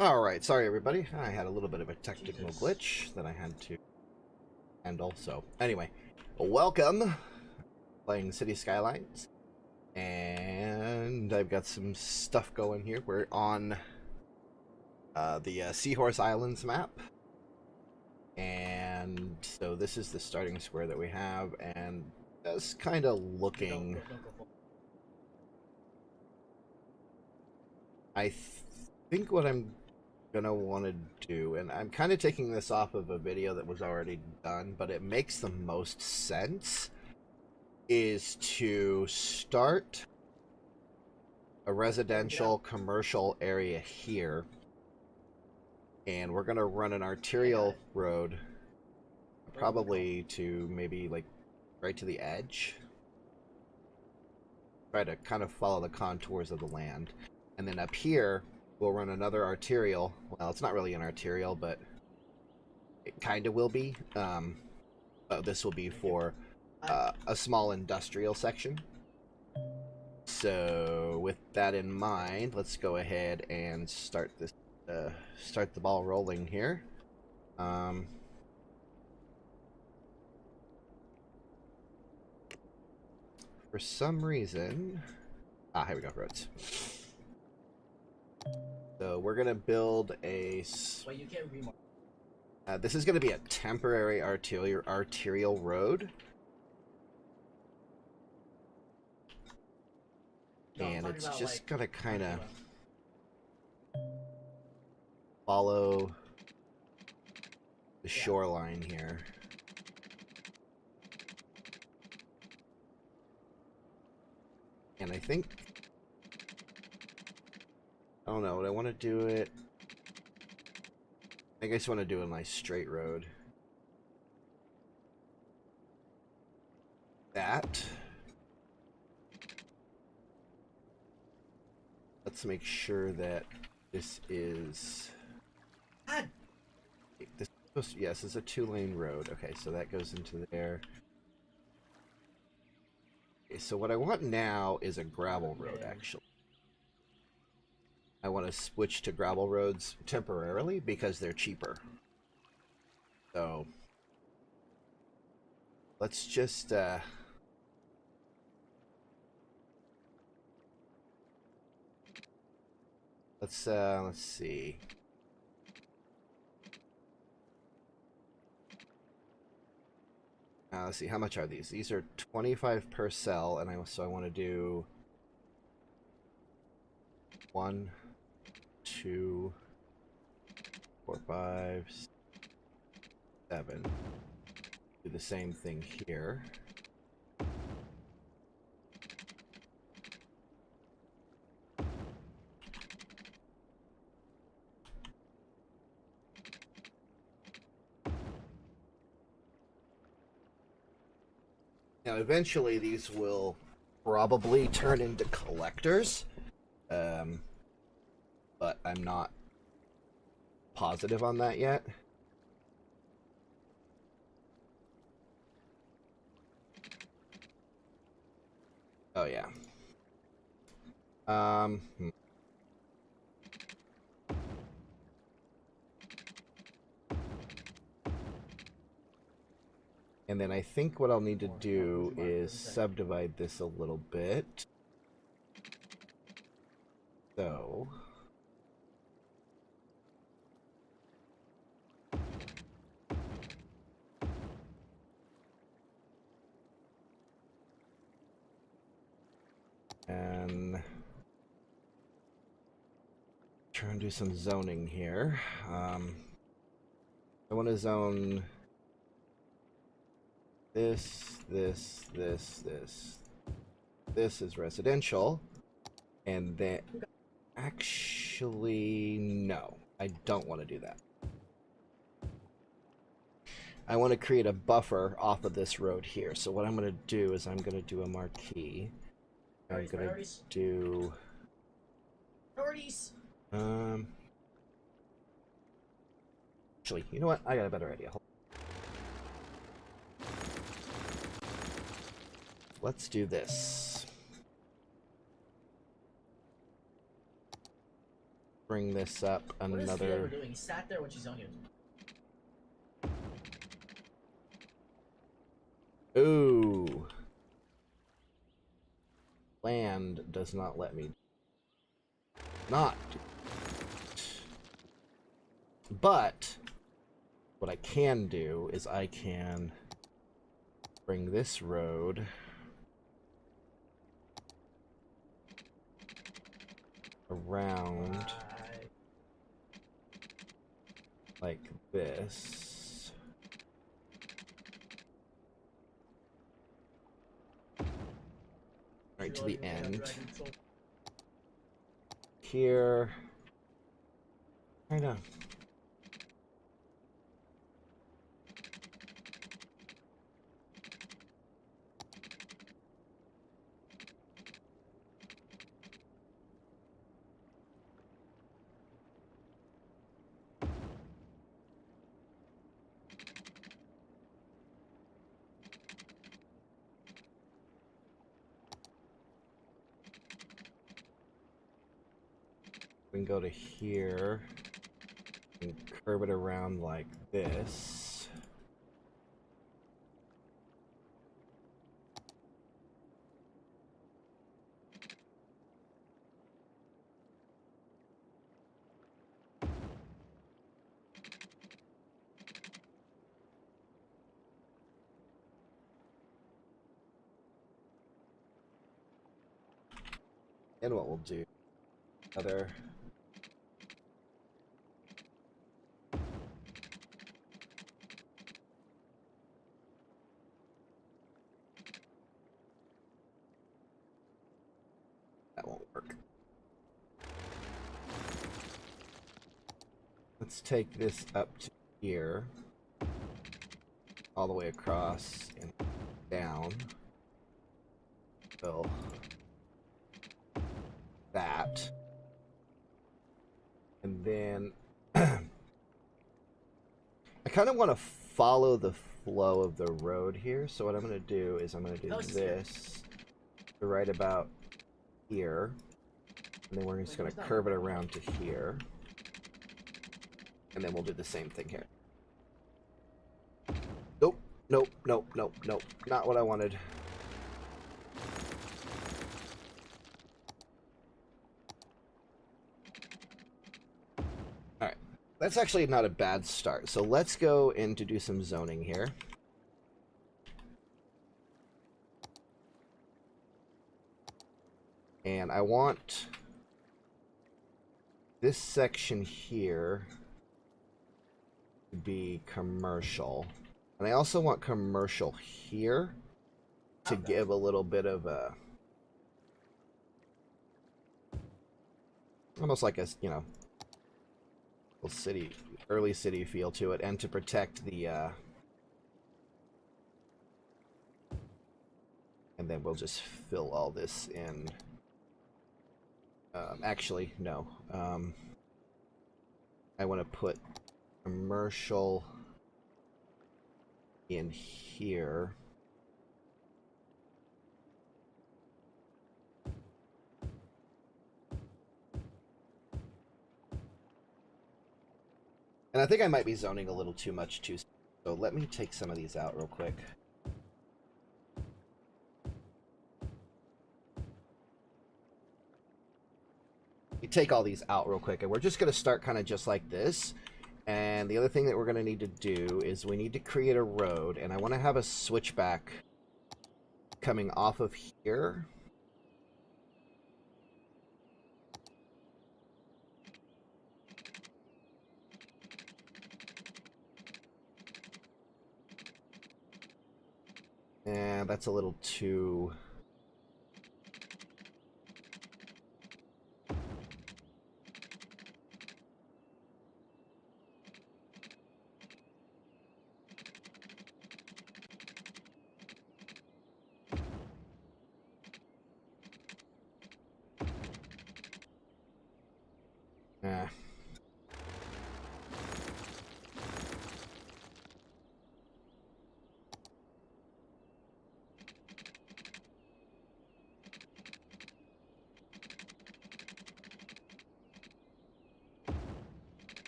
Alright, sorry everybody. I had a little bit of a technical glitch that I had to handle. So, anyway, welcome. Playing City Skylines. And I've got some stuff going here. We're on the Seahorse Islands map. And so this is the starting square that we have. And that's kind of looking... I think what I'm gonna want to do, and I'm kind of taking this off of a video that was already done, but it makes the most sense, is to start a residential commercial area here, and we're gonna run an arterial road probably to maybe like right to the edge, try to kind of follow the contours of the land, and then up here we'll run another arterial. Well, it's not really an arterial, but it kind of will be. This will be for a small industrial section. So with that in mind, let's go ahead and start this. Start the ball rolling here. For some reason, here we go. Roads. So we're gonna build a. Well, you can't remark. This is gonna be a temporary arterial road, and it's just gonna kind of follow the shoreline here. And I think, I don't know, would I want to do it? I think I just want to do a nice straight road. That. Let's make sure that this is... Yes, it's a 2-lane road. Okay, so that goes into there. Okay, so what I want now is a gravel road, actually. I want to switch to gravel roads temporarily because they're cheaper. So let's just let's see. Let's see, how much are these? These are 25 per cell, and I want to do 1, 2, 4, 5, 7. Do the same thing here. Now, eventually, these will probably turn into collectors, but I'm not positive on that yet. Oh, yeah. And then I think what I'll need to do is subdivide this a little bit. So... and try and do some zoning here. I want to zone this. This is residential, and then actually no, I don't want to do that. I want to create a buffer off of this road here. So what I'm going to do is I'm going to do a marquee. I'm going to do priorities. Actually, you know what? I got a better idea. Let's do this. bring this up What is Theo another. doing? He sat there when she's on him. Ooh. Land does not let me not do it. But what I can do is I can bring this road around like this. Right to the end. Here. Kind of. We can go to here and curve it around like this. And what we'll do, other. That won't work. Let's take this up to here, all the way across and down. So that, and then I kind of want to follow the flow of the road here. So what I'm going to do is I'm going to do this right about here, and then we're just going to curve it around to here, and then we'll do the same thing here. Nope, nope, nope, nope, nope, not what I wanted. Alright, that's actually not a bad start. So let's go in to do some zoning here. And I want this section here to be commercial. And I also want commercial here to give a little bit of a, almost like a, you know, city, early city feel to it, and to protect the, and then we'll just fill all this in. Actually, no. I want to put commercial in here. And I think I might be zoning a little too much too. So let me take some of these out real quick. We take all these out real quick, and we're just going to start kind of just like this. And the other thing that we're going to need to do is we need to create a road, and I want to have a switchback coming off of here. And that's a little too...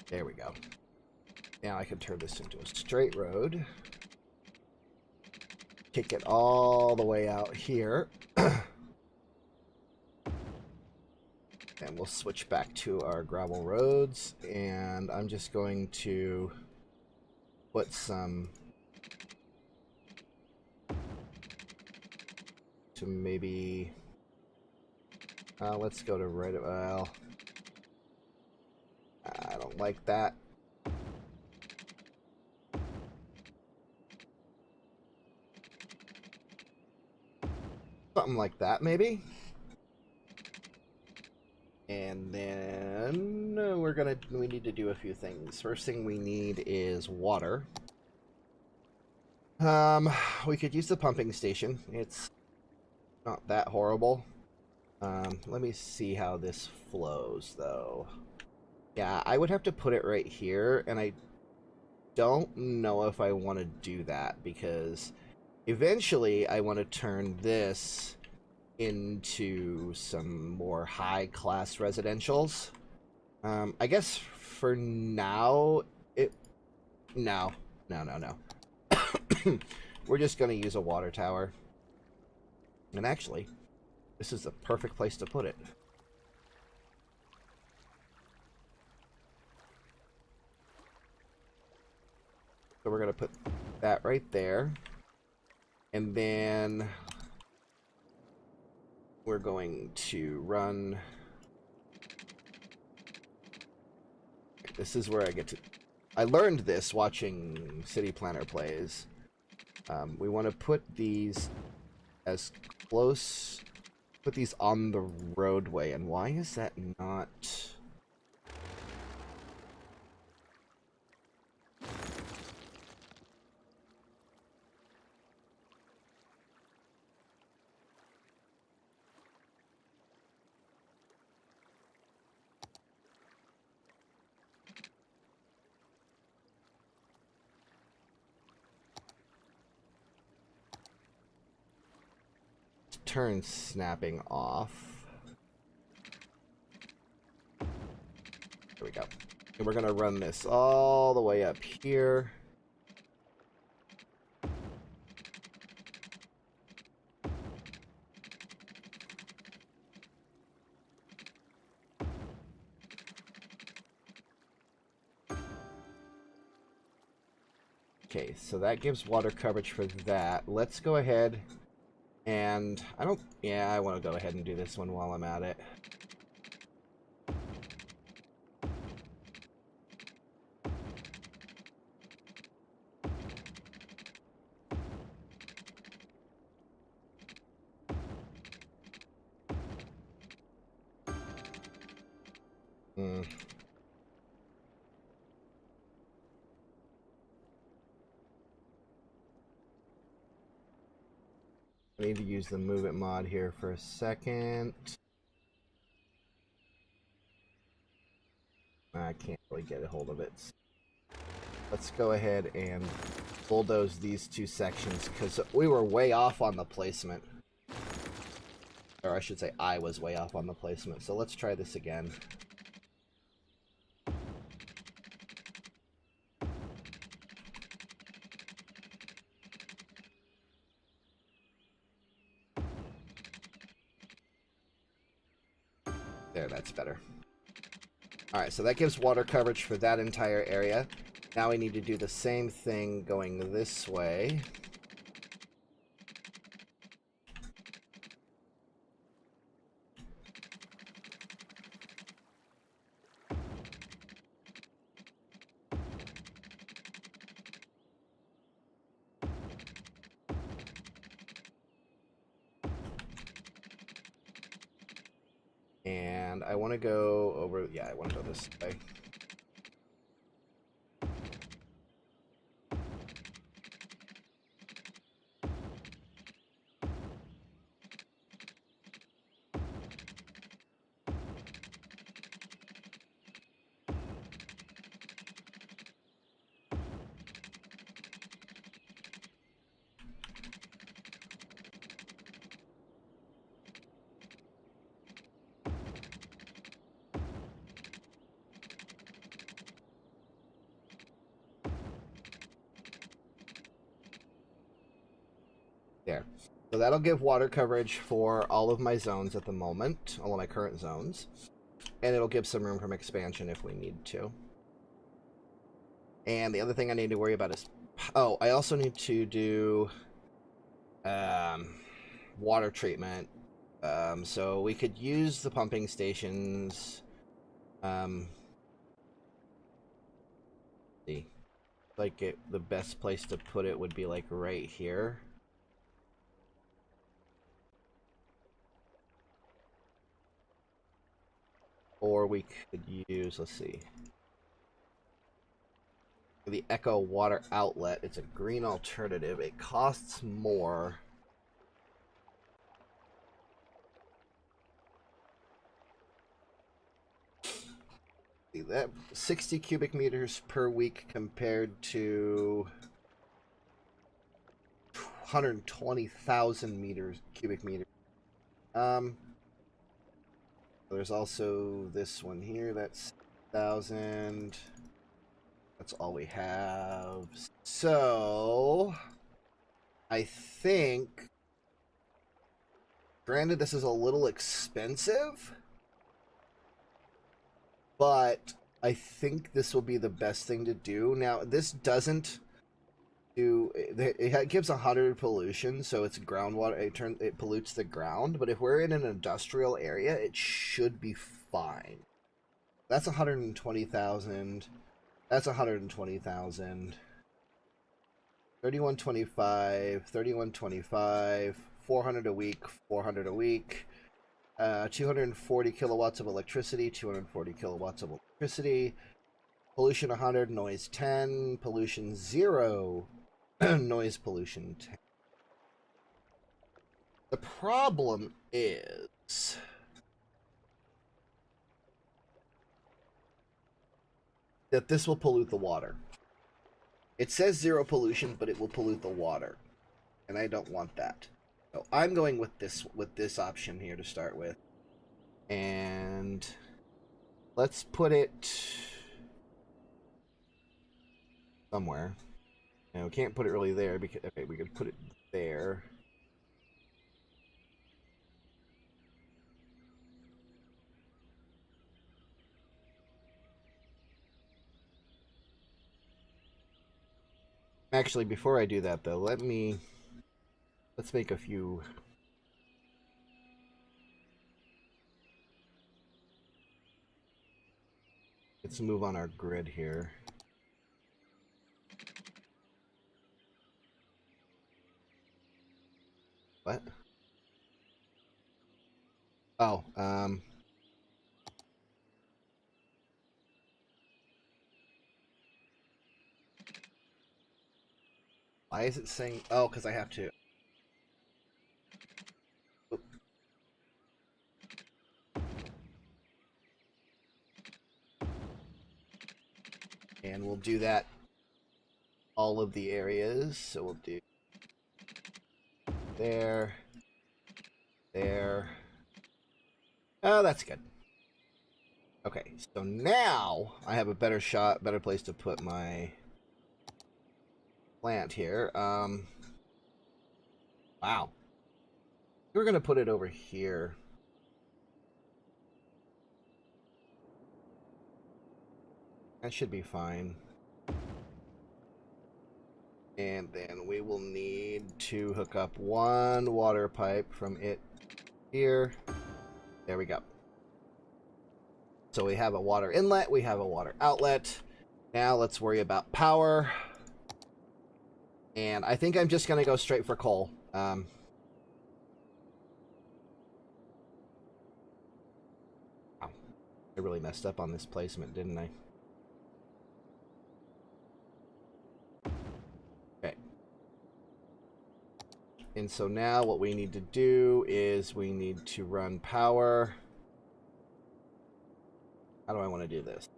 There we go. Now I can turn this into a straight road. Kick it all the way out here. And we'll switch back to our gravel roads. And I'm just going to put some... to maybe... let's go to right... well... I don't like that. Something like that, maybe. And then we need to do a few things. First thing we need is water. We could use the pumping station. It's not that horrible. Let me see how this flows, though. Yeah, I would have to put it right here, and I don't know if I want to do that, because eventually I want to turn this into some more high-class residentials. I guess for now, No. We're just going to use a water tower. And actually, this is the perfect place to put it. So we're going to put that right there. And then we're going to run... This is where I get to... I learned this watching City Planner plays. We want to put these as close... Put these on the roadway. And why is that not... Turn snapping off. There we go. And we're gonna run this all the way up here. Okay, so that gives water coverage for that. Let's go ahead and I want to go ahead and do this one while I'm at it. I need to use the move it mod here for a second. I can't really get a hold of it. Let's go ahead and bulldoze these two sections, because we were way off on the placement. Or I should say I was way off on the placement. So let's try this again. There, that's better. Alright, so that gives water coverage for that entire area. Now we need to do the same thing going this way. And I want to go over... Yeah, I want to go this way. There. So that'll give water coverage for all of my zones at the moment, all of my current zones. And it'll give some room from expansion if we need to. And the other thing I need to worry about is... Oh, I also need to do water treatment. So we could use the pumping stations. See. Like, the best place to put it would be, like, right here. Or we could use, let's see, the Echo Water Outlet. It's a green alternative. It costs more. See that 60 cubic meters per week compared to 120,000 cubic meters. There's also this one here. That's 1,000. That's all we have. So I think, granted, this is a little expensive, but I think this will be the best thing to do. Now, this doesn't do... It gives 100 pollution, so it's groundwater. It pollutes the ground, but if we're in an industrial area, it should be fine. That's 120,000. That's 120,000. 3125, 3125, 400 a week, 400 a week. 240 kilowatts of electricity, 240 kilowatts of electricity. Pollution 100, noise 10, pollution 0, noise pollution 10. The problem is that this will pollute the water. It says 0 pollution, but it will pollute the water, and I don't want that. So I'm going with this option here to start with, and let's put it somewhere. Now we can't put it really there because okay, we could put it there. Actually, before I do that though, let's make a few. Let's move on our grid here. What? Oh, why is it saying... Oh, because I have to... Oop. And we'll do that all of the areas. So we'll do there, there. Oh, that's good. Okay, so now I have a better place to put my plant here. Wow. We're gonna put it over here. That should be fine. And then we will need to hook up one water pipe from it here. There we go. So we have a water inlet, we have a water outlet. Now let's worry about power. And I think I'm just going to go straight for coal. I really messed up on this placement, didn't I? Okay. And so now what we need to do is we need to run power. How do I want to do this?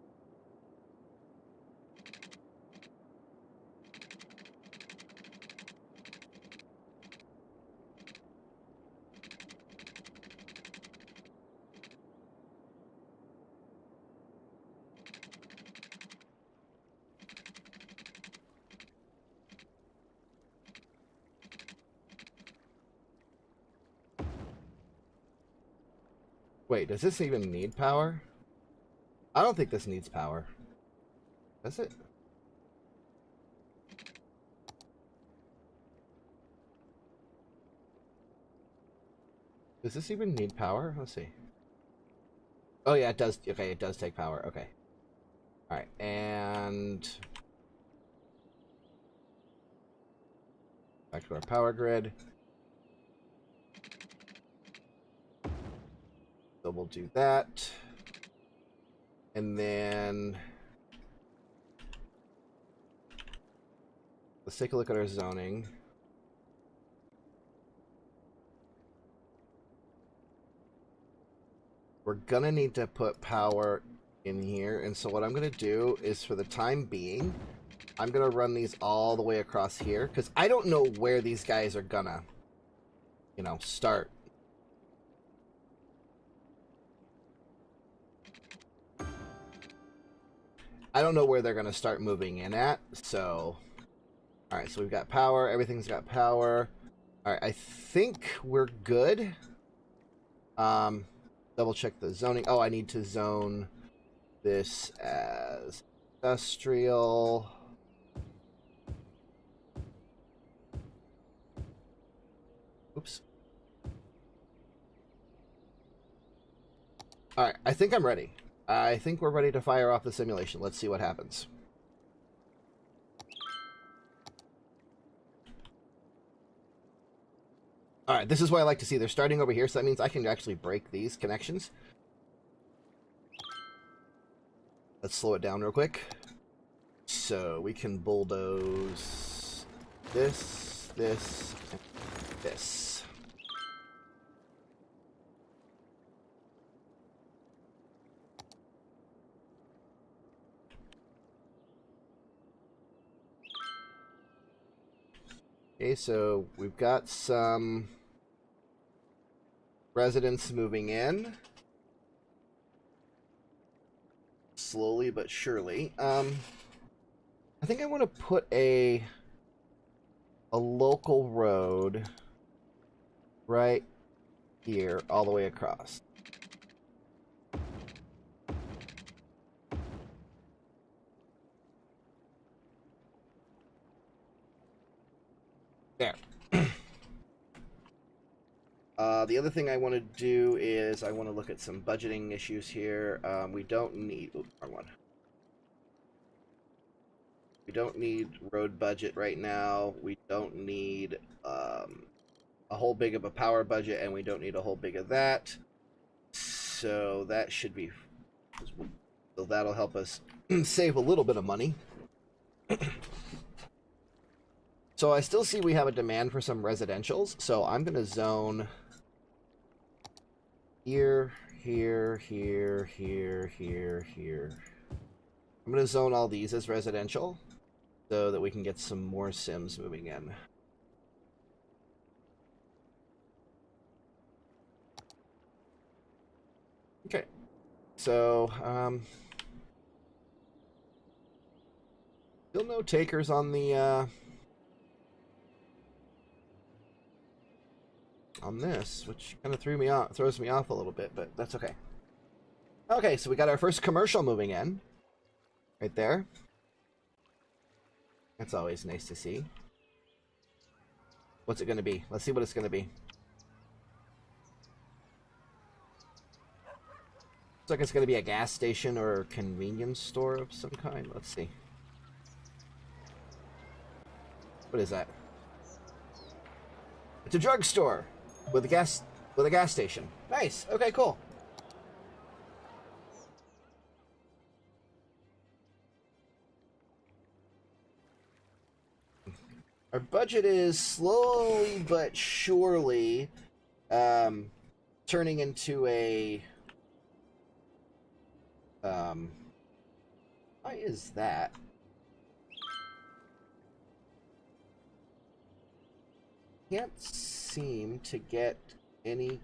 Wait, does this even need power? I don't think this needs power. Does it? Does this even need power? Let's see. Oh yeah, it does. Okay, it does take power. Okay. Alright, and... back to our power grid. So we'll do that. And then... let's take a look at our zoning. We're gonna need to put power in here, and so what I'm gonna do is, for the time being, I'm gonna run these all the way across here, because I don't know where these guys are gonna, you know, start. I don't know where they're gonna start moving in at, so... Alright, so we've got power, everything's got power. Alright, I think we're good. Double check the zoning. Oh, I need to zone this as industrial. Oops. Alright, I think I'm ready. I think we're ready to fire off the simulation. Let's see what happens. Alright, this is what I like to see. They're starting over here, so that means I can actually break these connections. Let's slow it down real quick. So we can bulldoze this, this, and this. Okay, so we've got some residents moving in. Slowly but surely. I think I want to put a local road right here all the way across. There. The other thing I want to do is I want to look at some budgeting issues here. We don't need... oops, wrong one. We don't need road budget right now. We don't need a whole big of a power budget, and we don't need a whole big of that. So that should be... so that'll help us save a little bit of money. So I still see we have a demand for some residentials, so I'm going to zone here, here, here, here, here, here. I'm going to zone all these as residential so that we can get some more Sims moving in. Okay, so still no takers on the on this, which kind of throws me off a little bit, but that's okay. Okay, so we got our first commercial moving in right there. That's always nice to see. What's it going to be? Let's see what it's going to be. Looks like it's going to be a gas station or a convenience store of some kind. Let's see. What is that? It's a drugstore with a gas station. Nice. Okay, cool. Our budget is slowly but surely turning into a why is that? Can't seem to get any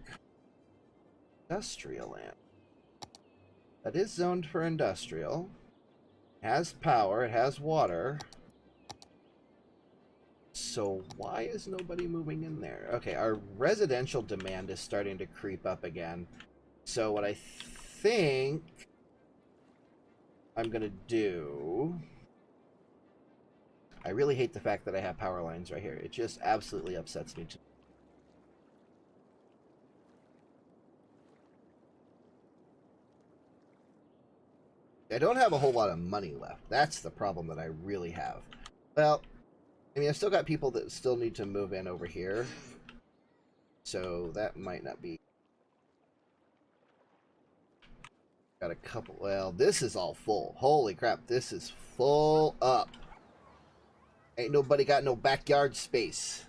industrial land. That is zoned for industrial. It has power, it has water. So why is nobody moving in there? Okay, our residential demand is starting to creep up again. So what I think I'm gonna do... I really hate the fact that I have power lines right here. It just absolutely upsets me. I don't have a whole lot of money left. That's the problem that I really have. Well, I mean, I've still got people that still need to move in over here. So that might not be... Got a couple... Well, this is all full. Holy crap, this is full up. Ain't nobody got no backyard space.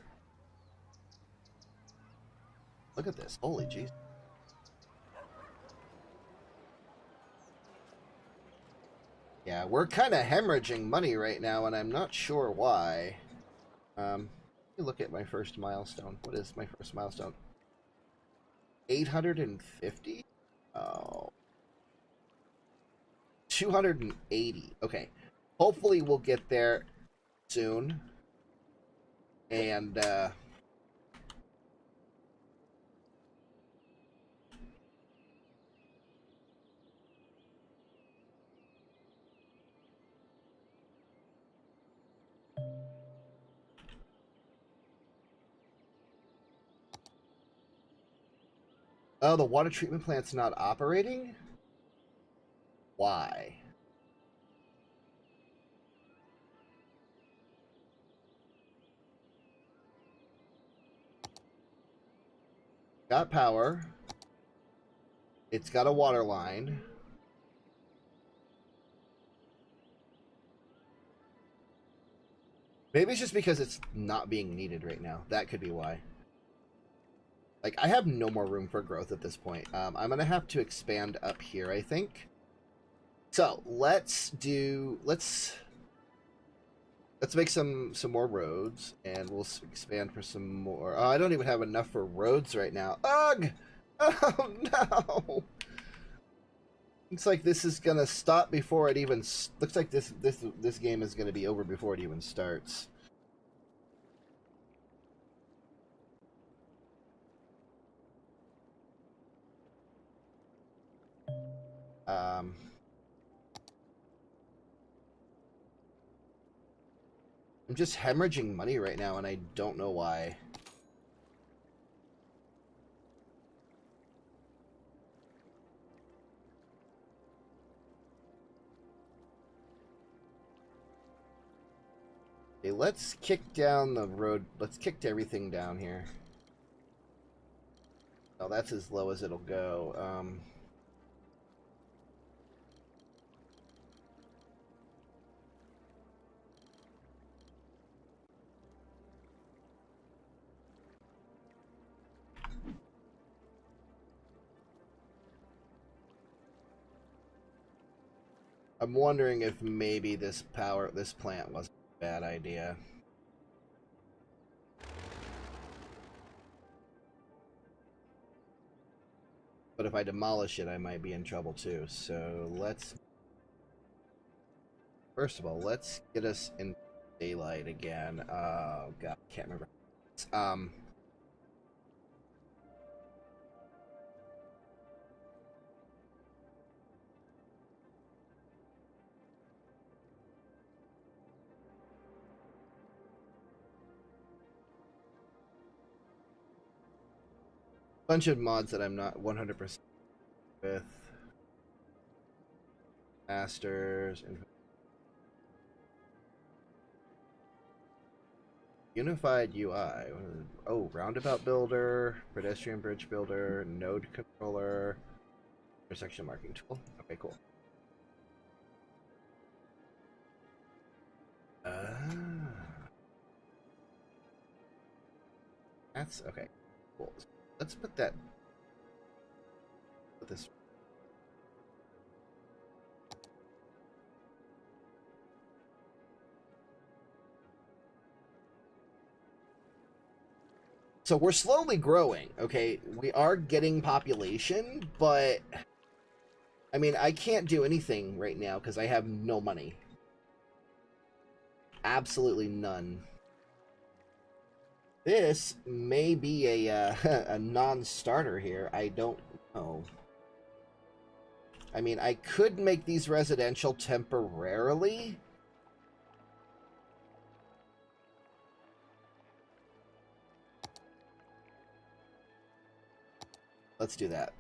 Look at this. Holy jeez. Yeah, we're kind of hemorrhaging money right now, and I'm not sure why. Let me look at my first milestone. What is my first milestone? 850? Oh. 280. Okay. Hopefully we'll get there soon. And, oh, the water treatment plant's not operating? Why? Got power. It's got a water line. Maybe it's just because it's not being needed right now. That could be why. Like, I have no more room for growth at this point. I'm going to have to expand up here, I think. So, let's make some more roads, and we'll expand for some more. Oh, I don't even have enough for roads right now. Ugh! Oh, no! Looks like this is gonna stop before it even... Looks like this game is gonna be over before it even starts. I'm just hemorrhaging money right now, and I don't know why. Okay, let's kick down the road. Let's kick everything down here. Oh, that's as low as it'll go. I'm wondering if maybe this plant wasn't a bad idea. But if I demolish it, I might be in trouble too. So let's... First of all, let's get us in daylight again. Oh, God, I can't remember. Bunch of mods that I'm not 100% with. Masters and Unified UI. Oh, roundabout builder, pedestrian bridge builder, node controller, intersection marking tool. Okay, cool. That's okay. Cool. Let's put that. Put this. So we're slowly growing, okay? We are getting population, but I mean, I can't do anything right now because I have no money. Absolutely none. This may be a a non-starter here. I don't know. I mean, I could make these residential temporarily. Let's do that.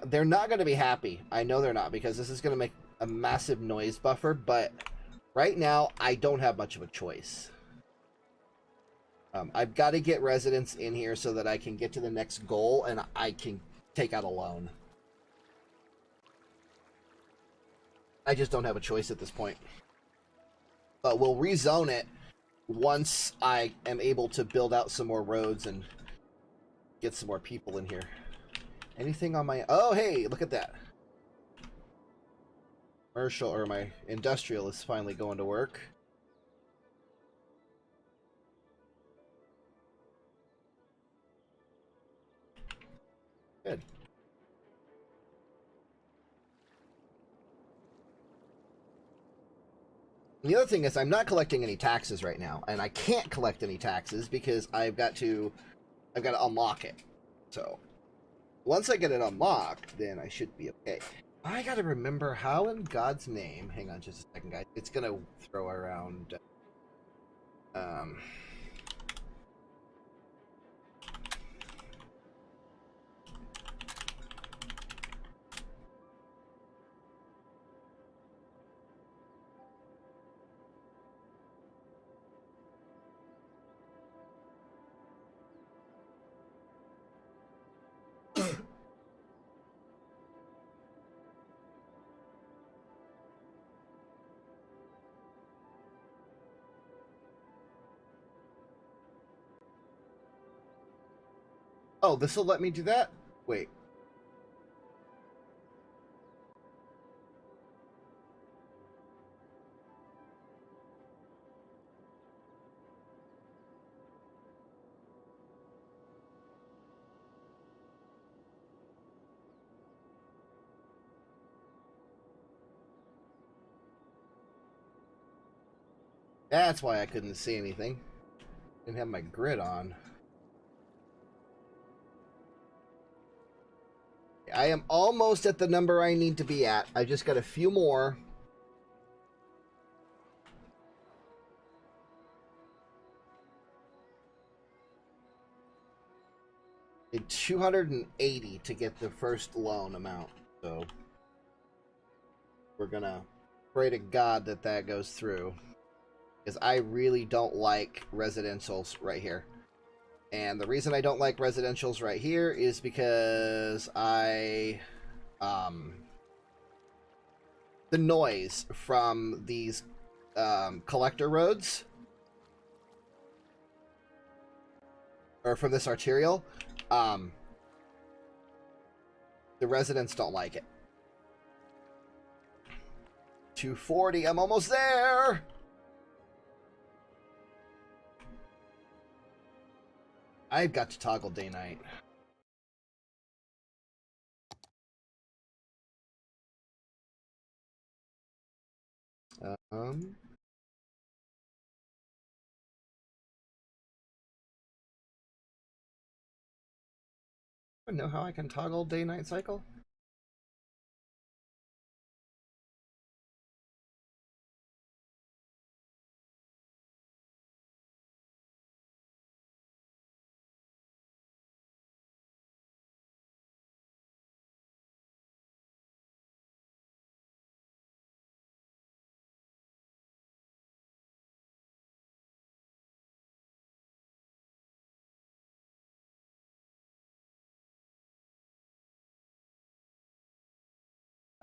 They're not going to be happy. I know they're not, because this is going to make a massive noise buffer, but right now I don't have much of a choice. I've got to get residents in here so that I can get to the next goal and I can take out a loan. I just don't have a choice at this point. But we'll rezone it once I am able to build out some more roads and get some more people in here. Anything on my... Oh, hey, look at that. Commercial, or my industrial is finally going to work. Good. And the other thing is I'm not collecting any taxes right now, and I can't collect any taxes because I've got to unlock it. So once I get it unlocked, then I should be okay. I gotta remember how in God's name... Hang on just a second, guys. It's gonna throw around... Oh, this will let me do that? Wait. That's why I couldn't see anything. Didn't have my grid on. I am almost at the number I need to be at. I just got a few more. Need 280 to get the first loan amount. So we're gonna pray to God that that goes through. Because I really don't like residentials right here. And the reason I don't like residentials right here is because the noise from these collector roads, or from this arterial, the residents don't like it. 240, I'm almost there! I've got to toggle day-night. I don't know how I can toggle day-night cycle.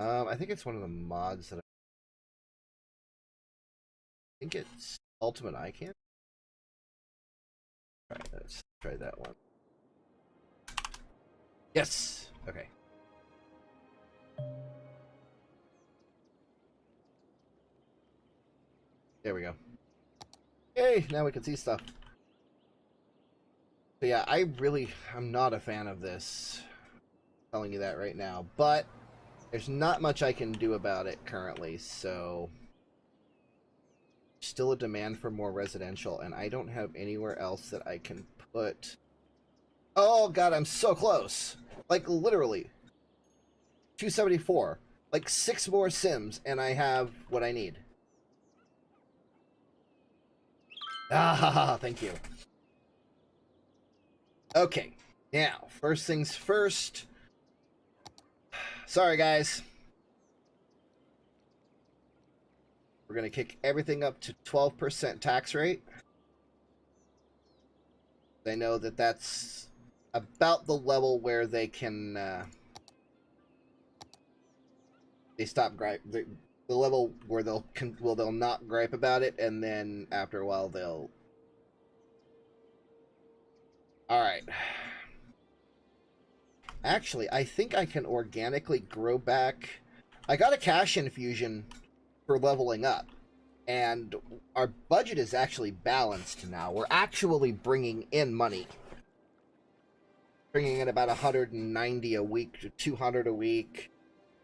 I think it's one of the mods that I think it's Ultimate Eye Can. Alright, let's try that one. Yes! Okay. There we go. Yay! Now we can see stuff. So yeah, I'm not a fan of this. I'm telling you that right now. But there's not much I can do about it currently, so... still a demand for more residential, and I don't have anywhere else that I can put. Oh god, I'm so close. Like literally 274. Like 6 more Sims and I have what I need. Ah, thank you. Okay, now, first things first. Sorry, guys. We're going to kick everything up to 12% tax rate. They know that that's about the level where they can... they stop gripe. The level where they'll not gripe about it, and then after a while they'll... Alright. Actually, I think I can organically grow back... I got a cash infusion for leveling up, and our budget is actually balanced now. We're actually bringing in money. Bringing in about 190 a week to 200 a week.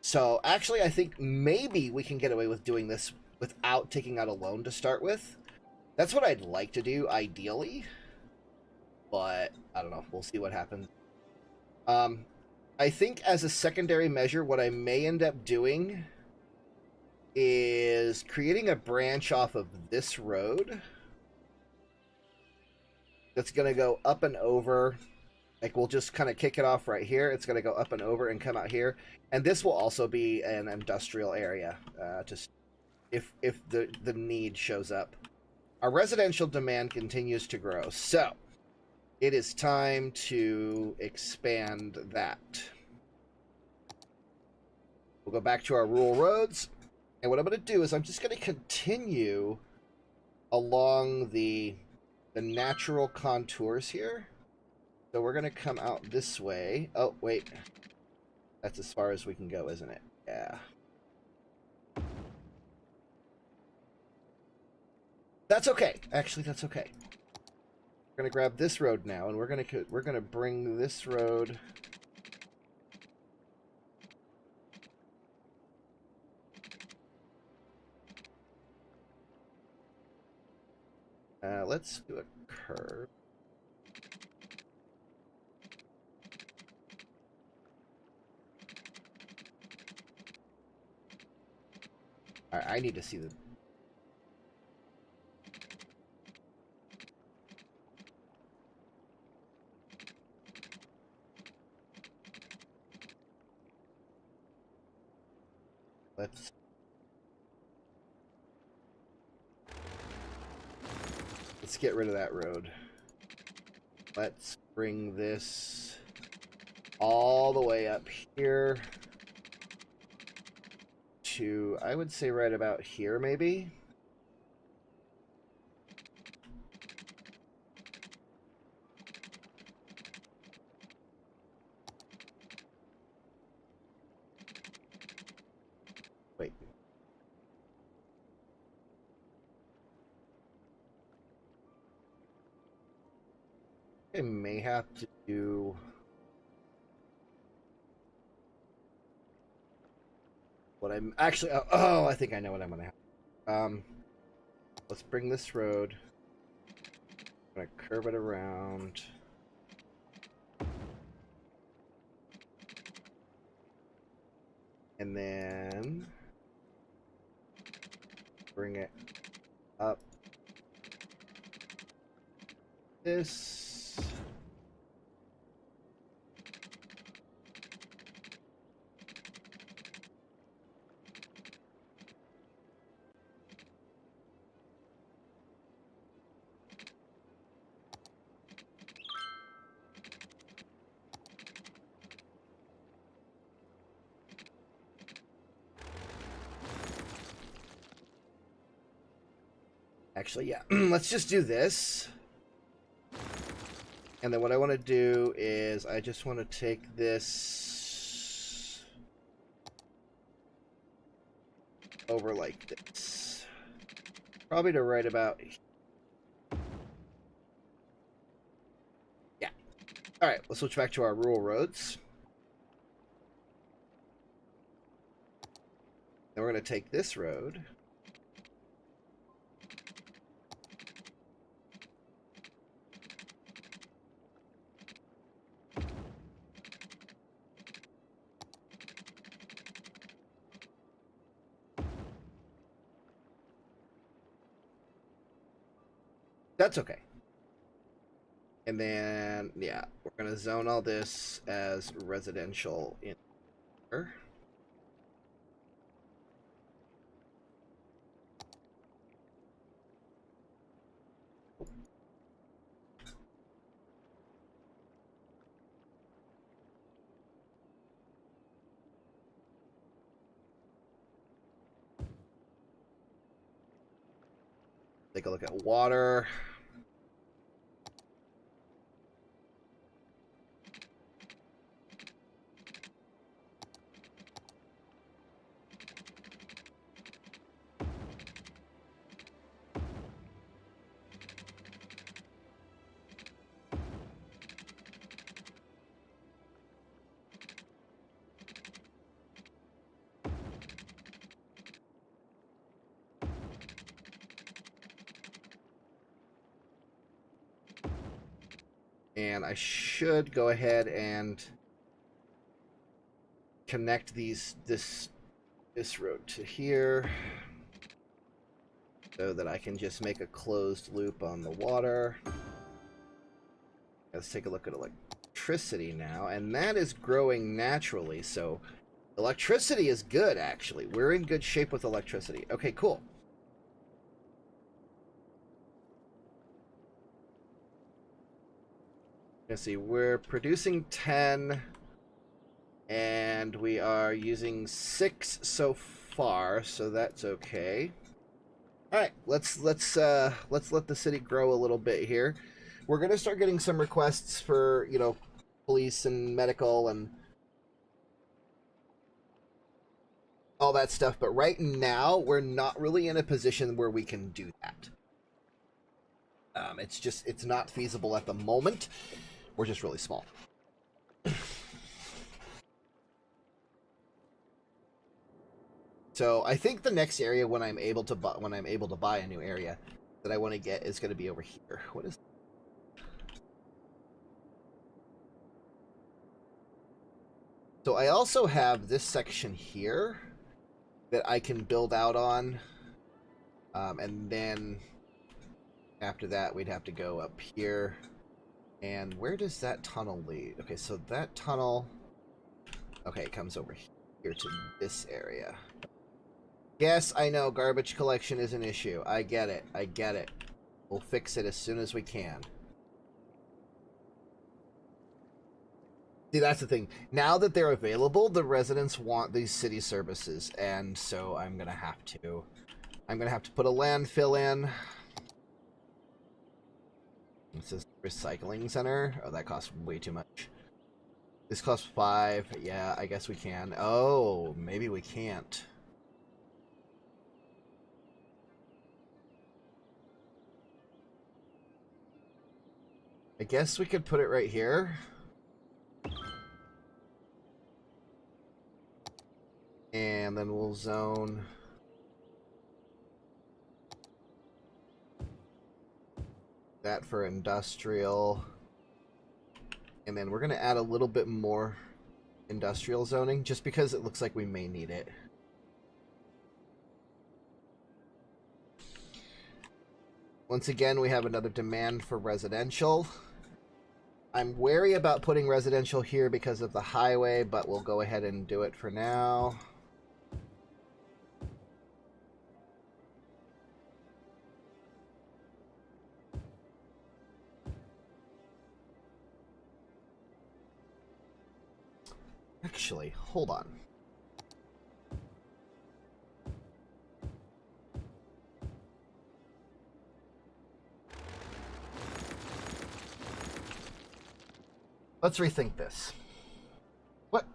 So, actually, I think maybe we can get away with doing this without taking out a loan to start with. That's what I'd like to do, ideally. But, I don't know. We'll see what happens. I think as a secondary measure, what I may end up doing is creating a branch off of this road that's going to go up and over. Like, we'll just kind of kick it off right here. It's going to go up and over and come out here. And this will also be an industrial area, just if the need shows up. Our residential demand continues to grow, so it is time to expand that. We'll go back to our rural roads, and what I'm going to do is I'm just going to continue along the natural contours here. So we're going to come out this way. Oh, wait. That's as far as we can go, isn't it? Yeah. That's okay. Actually, that's okay. We're going to grab this road now, and we're going to bring this road let's do a curve. Alright, I need to see the... Let's get rid of that road. Let's bring this all the way up here to, I would say right about here, maybe. Wait. I may have to do... what I'm actually... Oh, I think I know what I'm going to have. Let's bring this road. I'm going to curve it around. And then... bring it up. This... Actually, yeah. Let's just do this. And then what I want to do is I just want to take this over like this. Probably to right about... Yeah. Alright, let's switch back to our rural roads. Then we're going to take this road. that's okay. And then, yeah, we're going to zone all this as residential in here. Take a look at water. And I should go ahead and connect this road to here so that I can just make a closed loop on the water. Let's take a look at electricity now, and that is growing naturally, so electricity is good, actually. We're in good shape with electricity. Okay, cool. Let's see, we're producing 10, and we are using 6 so far, so that's okay. All right, let's let the city grow a little bit here. We're gonna start getting some requests for, you know, police and medical and all that stuff, but right now we're not really in a position where we can do that. It's not feasible at the moment. We're just really small. So I think the next area when I'm able to buy a new area that I want to get is going to be over here. What is? So I also have this section here that I can build out on, and then after that we'd have to go up here. And where does that tunnel lead? Okay, so that tunnel... Okay, it comes over here to this area. Yes, I know, garbage collection is an issue. I get it. I get it. We'll fix it as soon as we can. See, that's the thing. Now that they're available, the residents want these city services, and so I'm gonna have to put a landfill in. It says recycling center. Oh, that costs way too much. This costs 5. Yeah, I guess we can. Oh, maybe we can't. I guess we could put it right here. And then we'll zone that for industrial. And then we're going to add a little bit more industrial zoning just because it looks like we may need it. Once again, we have another demand for residential. I'm wary about putting residential here because of the highway, but we'll go ahead and do it for now. Actually, hold on. Let's rethink this. What?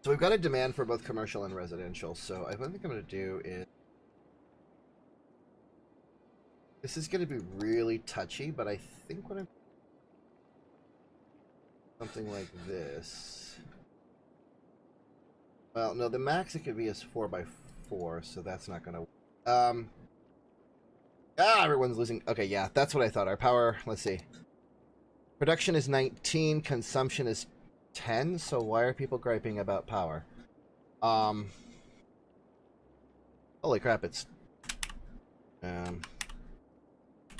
So we've got a demand for both commercial and residential, so I think I'm going to do is... This is going to be really touchy, but I think what I'm... Something like this. Well, no, the max it could be is 4x4, so that's not going to... Everyone's losing. Okay, yeah, that's what I thought. Our power, let's see. Production is 19, consumption is 10, so why are people griping about power? Holy crap, it's...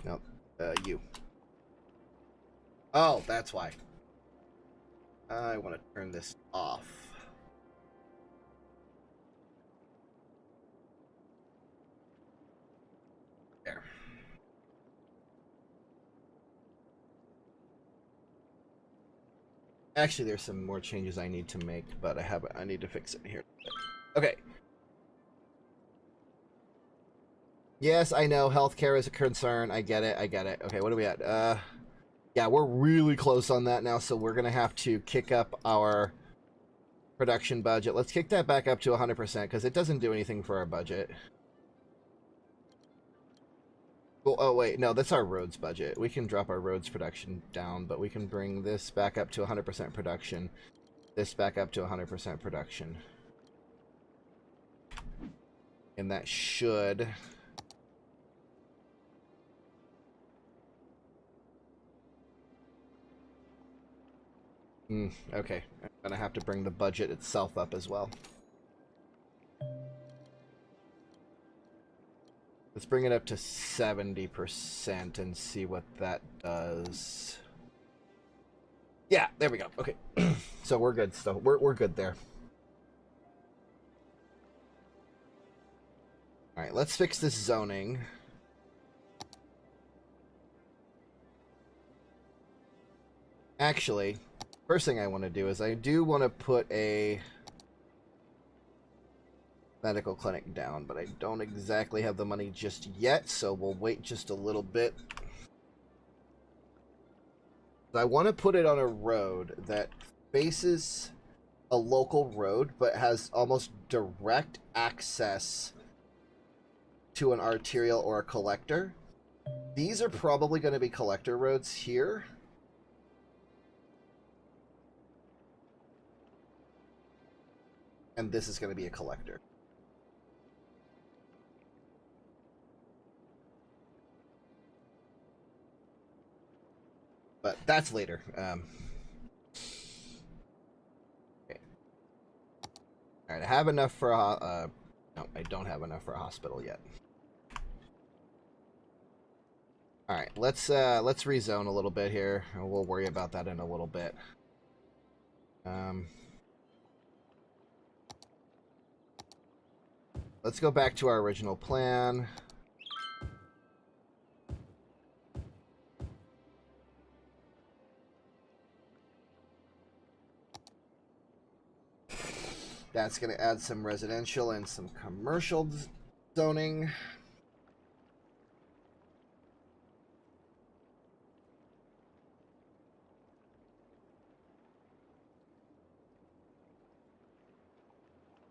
Nope, you. Oh, that's why. I want to turn this off. There. Actually, there's some more changes I need to make, but I need to fix it here. Okay. Yes, I know healthcare is a concern. I get it. Okay, what are we at? Yeah, we're really close on that now, so we're gonna have to kick up our production budget. Let's kick that back up to 100% because it doesn't do anything for our budget. Well, oh wait, no, that's our roads budget. We can drop our roads production down, but we can bring this back up to 100% production. This back up to 100% production. And that should... okay, I'm gonna have to bring the budget itself up as well. Let's bring it up to 70% and see what that does. Yeah, there we go. Okay, so we're good. So we're good there. All right, let's fix this zoning. Actually, first thing I want to do is I do want to put a medical clinic down, but I don't exactly have the money just yet, so we'll wait just a little bit. I want to put it on a road that faces a local road, but has almost direct access to an arterial or a collector. These are probably going to be collector roads here. And this is going to be a collector. But that's later. Okay. Alright, I have enough for a... no, I don't have enough for a hospital yet. Alright, let's rezone a little bit here. We'll worry about that in a little bit. Let's go back to our original plan. That's going to add some residential and some commercial zoning.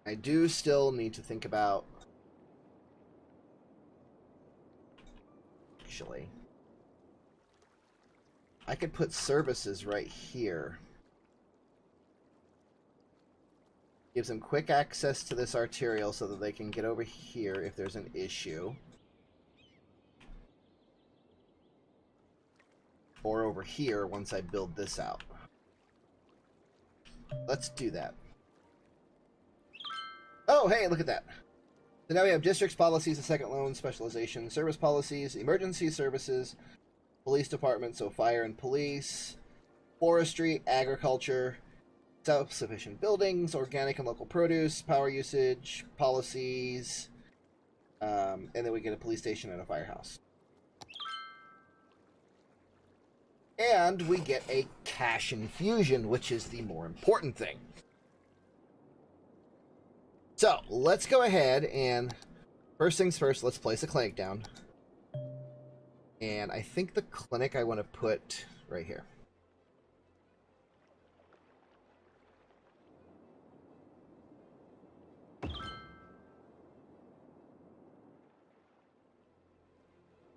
I do still need to think about... Actually, I could put services right here. Gives them quick access to this arterial so that they can get over here if there's an issue. Or over here once I build this out. Let's do that. Oh, hey, look at that. So now we have districts, policies, a second loan, specialization, service policies, emergency services, police department, so fire and police, forestry, agriculture, self-sufficient buildings, organic and local produce, power usage, policies, and then we get a police station and a firehouse. And we get a cash infusion, which is the more important thing. So, let's go ahead and, first things first, let's place a clinic down. And I think the clinic I want to put right here.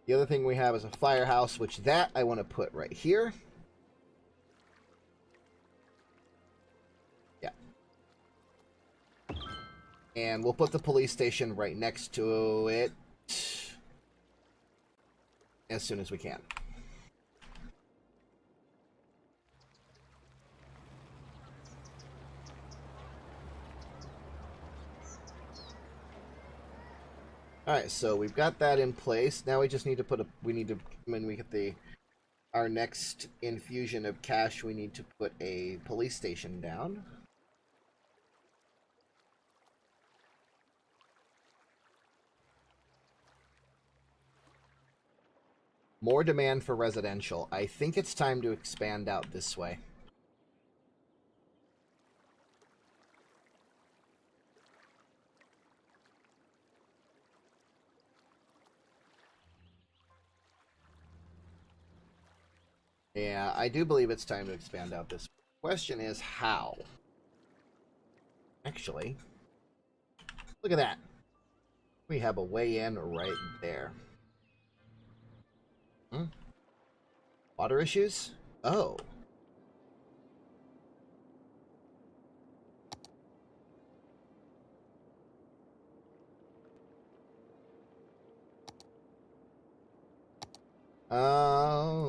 The other thing we have is a firehouse, which that I want to put right here. Yeah. And we'll put the police station right next to it. as soon as we can. Alright, so we've got that in place. Now we just need to put a... when we get our next infusion of cash, we need to put a police station down. More demand for residential. I think it's time to expand out this way. Yeah, I do believe it's time to expand out this. Question is how? Actually, look at that. We have a way in right there. Water issues? Oh.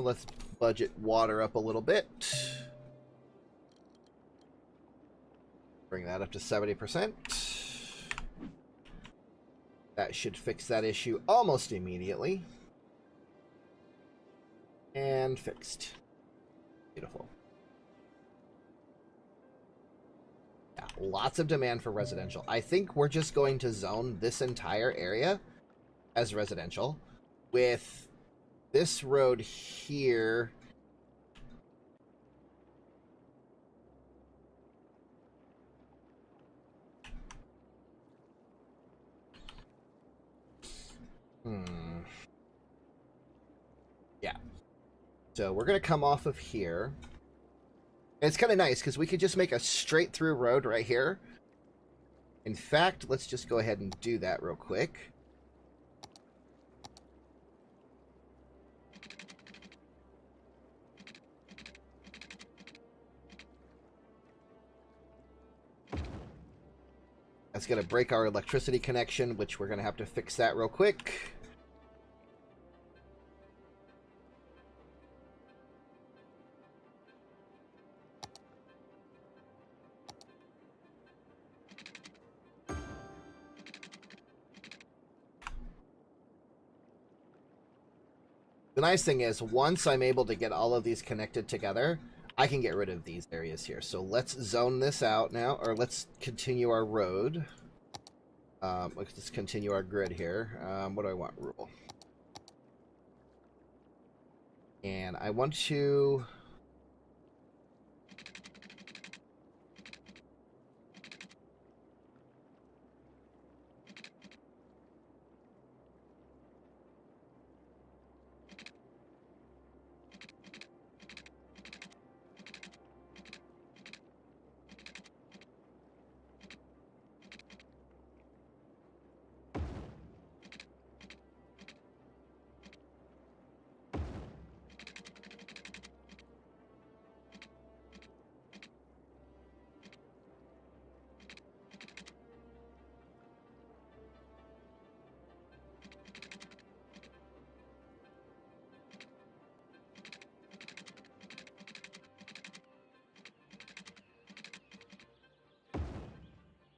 Let's budget water up a little bit. Bring that up to 70%. That should fix that issue almost immediately. And fixed. Beautiful. Yeah, lots of demand for residential. I think we're just going to zone this entire area as residential, with this road here yeah. So we're going to come off of here. And it's kind of nice because we could just make a straight through road right here. In fact, let's just go ahead and do that real quick. That's going to break our electricity connection, which we're going to have to fix that real quick. The nice thing is, once I'm able to get all of these connected together, I can get rid of these areas here. So let's zone this out now, or let's continue our road. Let's continue our grid here. What do I want? Rule. And I want to...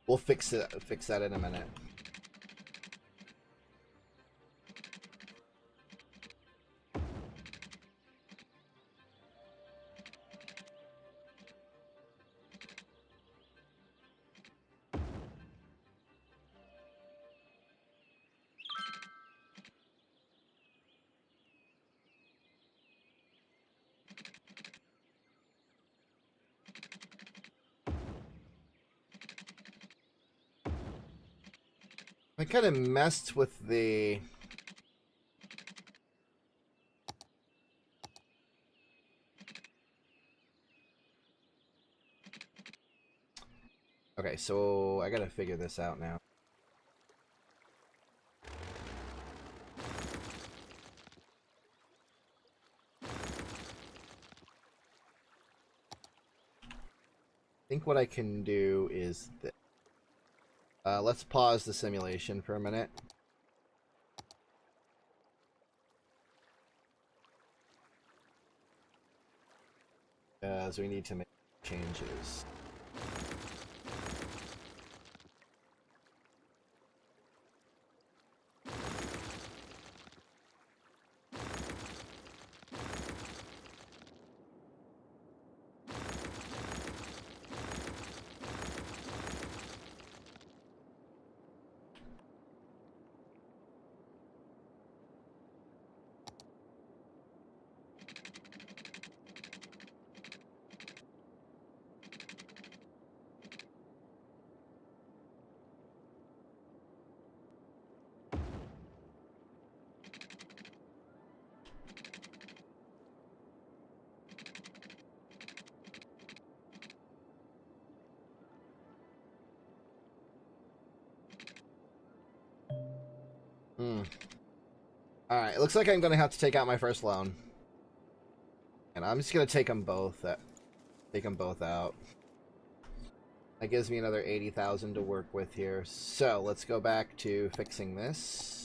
We'll fix that in a minute. I kind of messed with the... Okay, so I gotta figure this out now. I think what I can do is this. Let's pause the simulation for a minute. because we need to make changes. Alright, it looks like I'm going to have to take out my first loan. And I'm just going to take them both out. That gives me another 80,000 to work with here. So, let's go back to fixing this.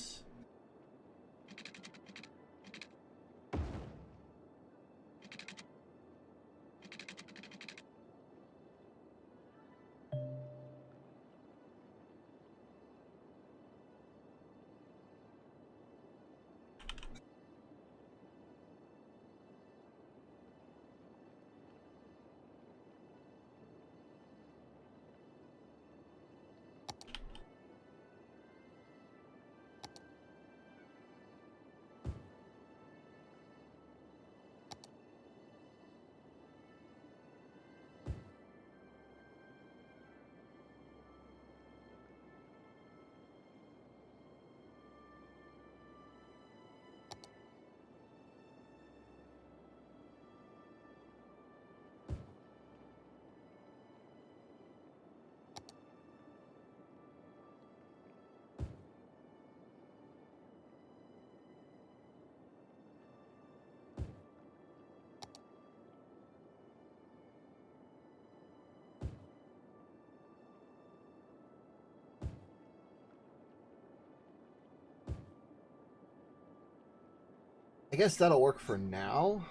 I guess that'll work for now.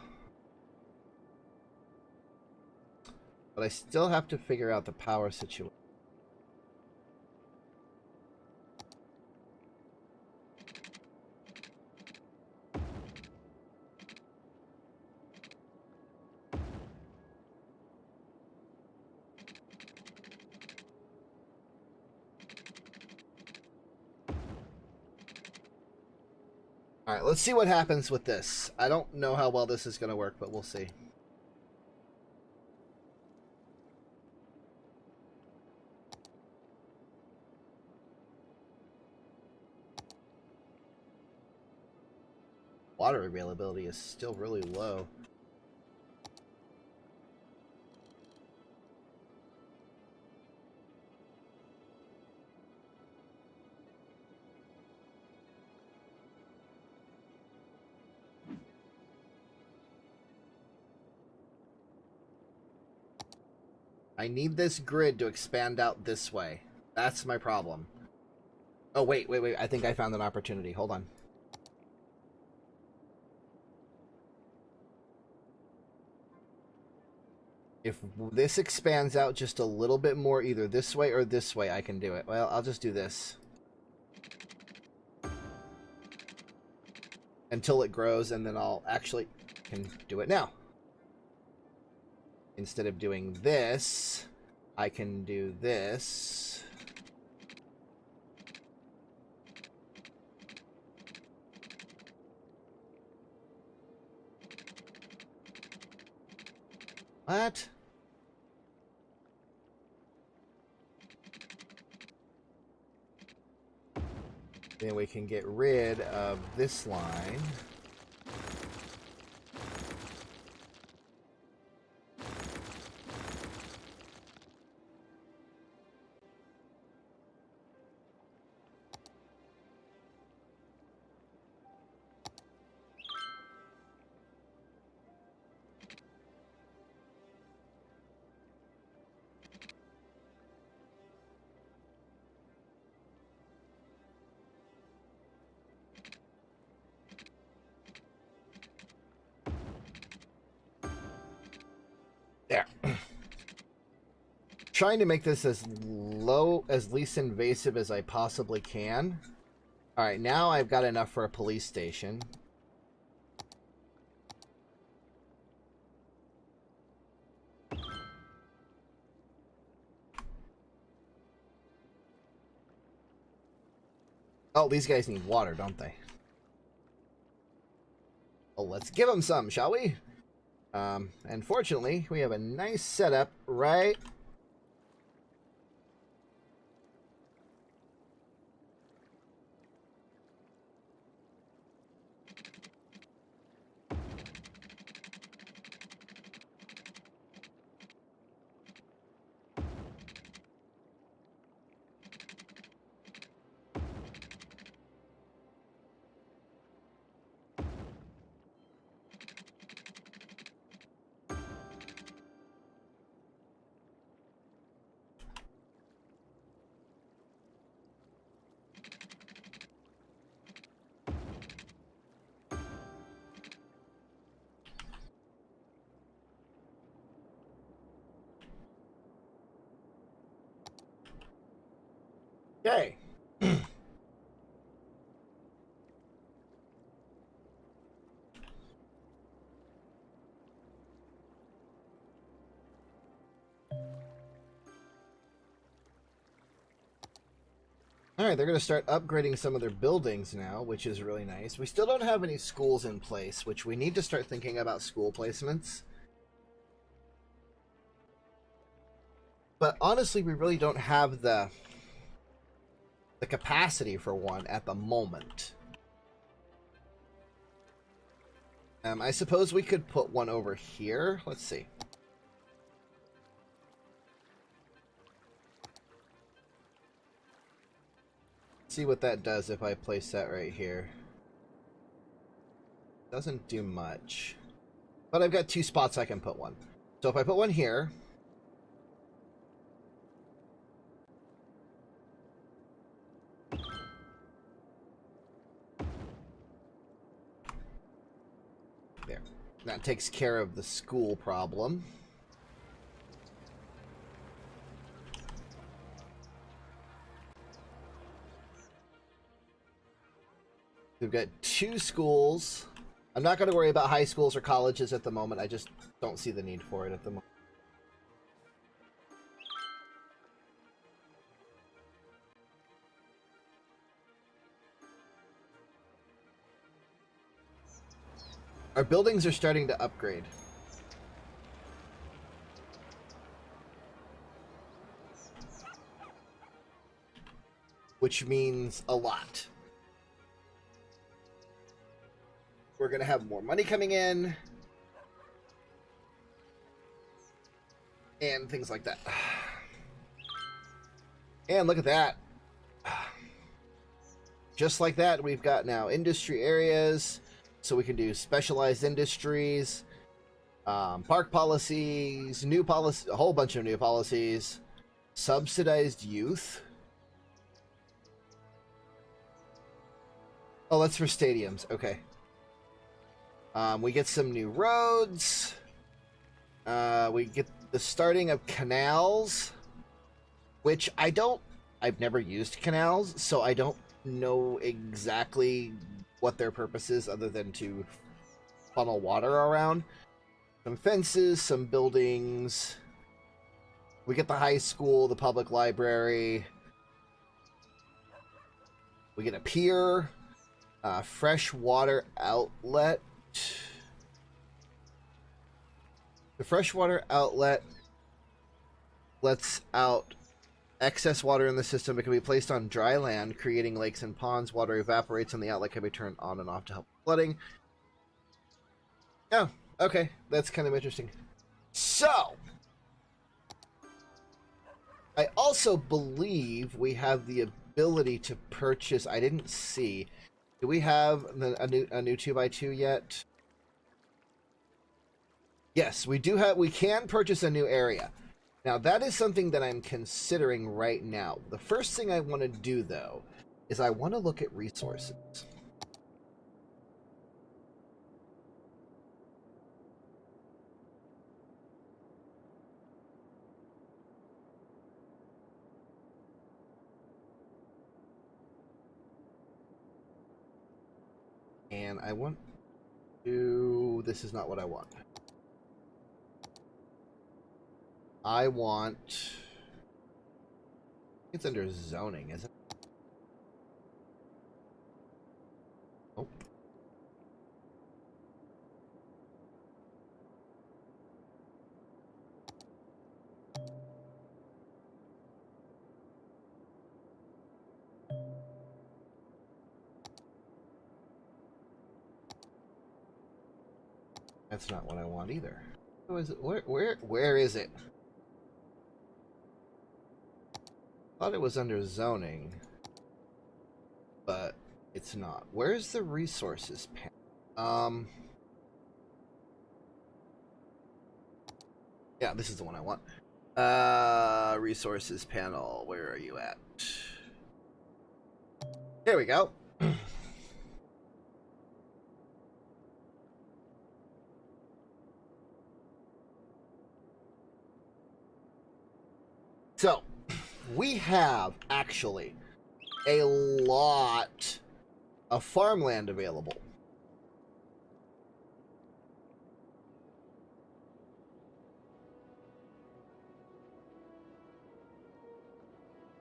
But I still have to figure out the power situation. Alright, let's see what happens with this. I don't know how well this is going to work, but we'll see. Water availability is still really low. I need this grid to expand out this way. That's my problem. Oh, wait. I think I found an opportunity. Hold on. If this expands out just a little bit more, either this way or this way, I can do it. Well, I'll just do this. Until it grows, and then I'll actually can do it now. Instead of doing this, I can do this. What? Then we can get rid of this line. There. Trying to make this as least invasive as I possibly can. Alright, now I've got enough for a police station. Oh, these guys need water, don't they? Well, let's give them some, shall we? And fortunately, we have a nice setup right... Okay. Alright, they're going to start upgrading some of their buildings now, which is really nice. We still don't have any schools in place, which we need to start thinking about school placements. But honestly, we really don't have the capacity for one at the moment. I suppose we could put one over here. Let's see. See what that does if I place that right here. Doesn't do much. But I've got 2 spots I can put one. So if I put one here... There. That takes care of the school problem. We've got 2 schools. I'm not going to worry about high schools or colleges at the moment. I just don't see the need for it at the moment. Our buildings are starting to upgrade. Which means a lot. We're going to have more money coming in. And things like that. And look at that. Just like that, we've got now industry areas. So we can do specialized industries, park policies, new policy, a whole bunch of new policies, subsidized youth. Oh, that's for stadiums. Okay. We get some new roads. We get the starting of canals, which I've never used canals, so I don't know exactly what their purpose is other than to funnel water around. Some fences, some buildings. We get the high school, the public library. We get a pier, fresh water outlet. The freshwater outlet lets out excess water in the system. It can be placed on dry land, creating lakes and ponds. Water evaporates and the outlet can be turned on and off to help flooding. Oh, okay. That's kind of interesting. So, I also believe we have the ability to purchase... I didn't see... Do we have a new 2x2 yet? Yes, we do have... We can purchase a new area. Now, that is something that I'm considering right now. The first thing I want to do, though, is I want to look at resources. And I want to... This is not what I want. I want... It's under zoning, isn't it? Nope. That's not what I want either. Is it? Where is it? Thought it was under zoning, but it's not. Where's the resources panel? Yeah, this is the one I want. Resources panel. Where are you at? There we go. So, we have actually a lot of farmland available.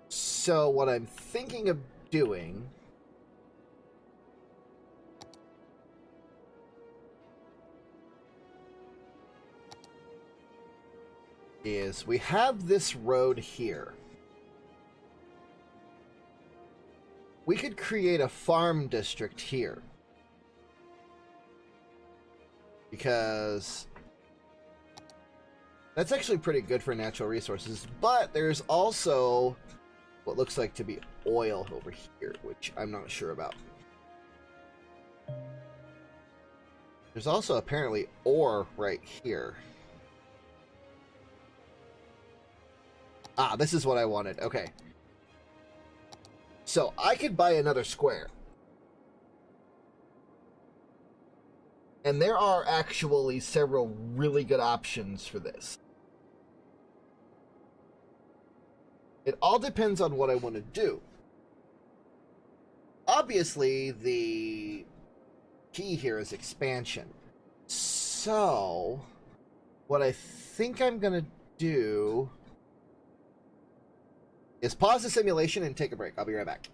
So what I'm thinking of doing is we have this road here. We could create a farm district here. Because that's actually pretty good for natural resources, but there's also what looks like to be oil over here, which I'm not sure about. There's also apparently ore right here. Ah, this is what I wanted. Okay. So I could buy another square. And there are actually several really good options for this. It all depends on what I want to do. Obviously, the key here is expansion. So, what I think I'm going to do is pause the simulation and take a break. I'll be right back.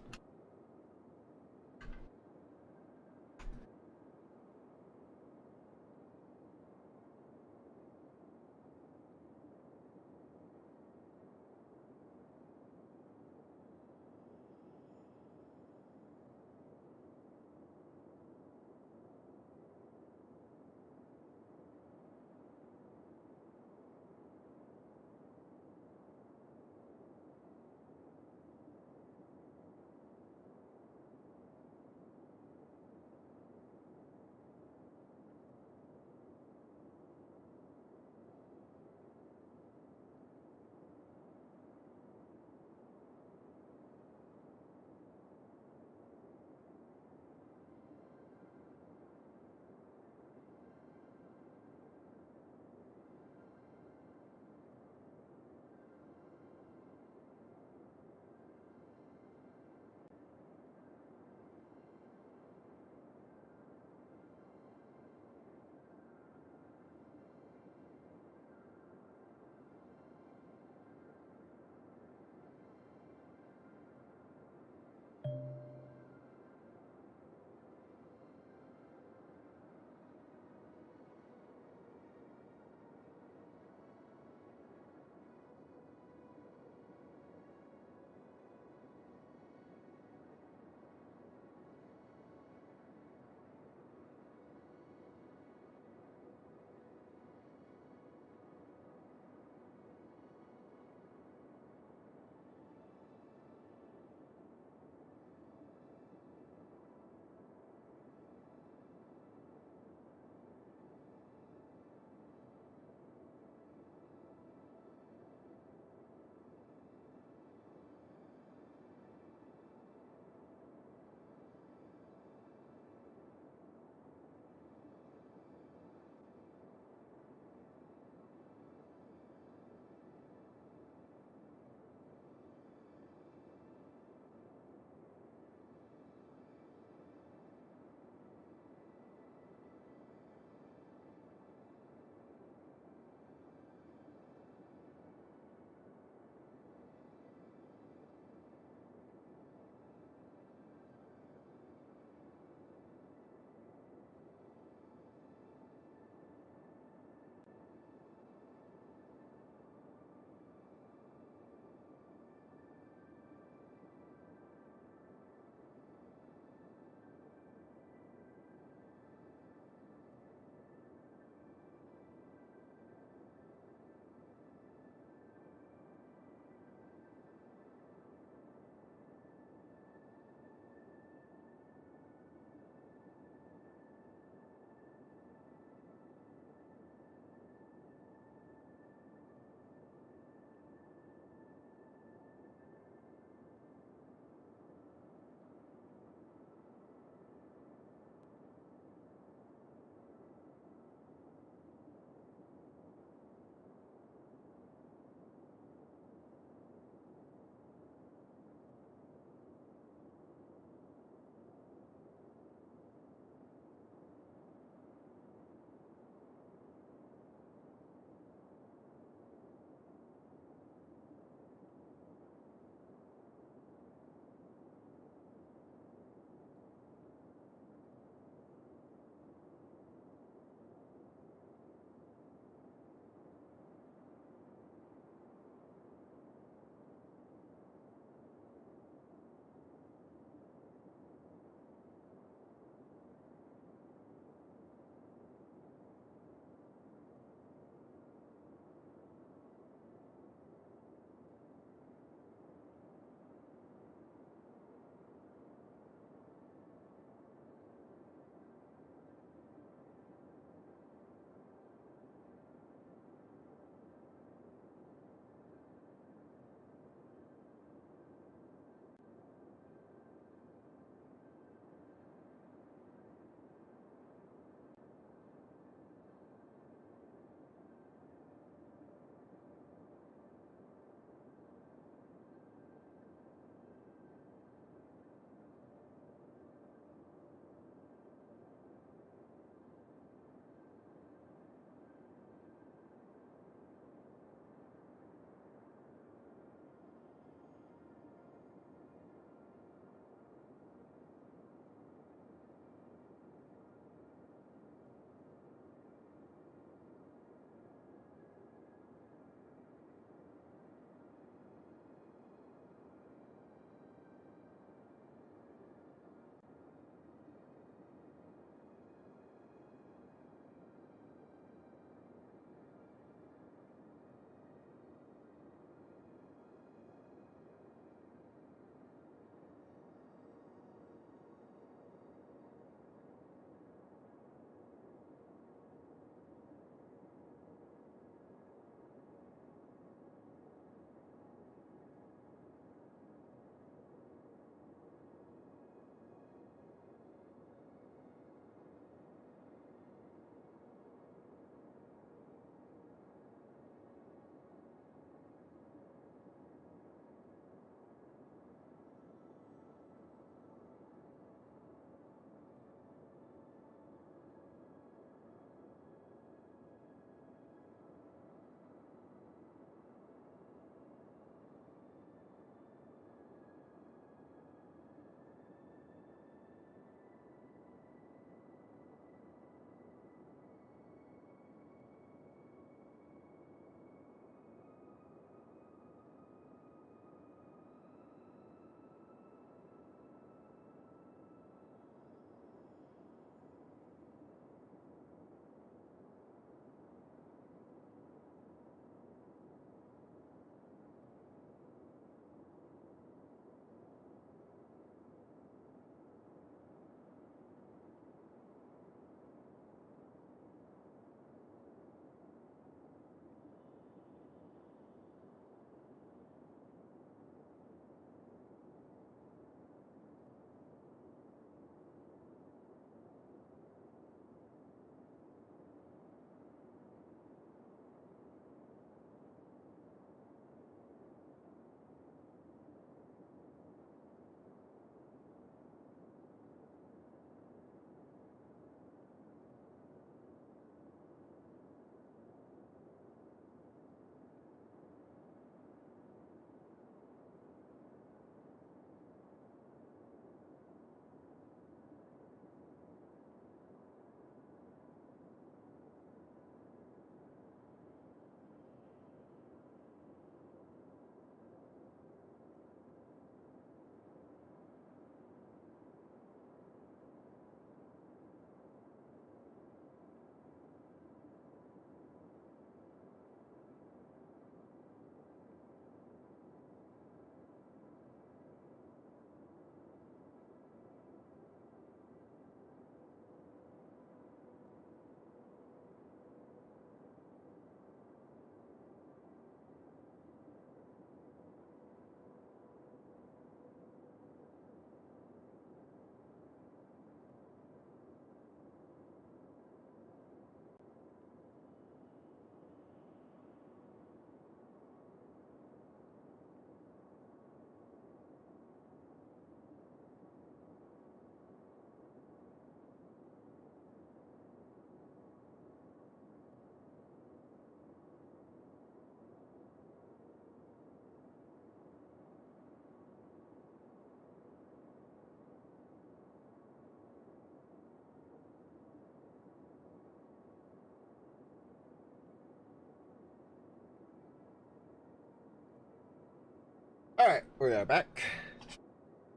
Alright, we're back.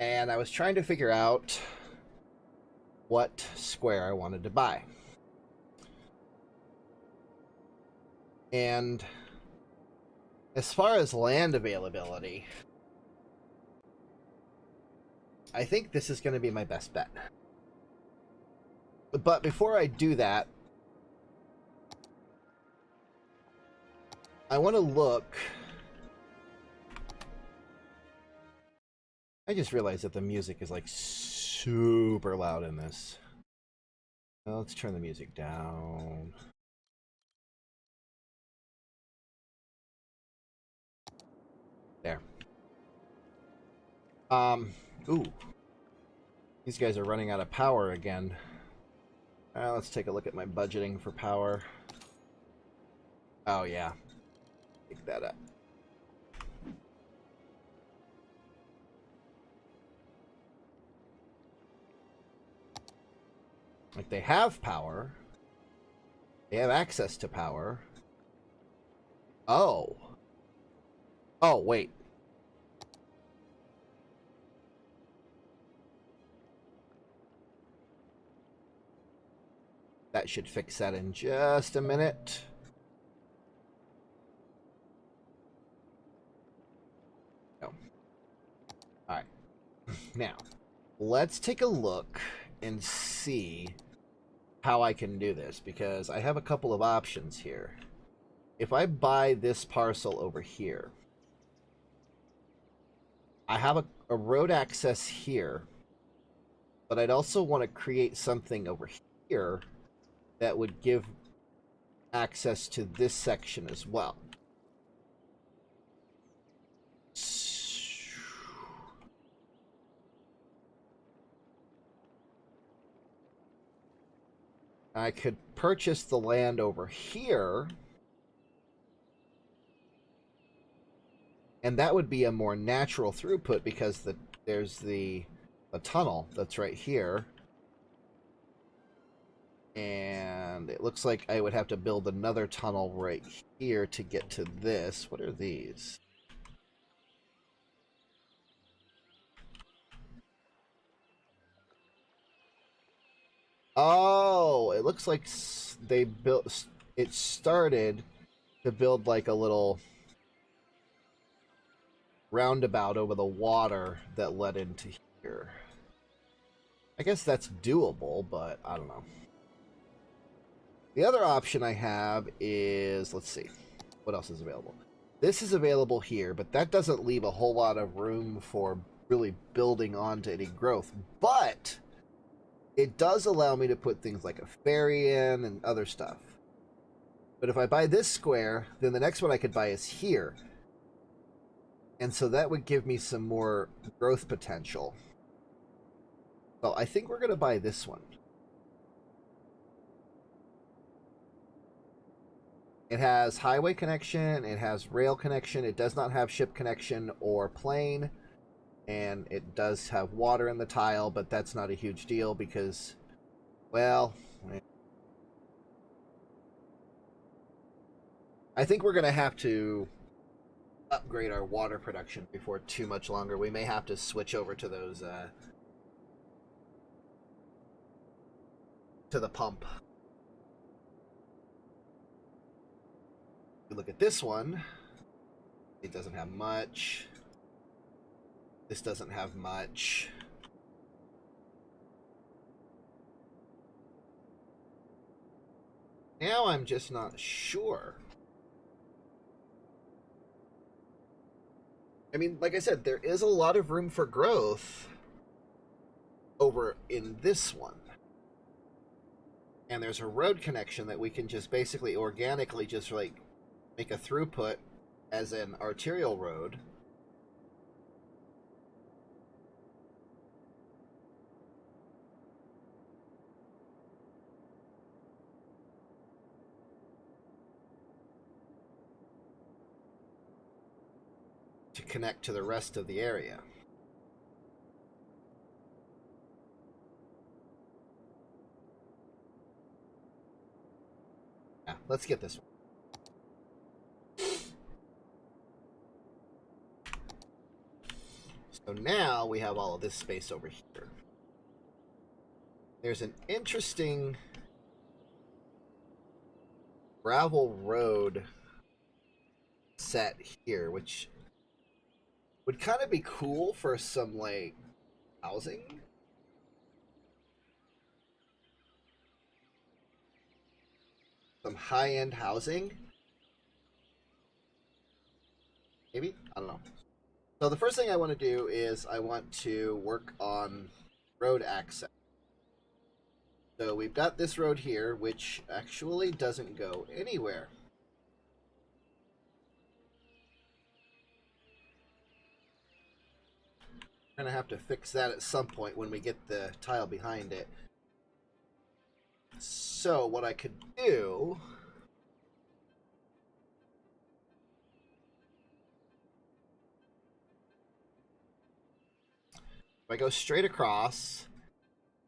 And I was trying to figure out what square I wanted to buy. And as far as land availability, I think this is going to be my best bet. But before I do that, I want to look... I just realized that the music is like super loud in this. Well, let's turn the music down. There. Ooh. These guys are running out of power again. Let's take a look at my budgeting for power. Oh, yeah. Pick that up. Like, they have power. They have access to power. Oh. Oh, wait. That should fix that in just a minute. No. Alright. Now, let's take a look and see how I can do this, because I have a couple of options here. If I buy this parcel over here, I have a road access here, but I'd also want to create something over here that would give access to this section as well. I could purchase the land over here, and that would be a more natural throughput because there's the tunnel that's right here. And it looks like I would have to build another tunnel right here to get to this. What are these? Oh, it looks like they built... It started to build like a little roundabout over the water that led into here. I guess that's doable, but I don't know. The other option I have is, let's see, what else is available? This is available here, but that doesn't leave a whole lot of room for really building onto any growth. But it does allow me to put things like a ferry in and other stuff. But if I buy this square, then the next one I could buy is here. And so that would give me some more growth potential. So I think we're going to buy this one. It has highway connection, it has rail connection, it does not have ship connection or plane, and it does have water in the tile, but that's not a huge deal because, well, I think we're going to have to upgrade our water production before too much longer. We may have to switch over to those, to the pump. You look at this one, it doesn't have much. This doesn't have much. Now I'm just not sure. I mean, like I said, there is a lot of room for growth over in this one. And there's a road connection that we can just basically organically just like make a throughput as an arterial road. To connect to the rest of the area. Yeah, let's get this one. So now we have all of this space over here. There's an interesting gravel road set here, which would kind of be cool for some, like, housing. Some high-end housing. Maybe? I don't know. So the first thing I want to do is I want to work on road access. So we've got this road here, which actually doesn't go anywhere. We're going to have to fix that at some point when we get the tile behind it. So what I could do... if I go straight across,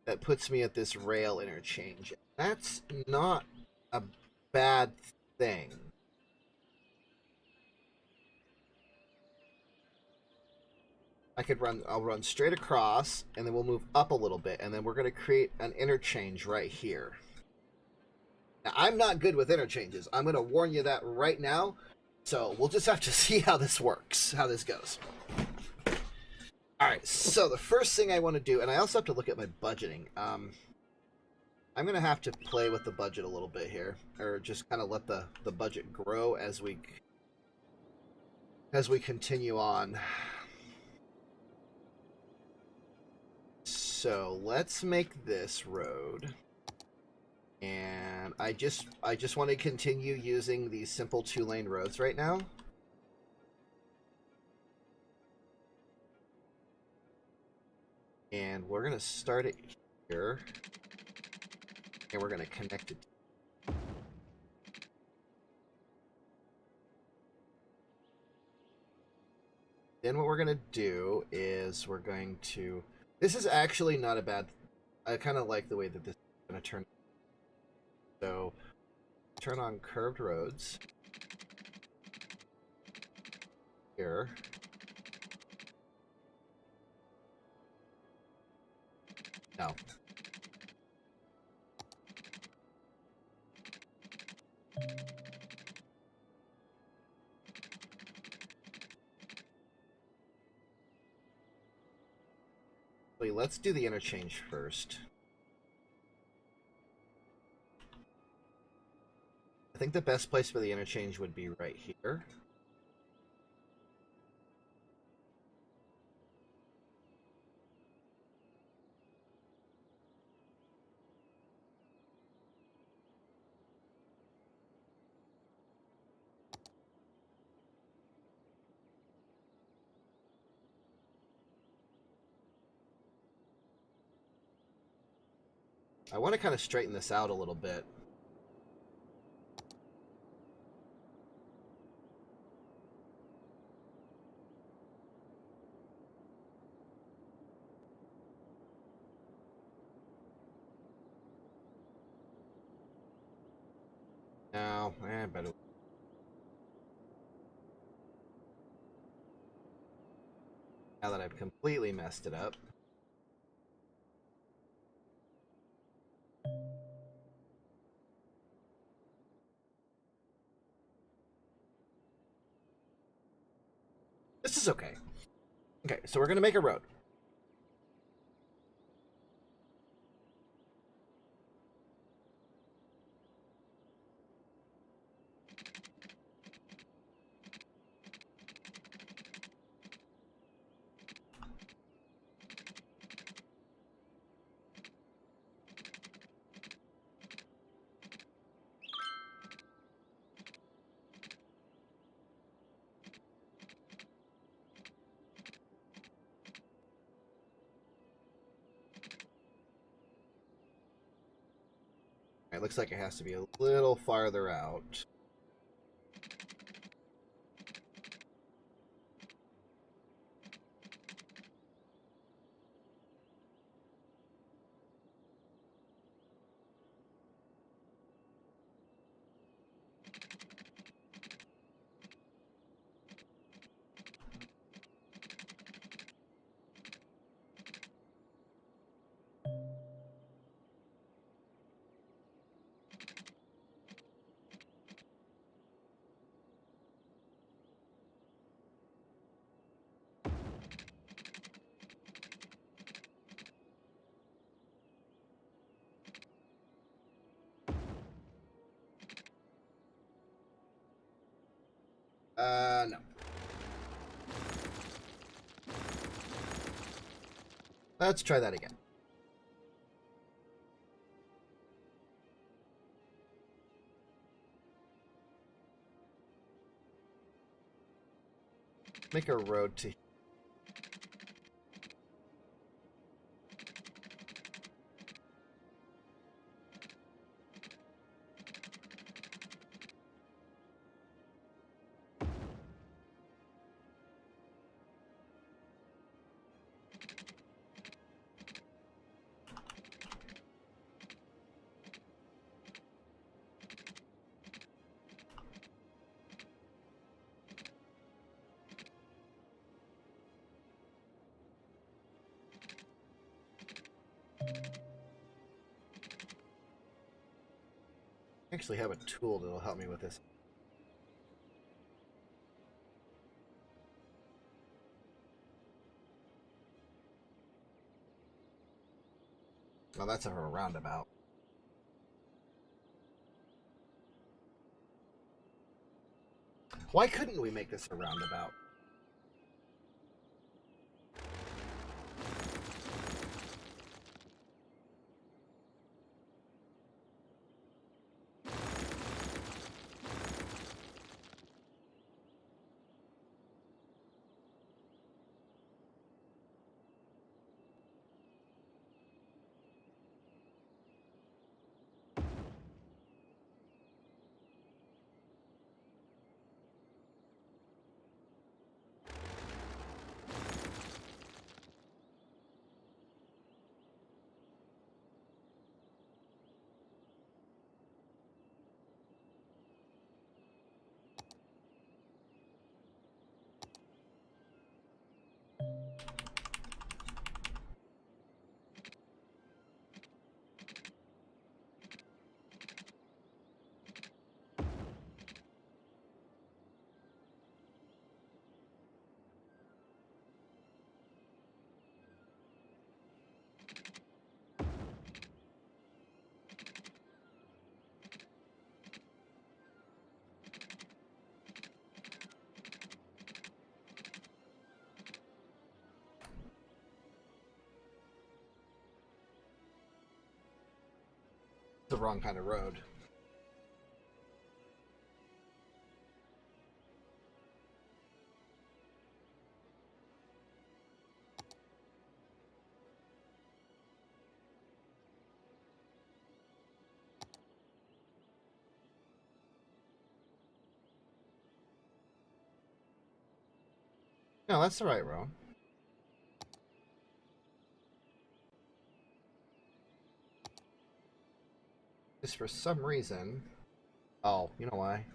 that puts me at this rail interchange. That's not a bad thing. I'll run straight across, and then we'll move up a little bit, and then we're going to create an interchange right here. Now, I'm not good with interchanges. I'm going to warn you that right now, so we'll just have to see how this works, how this goes. Alright, so the first thing I want to do, and I also have to look at my budgeting. I'm going to have to play with the budget a little bit here, or just kind of let the budget grow as we continue on. So let's make this road, and I just want to continue using these simple 2-lane roads right now. And we're gonna start it here, and we're gonna connect it. Then what we're gonna do is we're going to... this is actually not a bad... I kind of like the way that this is gonna turn. So, turn on curved roads. Here. No. Wait, let's do the interchange first. I think the best place for the interchange would be right here. I want to kind of straighten this out a little bit. No, better. Now that I've completely messed it up. This is okay. Okay, so we're going to make a road. It looks like it has to be a little farther out. No. Let's try that again. Make a road to... I actually have a tool that'll help me with this. Oh, that's a roundabout. Why couldn't we make this a roundabout? The wrong kind of road. No, that's the right road. Just for some reason... Oh, you know why?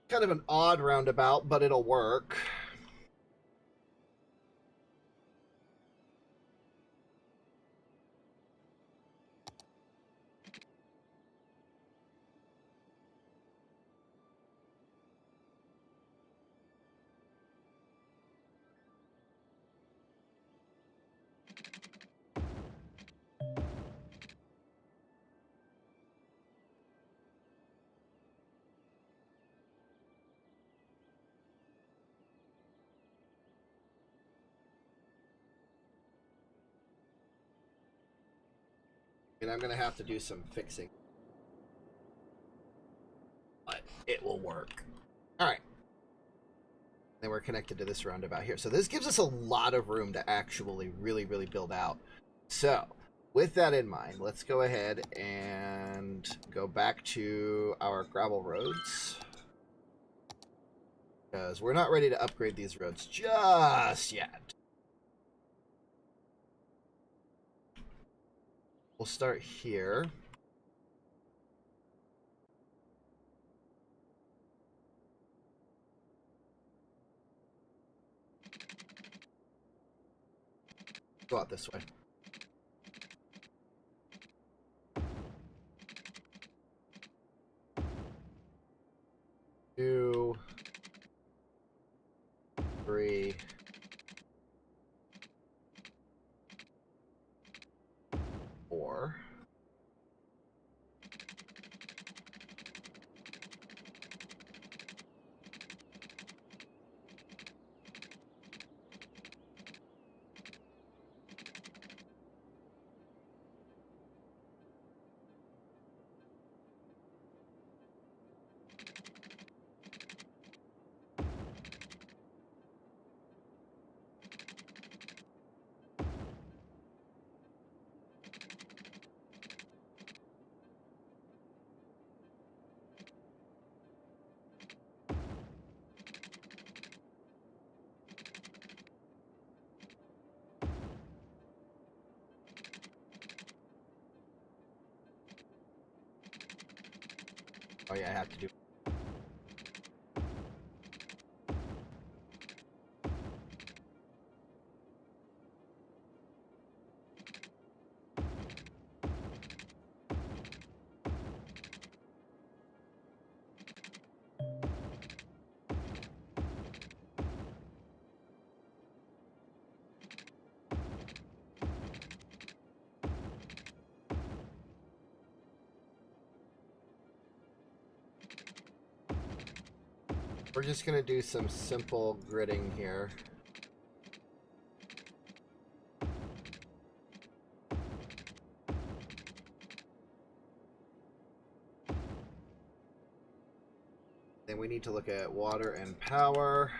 Kind of an odd roundabout, but it'll work. And I'm gonna have to do some fixing. But it will work. Alright. Then we're connected to this roundabout here. So this gives us a lot of room to actually really build out. So, with that in mind, let's go ahead and go back to our gravel roads. Because we're not ready to upgrade these roads just yet. We'll start here. Go out this way. Two, three, four. Oh yeah, I have to do. We're just gonna do some simple gridding here. Then we need to look at water and power.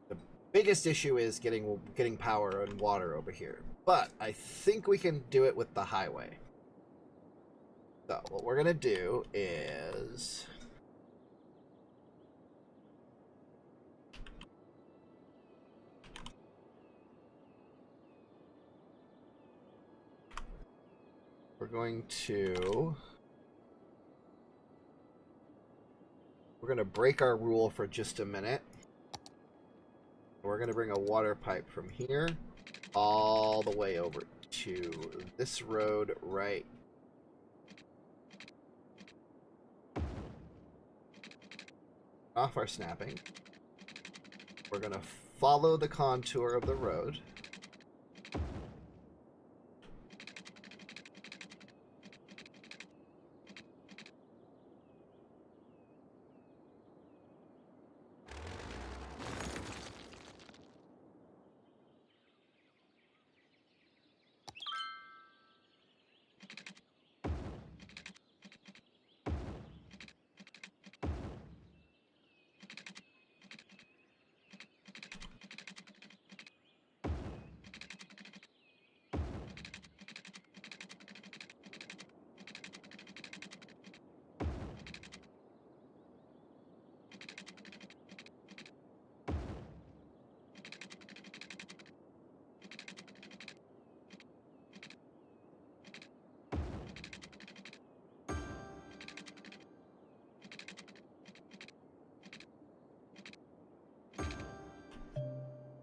The biggest issue is getting power and water over here, but I think we can do it with the highway. So what we're gonna do is we're going to break our rule for just a minute. We're going to bring a water pipe from here all the way over to this road right. Off our snapping. We're going to follow the contour of the road.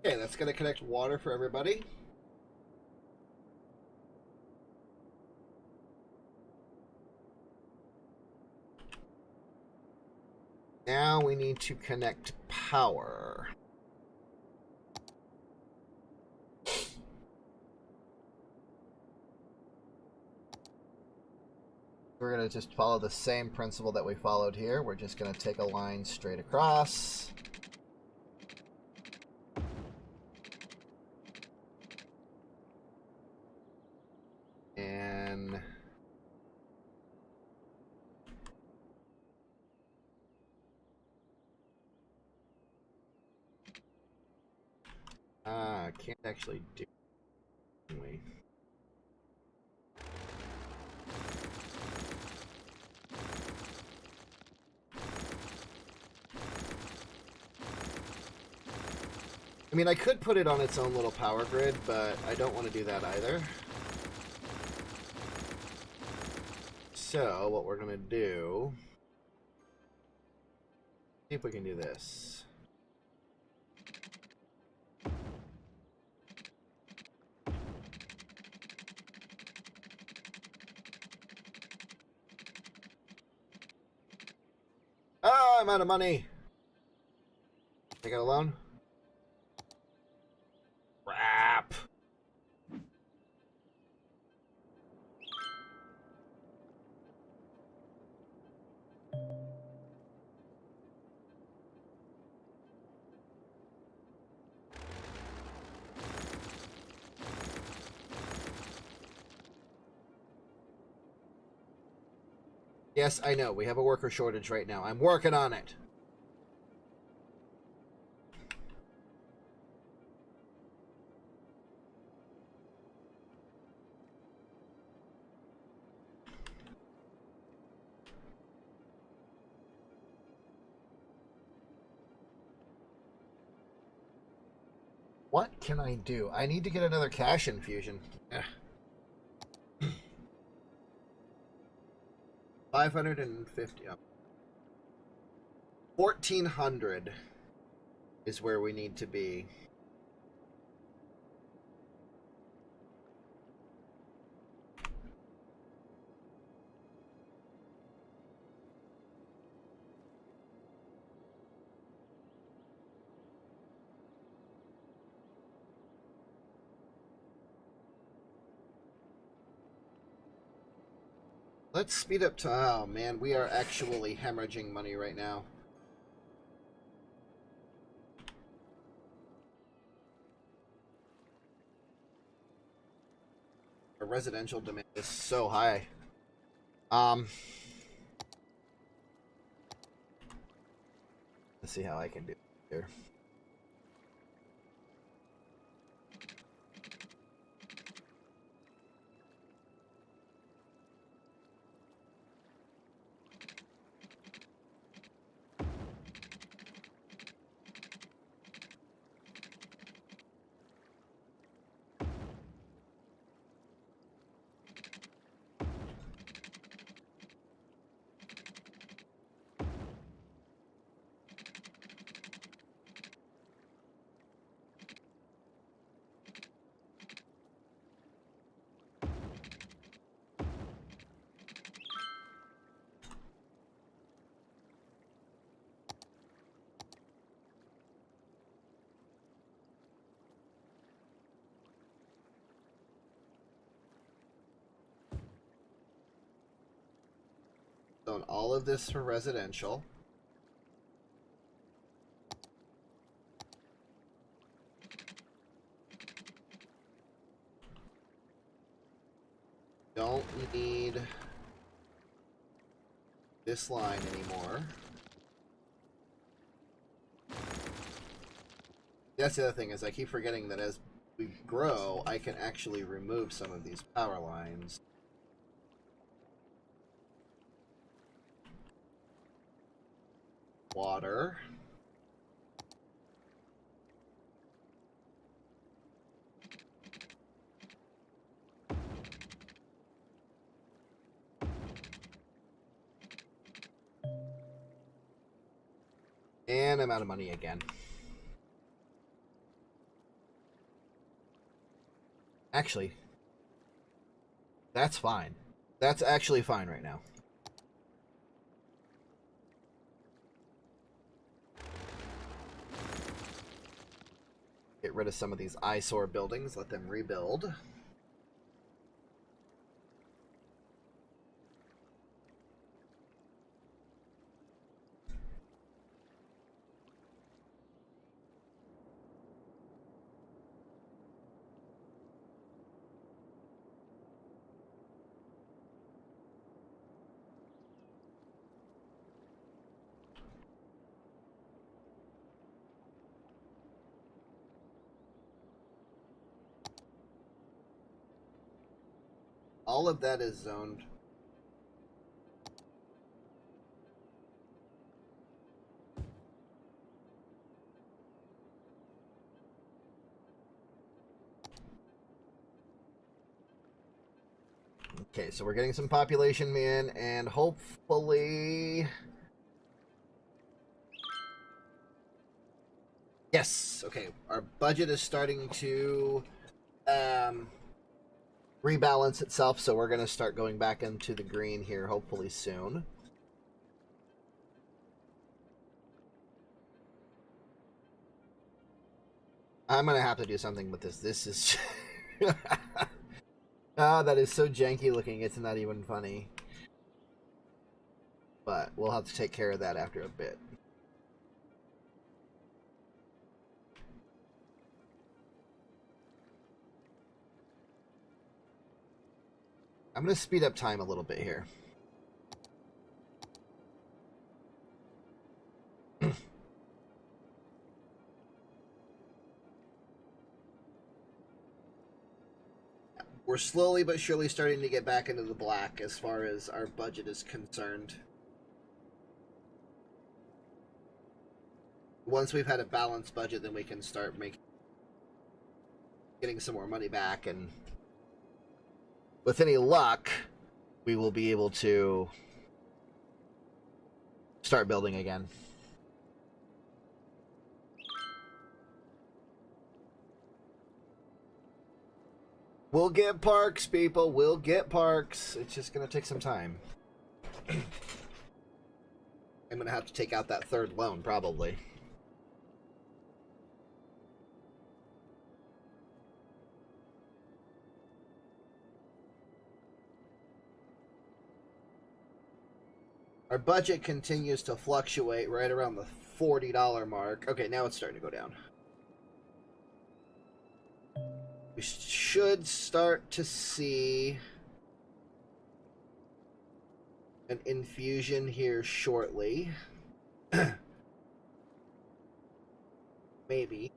Okay, that's going to connect water for everybody. Now we need to connect power. We're going to just follow the same principle that we followed here. We're just going to take a line straight across. And can't actually do it, can we? I mean, I could put it on its own little power grid, but I don't want to do that either. So, what we're going to do... see if we can do this. I'm out of money. Take out a loan. Crap. Yes, I know. We have a worker shortage right now. I'm working on it. What can I do? I need to get another cash infusion. Ugh. 550. 1,400 is where we need to be. Let's speed up to... Oh, man, we are actually hemorrhaging money right now. Our residential demand is so high. Let's see how I can do it here. Zone all of this for residential. Don't need this line anymore. That's the other thing, is I keep forgetting that as we grow, I can actually remove some of these power lines. Water. And I'm out of money again. Actually, that's fine. That's actually fine right now. Get rid of some of these eyesore buildings, let them rebuild. All of that is zoned. Okay, so we're getting some population in, and hopefully... Yes! Okay, our budget is starting to rebalance itself, so we're going to start going back into the green here hopefully soon. I'm gonna have to do something with this. This is ah, that is so janky looking. It's not even funny. But we'll have to take care of that after a bit. I'm gonna speed up time a little bit here. We're slowly but surely starting to get back into the black as far as our budget is concerned. Once we've had a balanced budget, then we can start getting some more money back, and with any luck, we will be able to start building again. We'll get parks, people. We'll get parks. It's just going to take some time. I'm going to have to take out that third loan, probably. Our budget continues to fluctuate right around the $40 mark. Okay, now it's starting to go down. We should start to see an infusion here shortly. Maybe.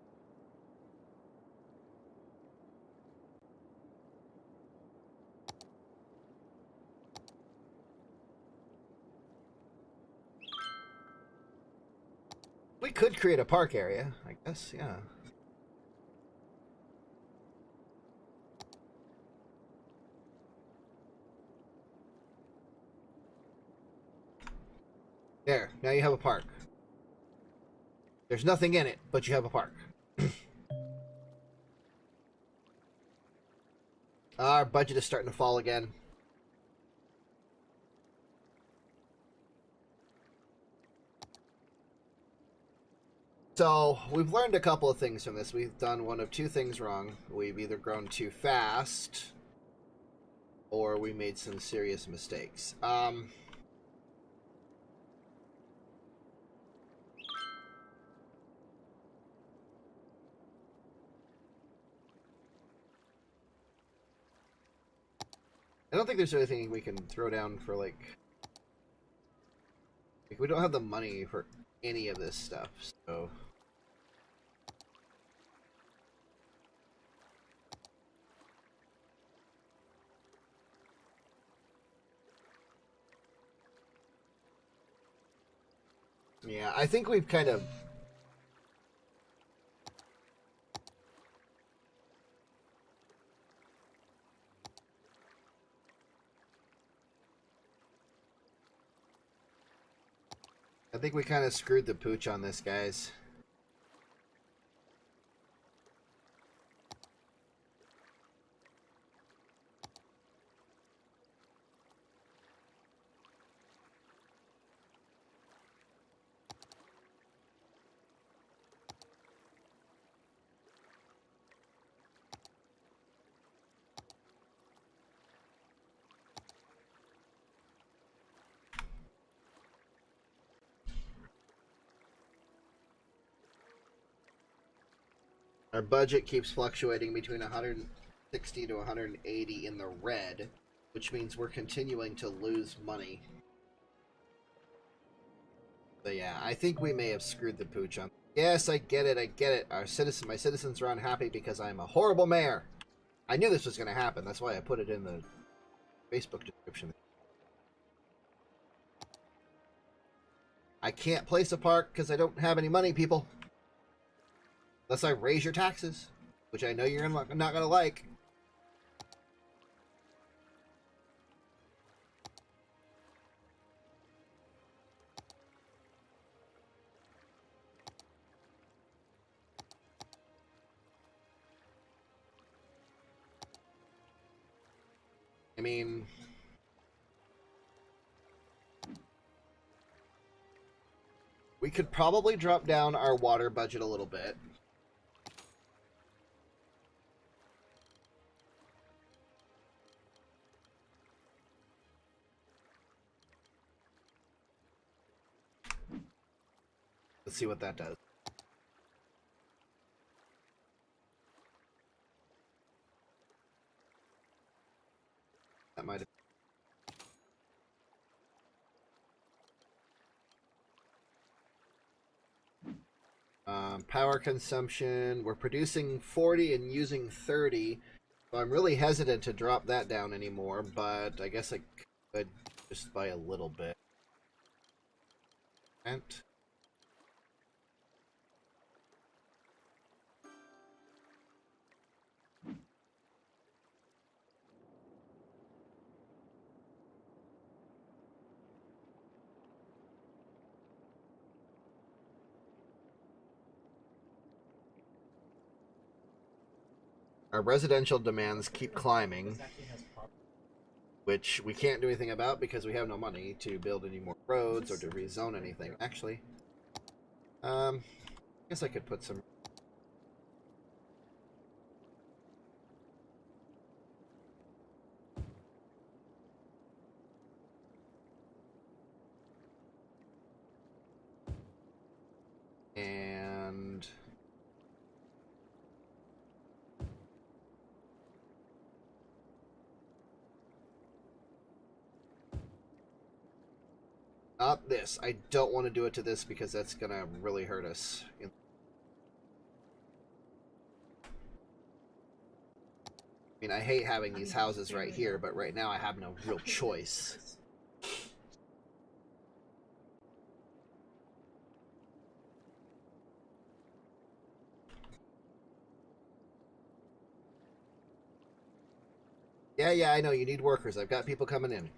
We could create a park area, I guess, yeah. There, now you have a park. There's nothing in it, but you have a park. Our budget is starting to fall again. So, we've learned a couple of things from this. We've done one of two things wrong. We've either grown too fast, or we made some serious mistakes. I don't think there's anything we can throw down for, like, we don't have the money for any of this stuff, so... Yeah, I think we've kind of... I think we kind of screwed the pooch on this, guys. Our budget keeps fluctuating between 160 to 180 in the red, which means we're continuing to lose money. So yeah, I think we may have screwed the pooch on. Yes, I get it, I get it. My citizens are unhappy because I'm a horrible mayor. I knew this was going to happen. That's why I put it in the Facebook description. I can't place a park because I don't have any money, people. Unless I raise your taxes, which I know you're not going to like. I mean... we could probably drop down our water budget a little bit. let's see what that does. That might have... Power consumption, we're producing 40 and using 30, so I'm really hesitant to drop that down anymore, but I guess I could just by a little bit. And our residential demands keep climbing, which we can't do anything about because we have no money to build any more roads or to rezone anything. Actually, I guess I could put some... And... not this. I don't want to do it to this because that's going to really hurt us. I mean, I hate having these houses right here, but right now I have no real choice. Yeah, I know. You need workers. I've got people coming in.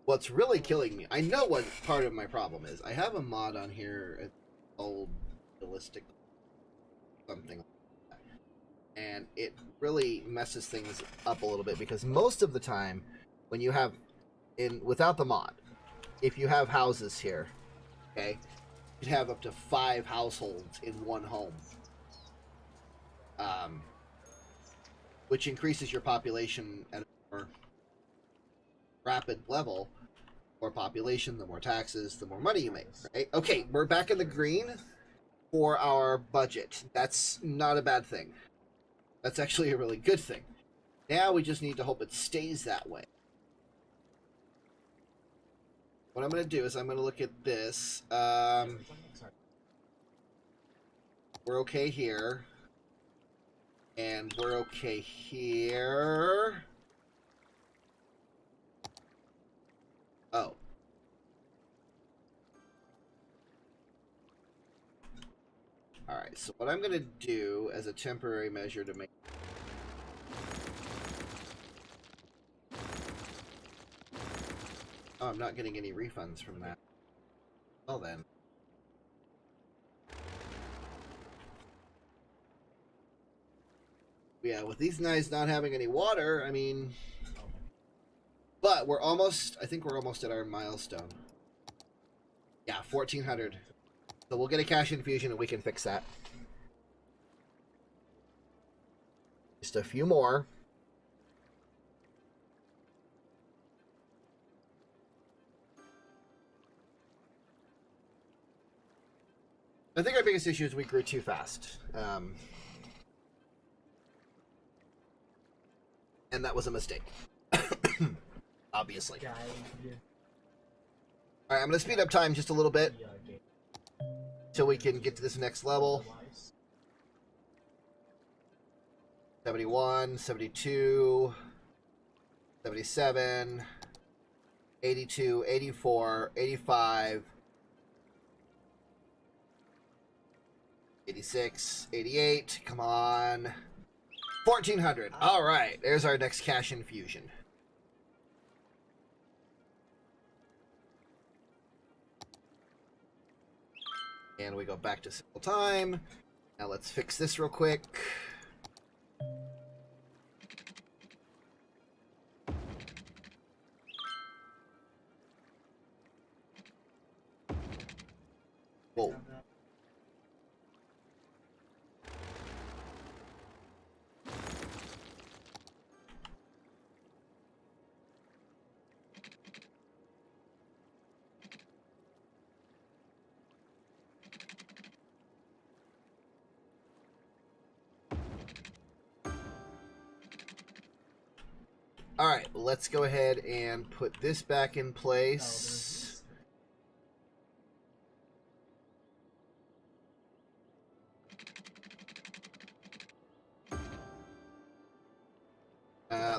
What's really killing me, I know what part of my problem is. I have a mod on here called Ballistic something like that, and it really messes things up a little bit because most of the time when you have without the mod, if you have houses here, okay, you'd have up to 5 households in one home, which increases your population at a more rapid level. More population, the more taxes, the more money you make, right? Okay, we're back in the green for our budget. That's not a bad thing. That's actually a really good thing. Now we just need to hope it stays that way. What I'm going to do is I'm going to look at this. We're okay here. And we're okay here. Oh. Alright, so what I'm going to do as a temporary measure to make... Oh, I'm not getting any refunds from that. Well then. Yeah, with these guys not having any water, I mean... But we're almost... I think we're almost at our milestone. Yeah, 1,400. So we'll get a cash infusion and we can fix that. Just a few more. I think our biggest issue is we grew too fast. And that was a mistake. Obviously. Alright, I'm going to speed up time just a little bit so we can get to this next level. 71, 72, 77, 82, 84, 85, 86, 88, come on. 1,400. All right, there's our next cash infusion. And we go back to simple time. Now let's fix this real quick. Alright, let's go ahead and put this back in place.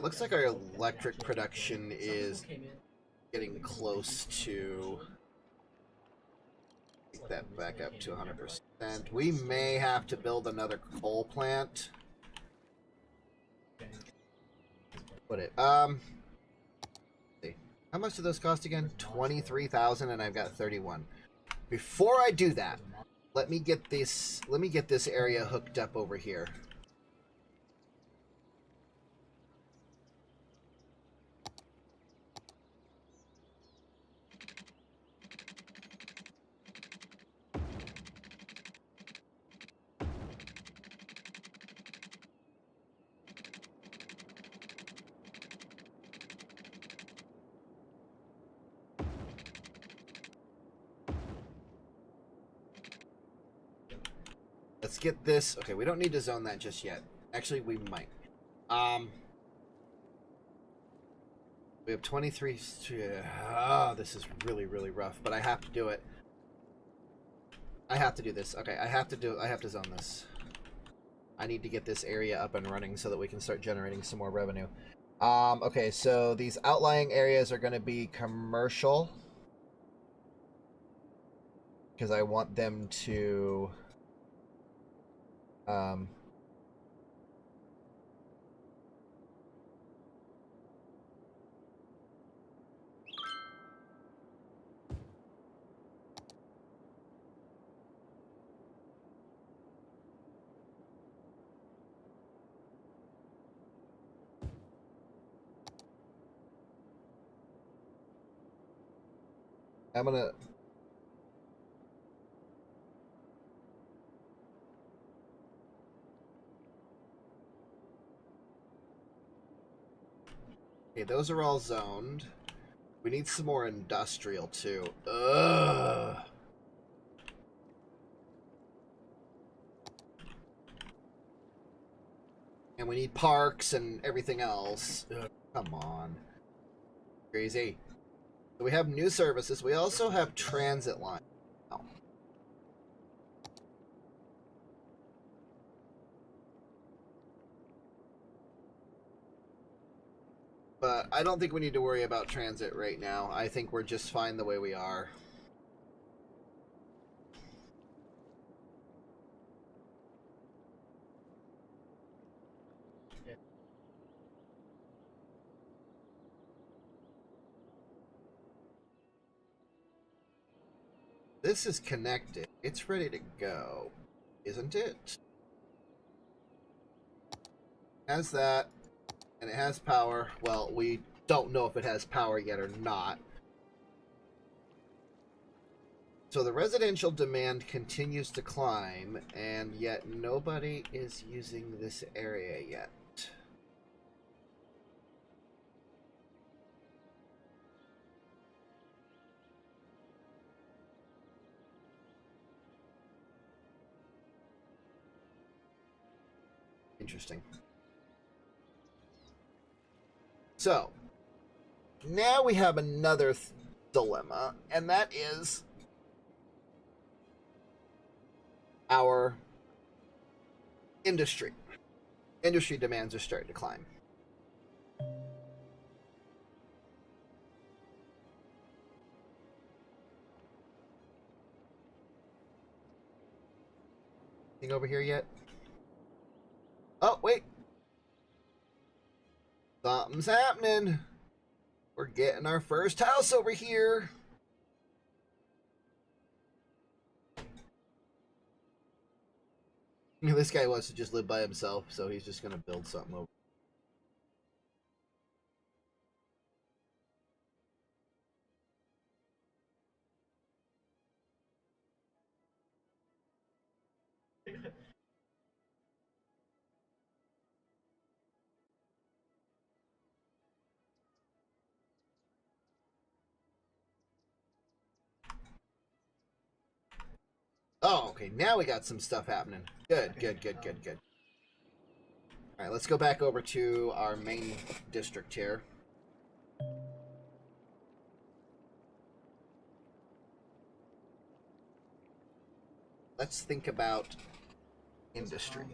Looks like our electric production is getting close to... Take that back up to 100%. We may have to build another coal plant. Put it. See. How much do those cost again? 23,000, and I've got 31. Before I do that, let me get this area hooked up over here. Let's get this. Okay, we don't need to zone that just yet. Actually, we might. We have 23. This is really, really rough, but I have to do it. I have to do this. Okay, I have to zone this. I need to get this area up and running so that we can start generating some more revenue. Okay, so these outlying areas are going to be commercial because I want them to I'm gonna okay, those are all zoned. We need some more industrial too. Ugh. And we need parks and everything else. Ugh, come on. Crazy. So we have new services. We also have transit line. Oh. But I don't think we need to worry about transit right now. I think we're just fine the way we are. This is connected. It's ready to go, isn't it? Has that, and it has power. Well, we don't know if it has power yet or not. So the residential demand continues to climb, and yet nobody is using this area yet. Interesting. So, now we have another dilemma, and that is our industry. Industry demands are starting to climb. Anything over here yet? Oh, wait. Something's happening. We're getting our first house over here. I mean, this guy wants to just live by himself, so he's just going to build something over. Oh, okay. Now we got some stuff happening. Good, good, good, good, good. All right, let's go back over to our main district here. let's think about industry.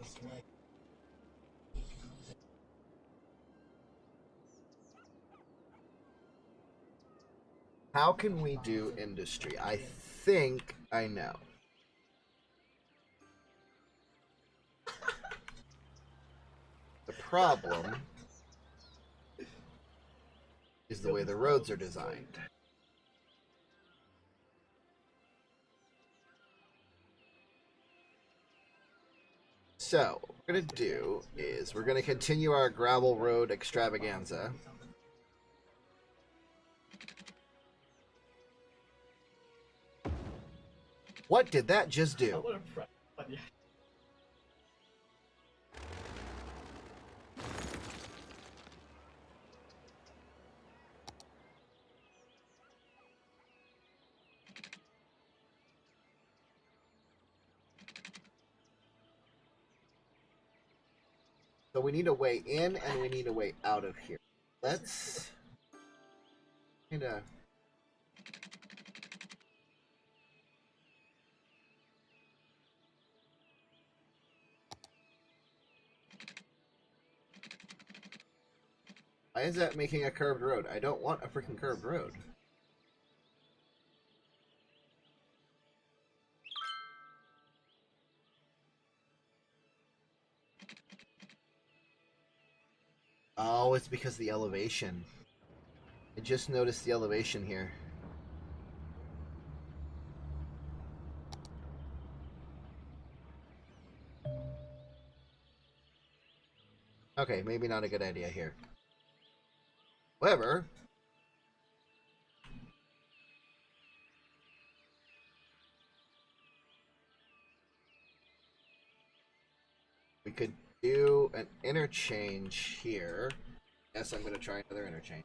How can we do industry? I think I know. The problem is the way the roads are designed. So, what we're going to do is we're going to continue our gravel road extravaganza. What did that just do? So we need a way in and we need a way out of here. Let's kind of... Why is that making a curved road? I don't want a freaking curved road. Oh, it's because of the elevation. I just noticed the elevation here. Okay, maybe not a good idea here. However, we could do an interchange here. Yes, I'm going to try another interchange.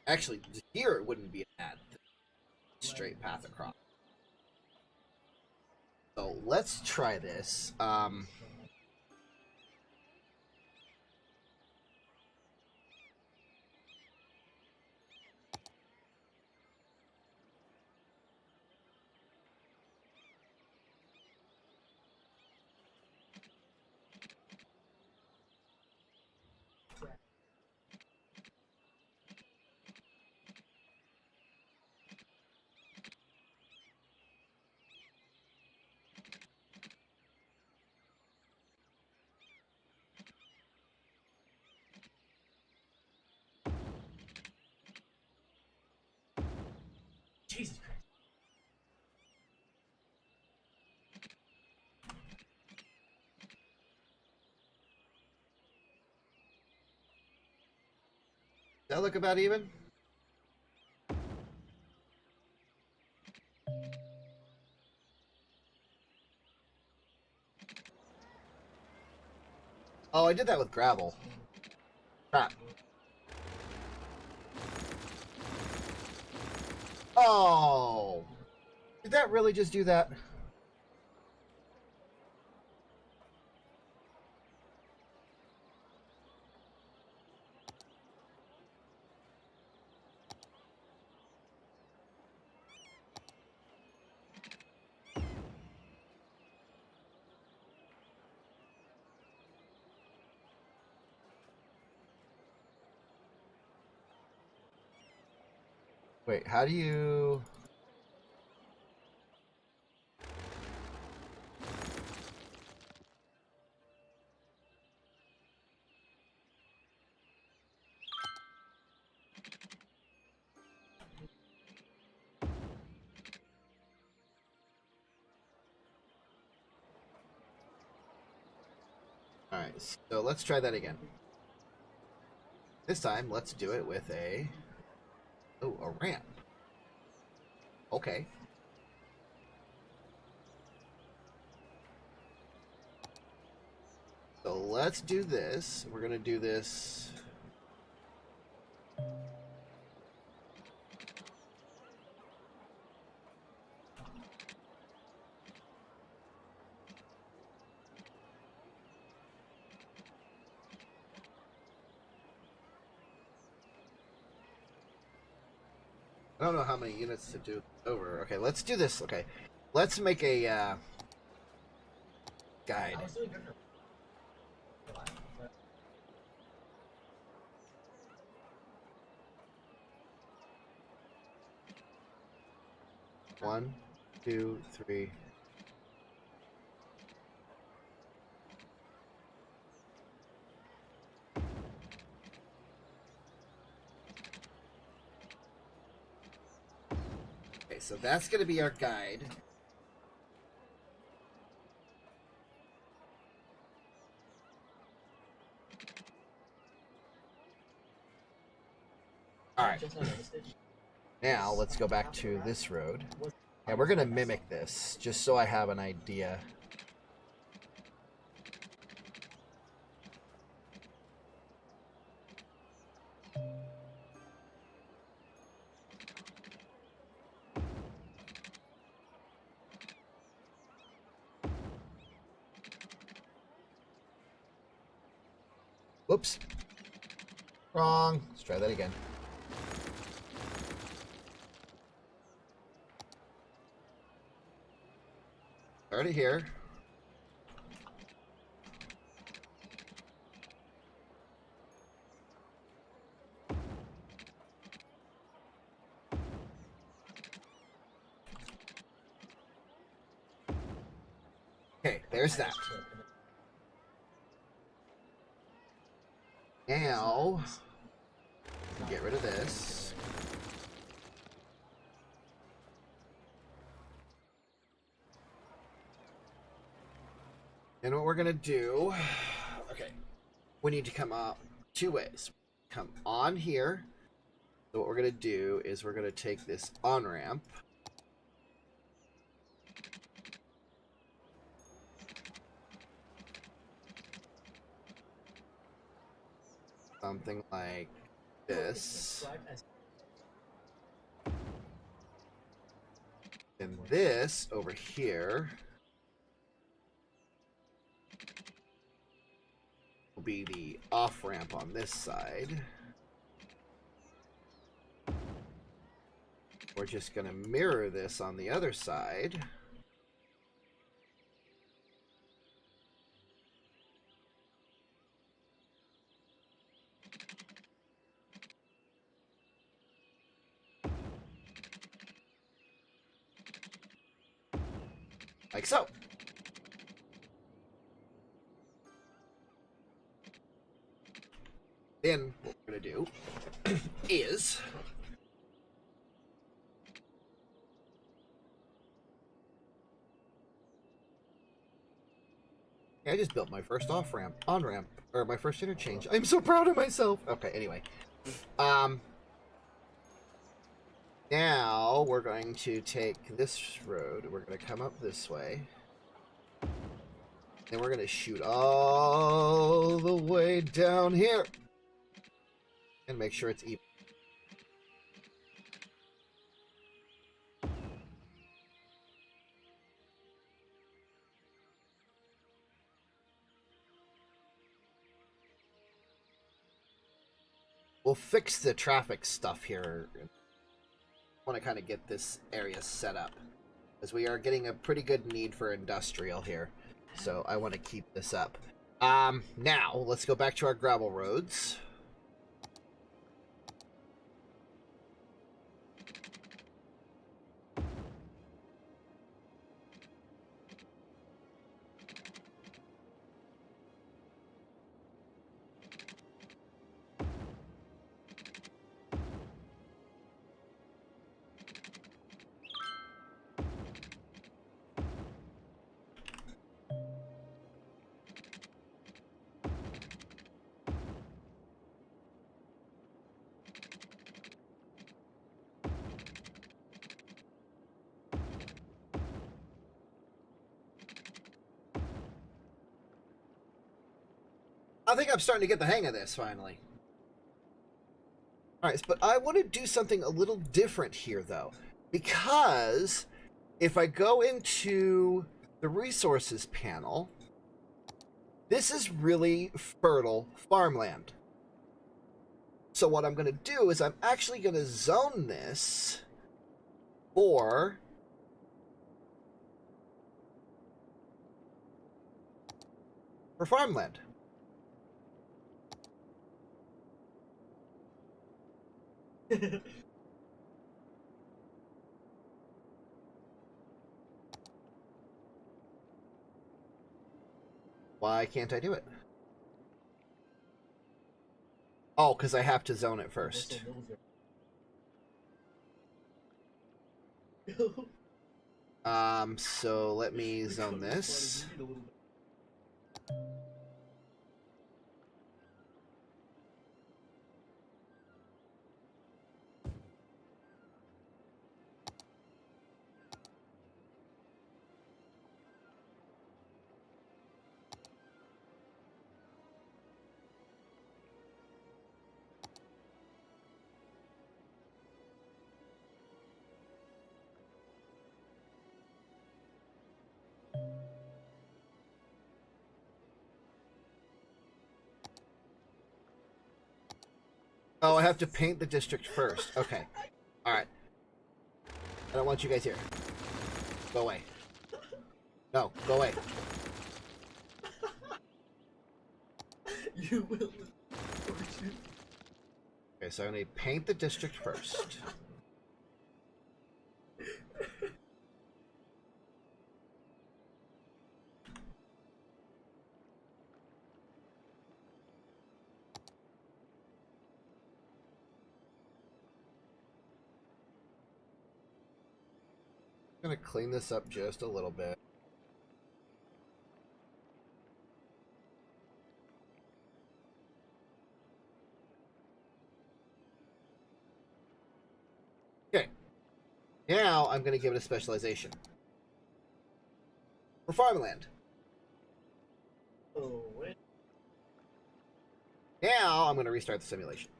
Actually, here it wouldn't be a bad straight path across. So let's try this. Jesus Christ. Does that look about even? Oh, I did that with gravel. Crap. Oh! Did that really just do that? Wait, how do you... Alright, so let's try that again. This time, let's do it with a... Oh, a ramp. Okay. So let's do this. We're gonna do this... I don't know how many units to do over. Okay, let's do this. Okay, let's make a guide. I was doing good for. One, two, three. Okay, so that's going to be our guide. All right. Now let's go back to this road. And we're going to mimic this, just so I have an idea. Whoops. Wrong. Let's try that again. Start it here. Okay, there's that. Now, get rid of this. And what we're going to do, okay, we need to come up two ways. Come on here. So what we're going to do is we're going to take this on-ramp. Something like this. And this over here will be the off-ramp on this side. We're just going to mirror this on the other side. Like so. Then what we're going to do is I just built my first off-ramp, on-ramp, or my first interchange. I'm so proud of myself. Okay, anyway. Now we're going to take this road. We're going to come up this way. Then we're going to shoot all the way down here. And make sure it's even. We'll fix the traffic stuff here. I want to kind of get this area set up, as we are getting a pretty good need for industrial here. So I want to keep this up. Now, let's go back to our gravel roads. I think I'm starting to get the hang of this, finally. Alright, but I want to do something a little different here, though. Because if I go into the resources panel, this is really fertile farmland. So what I'm going to do is I'm actually going to zone this for for farmland. Why can't I do it? Oh, because I have to zone it first. So let me zone this. Oh, I have to paint the district first. Okay. Alright. I don't want you guys here. Go away. No, go away. You will. Okay, so I'm going to paint the district first. I'm going to clean this up just a little bit. Okay. Now I'm going to give it a specialization. For farmland. Oh, wait. Now I'm going to restart the simulation.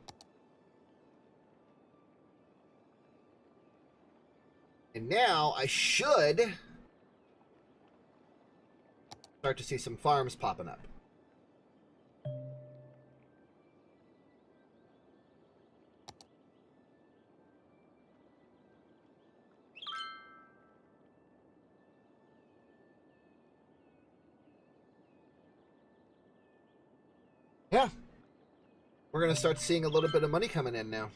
And now I should start to see some farms popping up. Yeah. We're going to start seeing a little bit of money coming in now.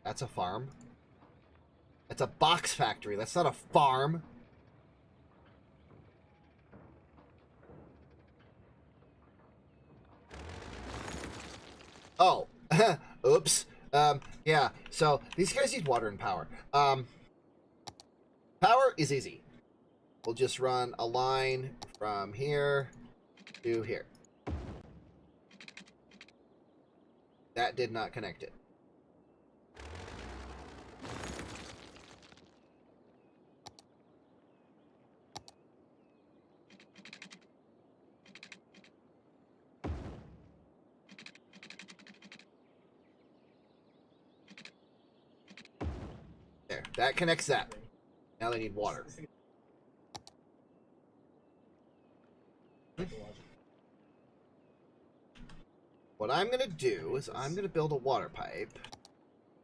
That's a farm. That's a box factory. That's not a farm. Oh. Oops. Yeah. So these guys need water and power. Power is easy. We'll just run a line from here to here. That did not connect it. There. That connects that. Now they need water. What I'm going to do is I'm going to build a water pipe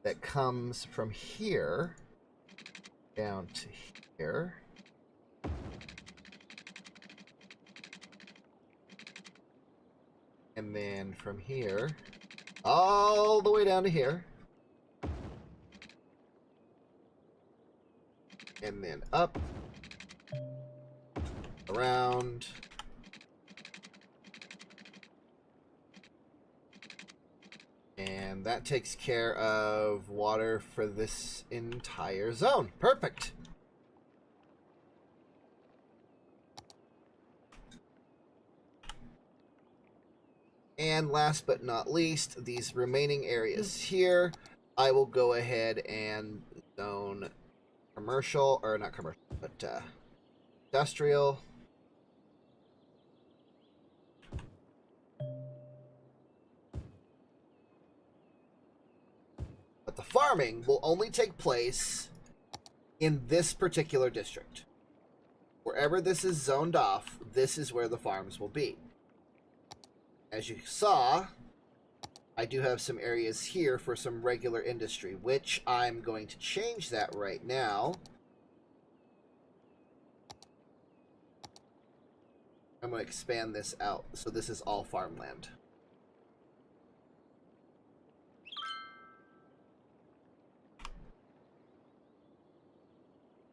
that comes from here down to here. And then from here all the way down to here. And then up, around, and that takes care of water for this entire zone. Perfect. And last but not least, these remaining areas here, I will go ahead and zone commercial, or not commercial, but industrial. But the farming will only take place in this particular district. Wherever this is zoned off, this is where the farms will be. As you saw, I do have some areas here for some regular industry, which I'm going to change that right now. I'm going to expand this out. So this is all farmland.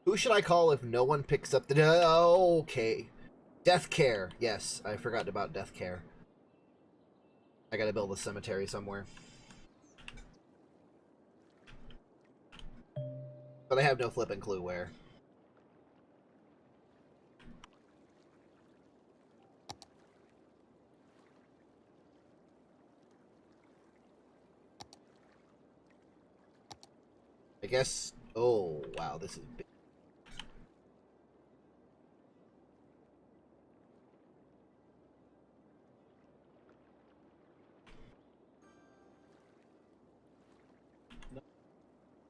Who should I call if no one picks up the... Okay. Death care. Yes, I forgot about death care. I gotta build a cemetery somewhere. But I have no flipping clue where. I guess... Oh, wow, this is big.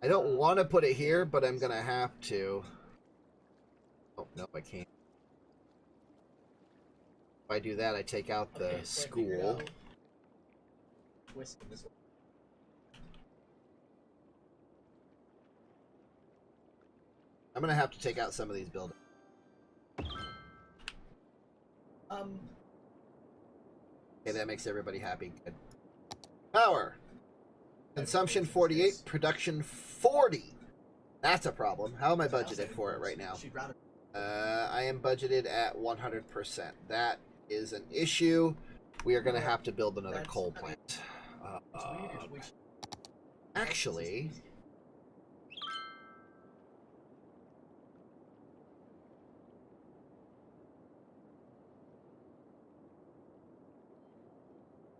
I don't want to put it here, but I'm gonna have to. Oh, no, I can't. If I do that, I take out the school. I'm gonna have to take out some of these buildings. Okay, that makes everybody happy. Good. Power. Consumption 48, production 40. That's a problem. How am I budgeted for it right now? I am budgeted at 100%. That is an issue. We are going to have to build another coal plant. Actually...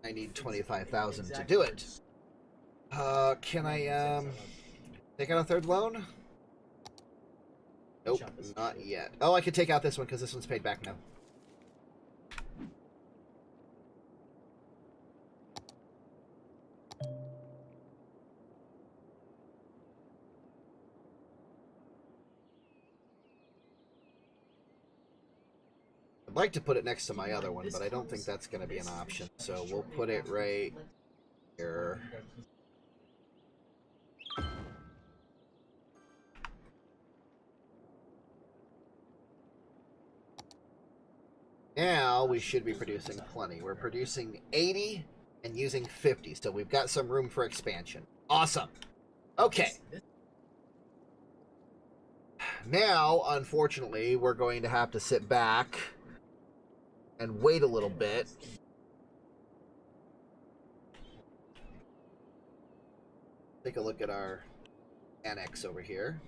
I need 25,000 to do it. Can I, take out a third loan? Nope, not yet. Oh, I could take out this one because this one's paid back now. I'd like to put it next to my other one, but I don't think that's going to be an option. So we'll put it right here. Now we should be producing plenty. We're producing 80 and using 50, so we've got some room for expansion. Awesome. Okay. Now, unfortunately, we're going to have to sit back and wait a little bit. Take a look at our annex over here.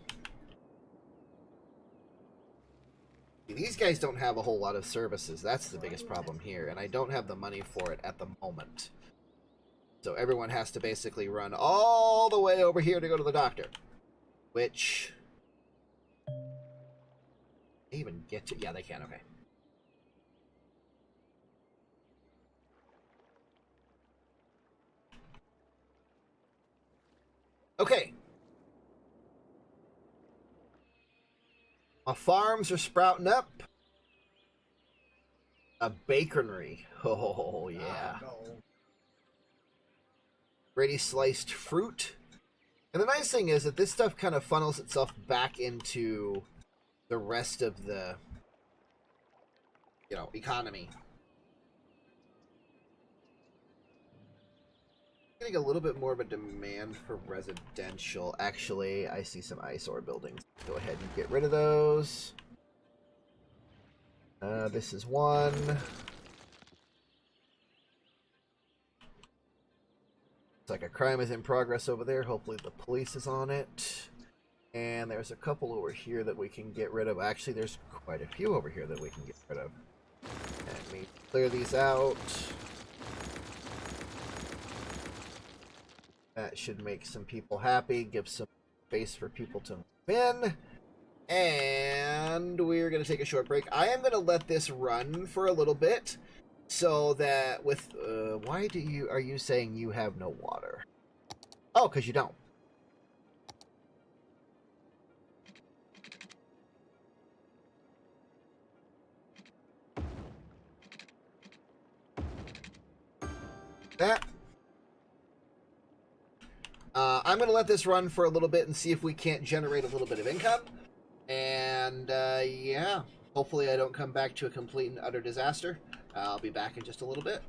These guys don't have a whole lot of services. That's the biggest problem here, and I don't have the money for it at the moment. So everyone has to basically run all the way over here to go to the doctor. Which... They even get to... Yeah, they can, okay. Okay. My farms are sprouting up. A baconry. Oh, yeah. Ready sliced fruit. And the nice thing is that this stuff kind of funnels itself back into the rest of the, economy. Getting a little bit more of a demand for residential. Actually, I see some eyesore buildings. Go ahead and get rid of those. This is one. Looks like a crime is in progress over there. Hopefully the police is on it. And there's a couple over here that we can get rid of. Actually, there's quite a few over here that we can get rid of. Let me clear these out. That should make some people happy, give some space for people to move in. And we're going to take a short break. I am going to let this run for a little bit so that with... why are you saying you have no water? Oh, because you don't. That... I'm going to let this run for a little bit and see if we can't generate a little bit of income. And, yeah. Hopefully, I don't come back to a complete and utter disaster. I'll be back in just a little bit.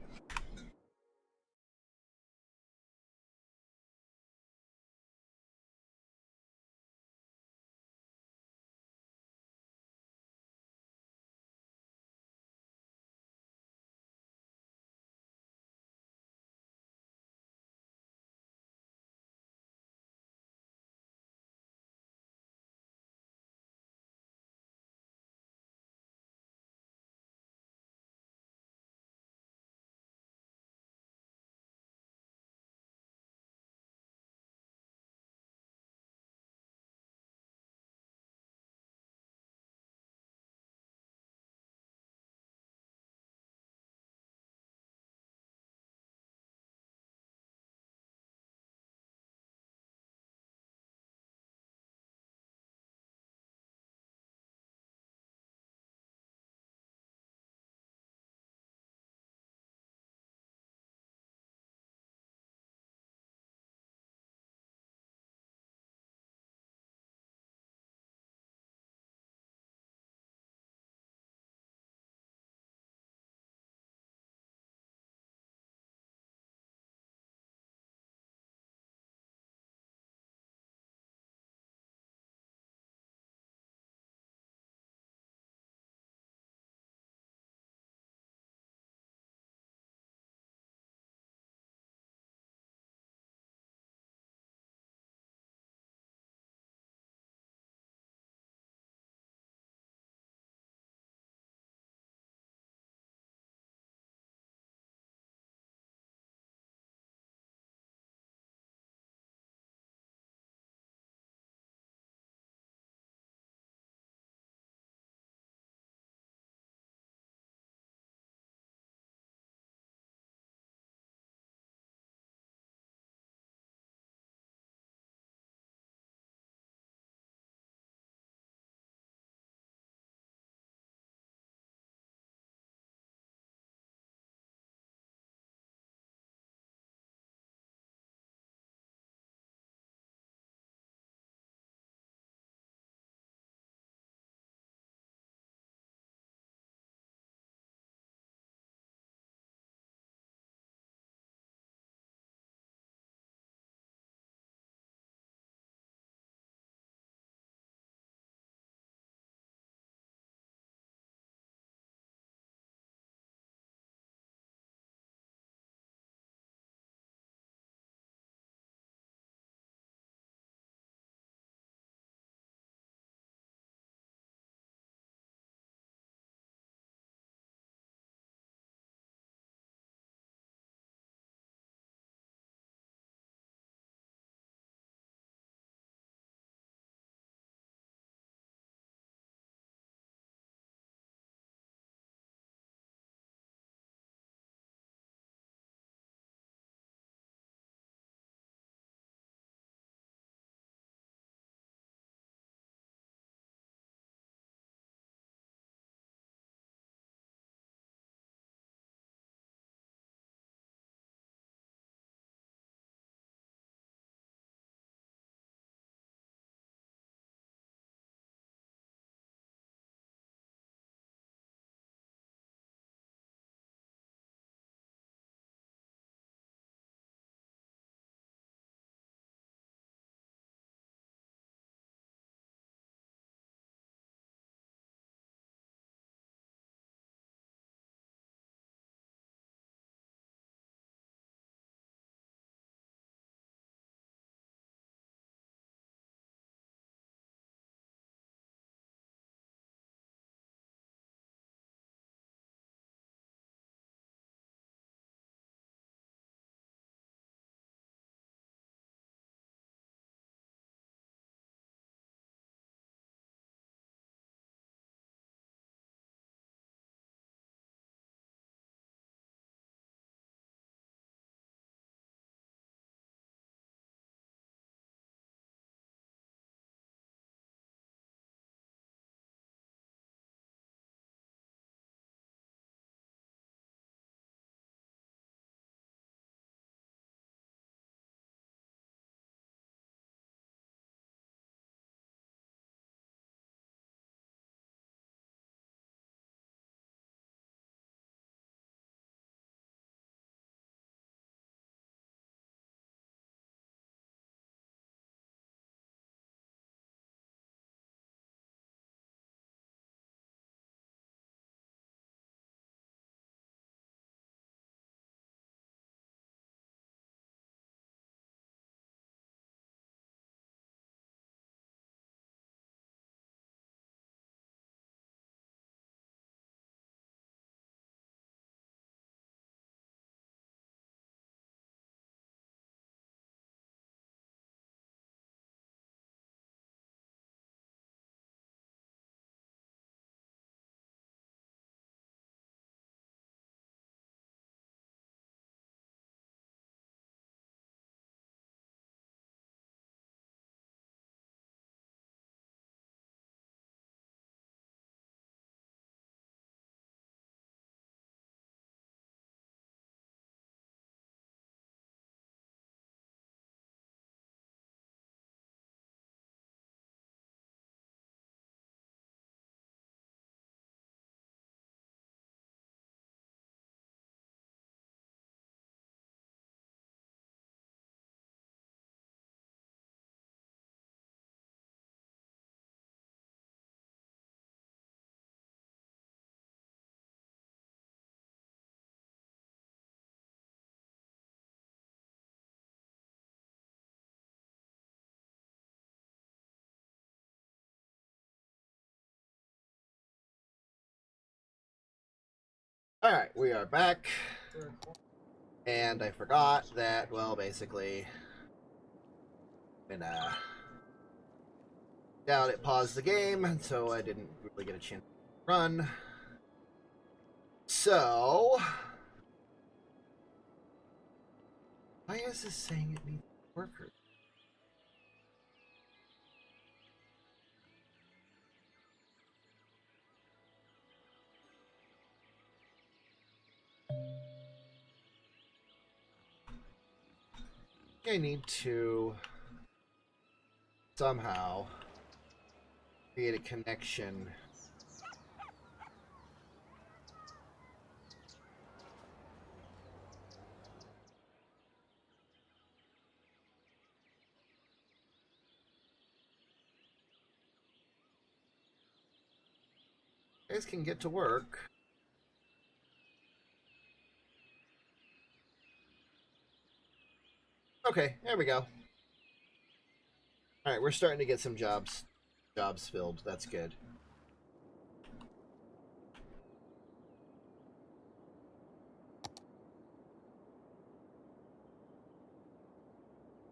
Alright, we are back. And I forgot that, well, basically, when down it paused the game, so I didn't really get a chance to run. So, why is this saying it needs workers? I need to somehow create a connection. You guys can get to work. Okay, there we go. Alright, we're starting to get some jobs filled. That's good.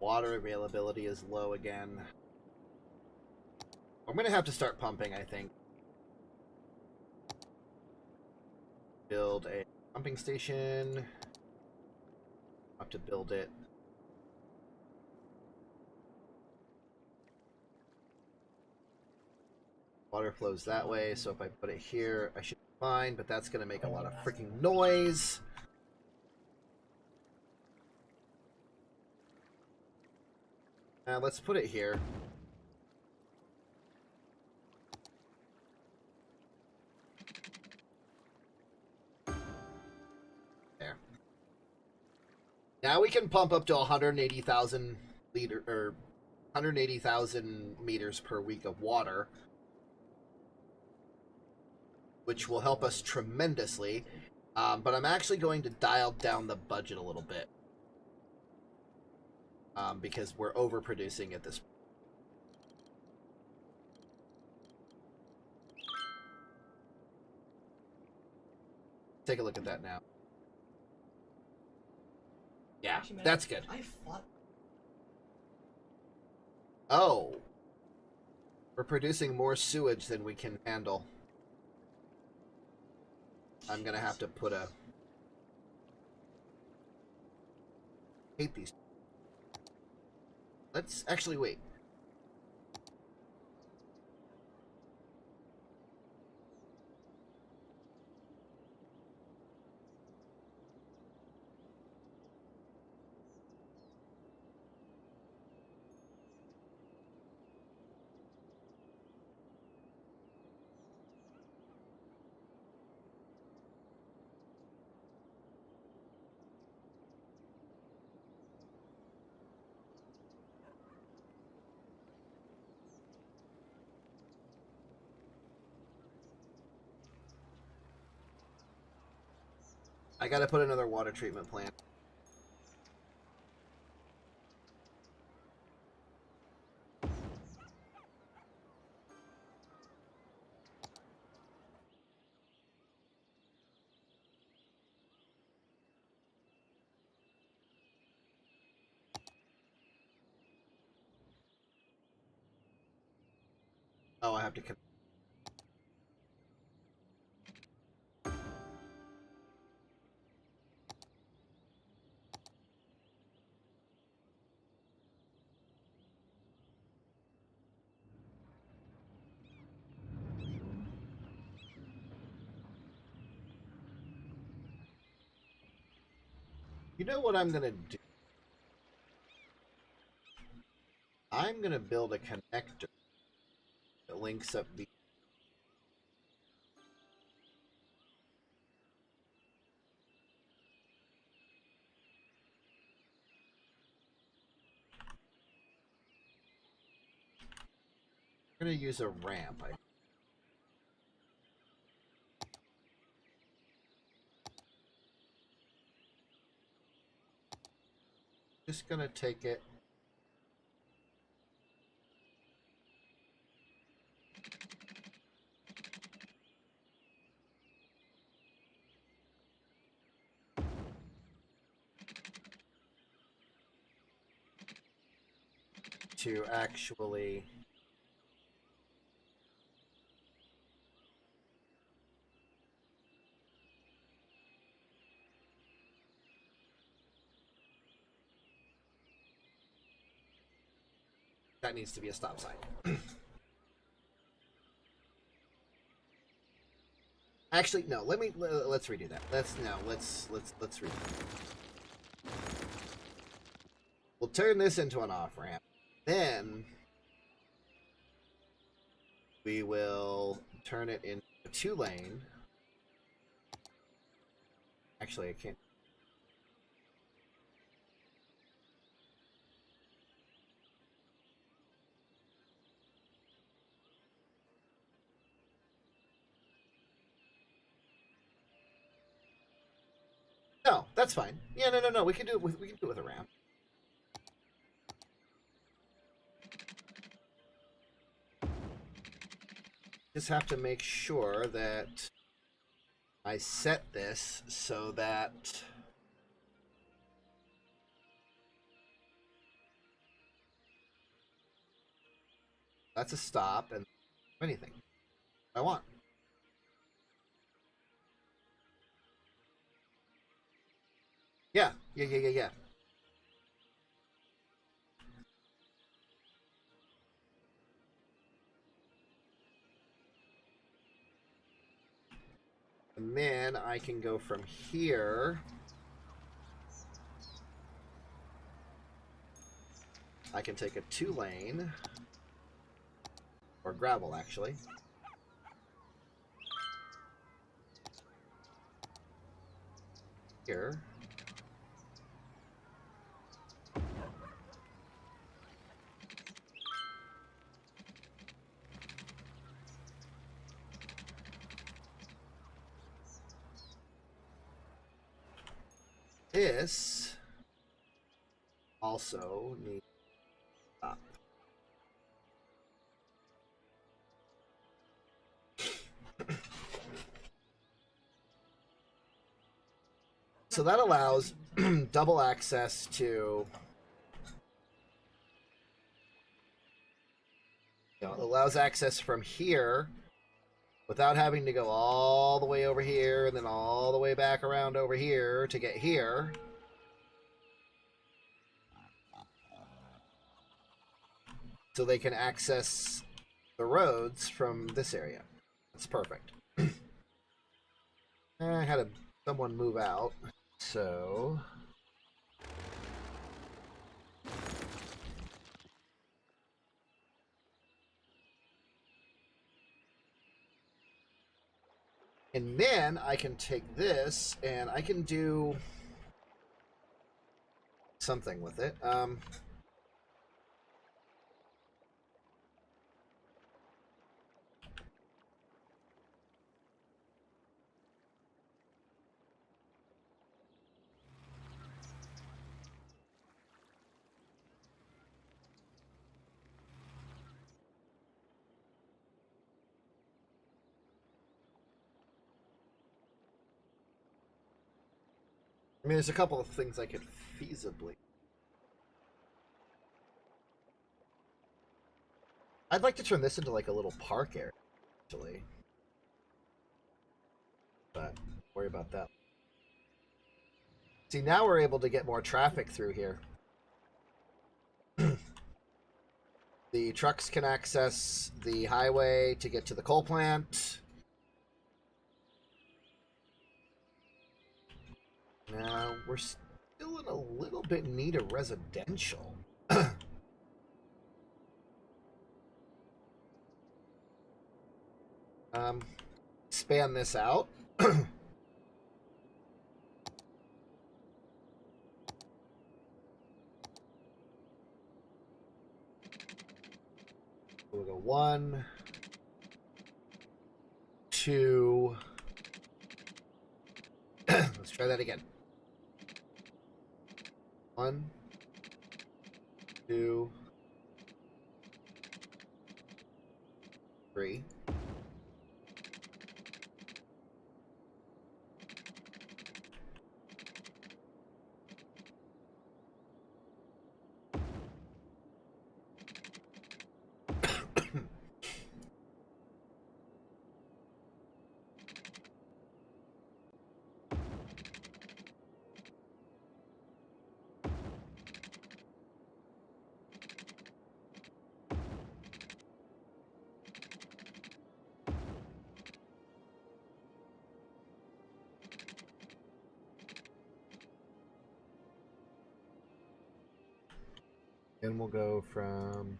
Water availability is low again. I'm gonna have to start pumping, I think. Build a pumping station. Have to build it. Water flows that way, so if I put it here, I should be fine, but that's gonna make a lot of freaking noise. Let's put it here. There. Now we can pump up to 180,000 liter or 180,000 meters per week of water, which will help us tremendously. But I'm actually going to dial down the budget a little bit because we're overproducing at this point. Take a look at that now. Yeah, Actually, man, that's good. I fought. Oh. We're producing more sewage than we can handle. I'm gonna have to put a... hate these. Let's actually wait. I gotta put another water treatment plant. Oh, I have to... You know what I'm gonna do? I'm gonna build a connector that links up the... I'm gonna use a ramp. Just gonna take it. to actually... That needs to be a stop sign. Actually, no. Let's redo that. Let's redo that. We'll turn this into an off ramp. Then we will turn it into a 2-lane. Actually, I can't. No, that's fine. Yeah, no. We can do it with a ramp. Just have to make sure that I set this so that that's a stop and anything I want. Yeah. And then I can go from here. I can take a 2-lane. Or gravel, actually. Here. This also needs to stop. So that allows double access to, it allows access from here without having to go all the way over here and then all the way back around over here to get here. So they can access the roads from this area. That's perfect. I had someone move out, so... And then I can take this and I can do something with it. I mean, there's a couple of things I could feasibly... I'd like to turn this into like a little park area, actually. But don't worry about that. See, now we're able to get more traffic through here. The trucks can access the highway to get to the coal plant. Now, we're still in a little bit need of residential. Expand this out. We'll go 1, 2. Let's try that again. 1, 2, 3. And we'll go from...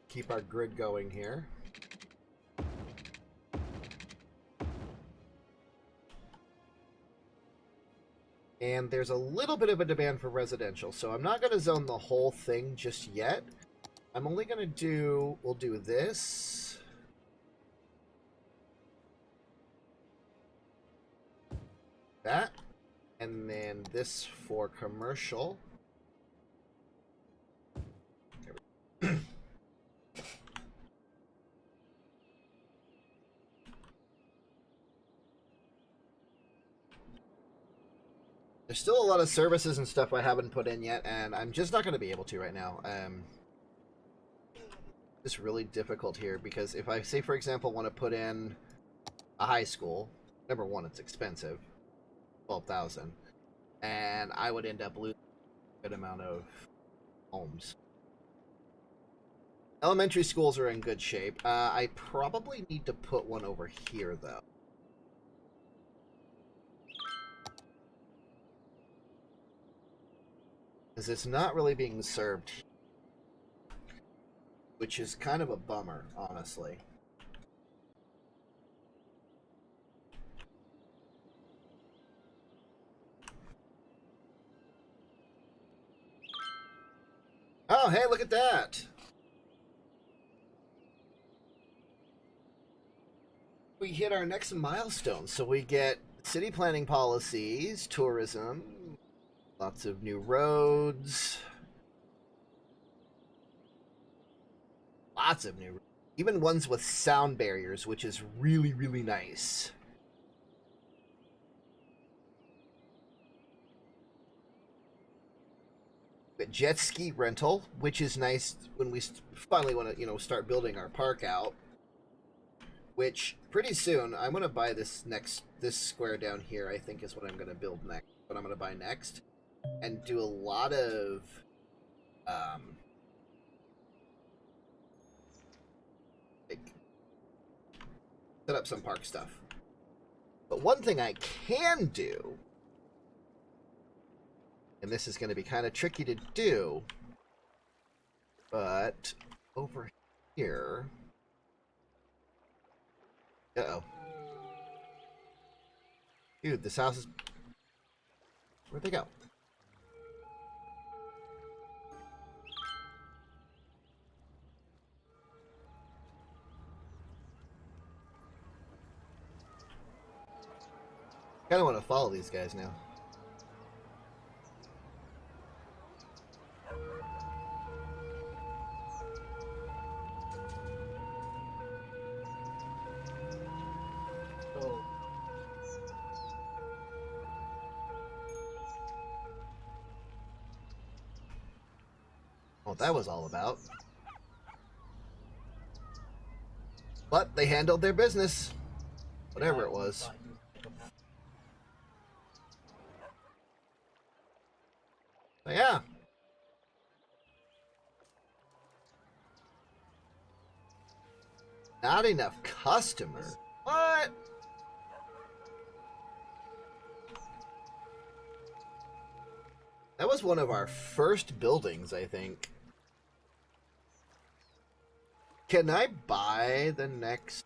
keep our grid going here. And there's a little bit of a demand for residential, so I'm not going to zone the whole thing just yet. I'm only going to do... We'll do this. That. And then this for commercial. There we go. There's still a lot of services and stuff I haven't put in yet, and I'm just not going to be able to right now. It's really difficult here, because if I, say, for example, want to put in a high school, number one, it's expensive, 12,000, and I would end up losing a good amount of homes. Elementary schools are in good shape. I probably need to put one over here, though. Because it's not really being served, which is kind of a bummer, honestly. Oh, hey, look at that! We hit our next milestone, so we get city planning policies, tourism, lots of new roads. Lots of new roads. Even ones with sound barriers, which is really, really nice. But jet ski rental, which is nice when we finally want to, start building our park out. Which, pretty soon, I'm going to buy this square down here, I think is what I'm going to build next. What I'm going to buy next. And do a lot of set up some park stuff. But one thing I can do, and this is going to be kind of tricky to do, but over here, dude, this house is, where'd they go? I kind of want to follow these guys now. Oh. What that was all about. But they handled their business. Whatever it was. So yeah. Not enough customers. What? That was one of our first buildings, I think. Can I buy the next...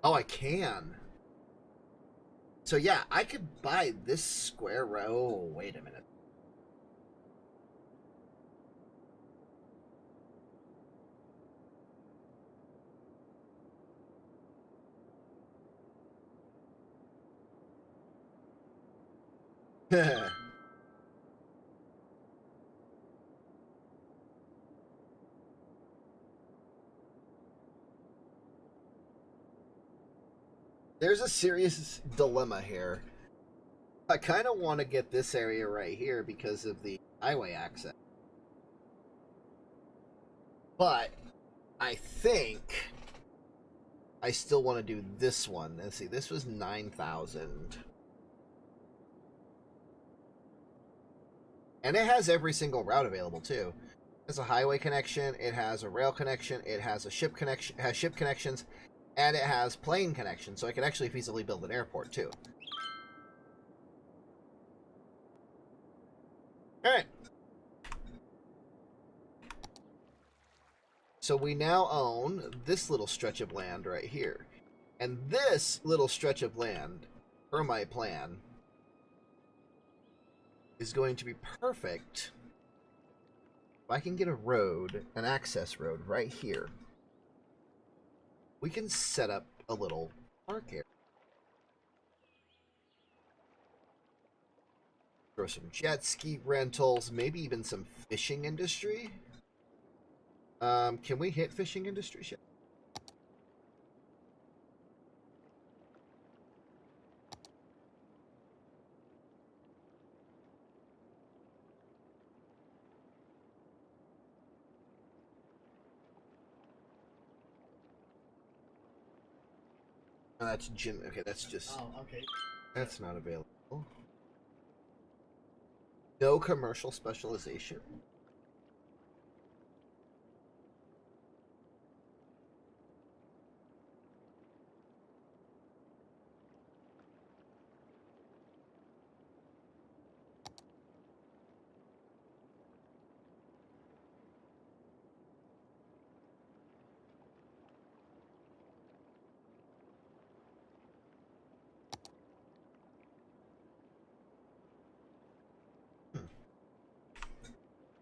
Oh, I can. So yeah, I could buy this square row. Oh, wait a minute. There's a serious dilemma here. I kind of want to get this area right here because of the highway access. But I think I still want to do this one. Let's see, this was 9,000. And it has every single route available too. It has a highway connection, it has a rail connection, it has a ship connection, has ship connections, and it has plane connections, so I could actually feasibly build an airport too. Alright. So we now own this little stretch of land right here. And this little stretch of land, per my plan, is going to be perfect if I can get a road, an access road right here. We can set up a little park area. Throw some jet ski rentals, maybe even some fishing industry. Can we hit fishing industry yet? Oh, that's gym. Okay, that's just. Oh, okay. That's not available. No commercial specialization.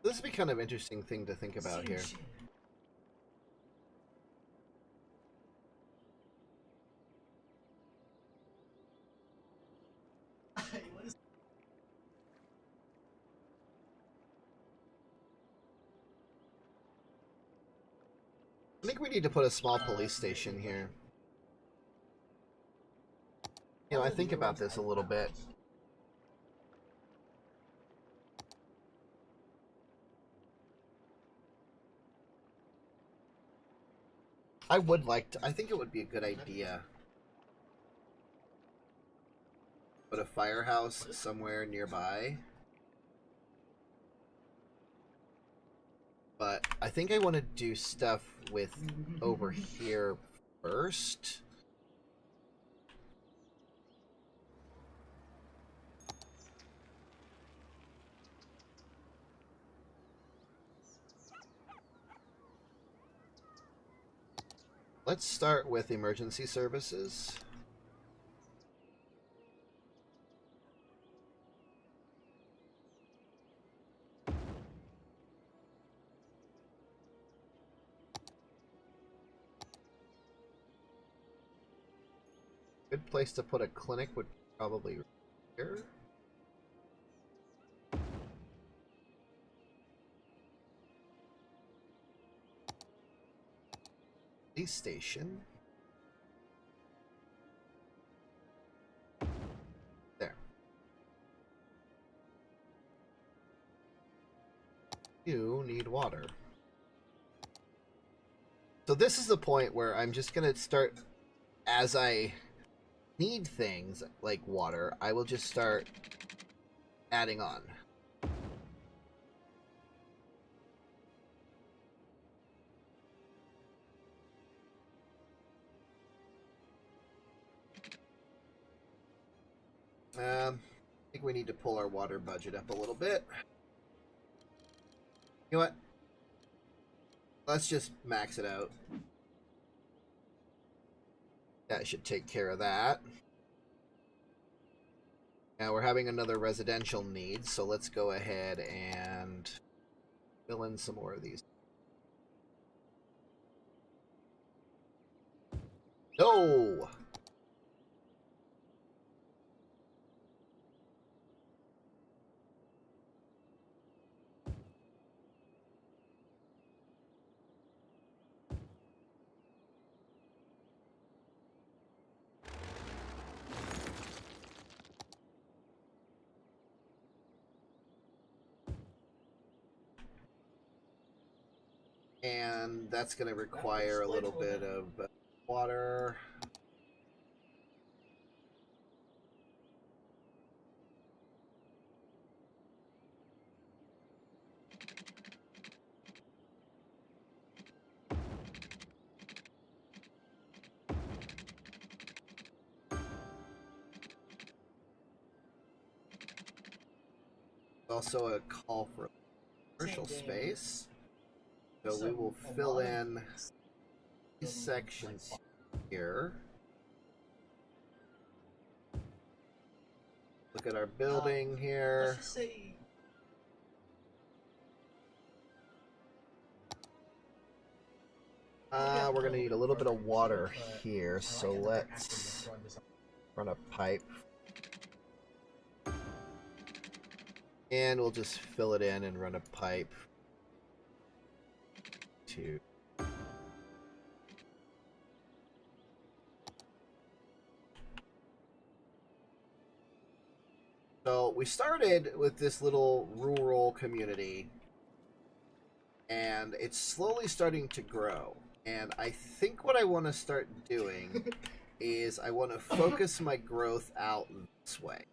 This would be kind of interesting thing to think about here. I think we need to put a small police station here. You know, I think about this a little bit. I would like to, I think it would be a good idea. Put a firehouse somewhere nearby. But I think I want to do stuff with over here first. Let's start with emergency services. Good place to put a clinic would probably be here. Police station. There. You need water. So this is the point where I'm just gonna start, as I need things like water, I will just start adding on. I think we need to pull our water budget up a little bit. You know what? Let's just max it out. That should take care of that. Now we're having another residential need, so let's go ahead and fill in some more of these. No! And that's going to require a little bit of water. Also a call for commercial space. So we will fill in these sections here. Look at our building here. Let's just say We're gonna need a little bit of water here, so let's run a pipe. And we'll just fill it in and run a pipe to... So we started with this little rural community, and it's slowly starting to grow. And I think what I want to start doing is I want to focus my growth out this way.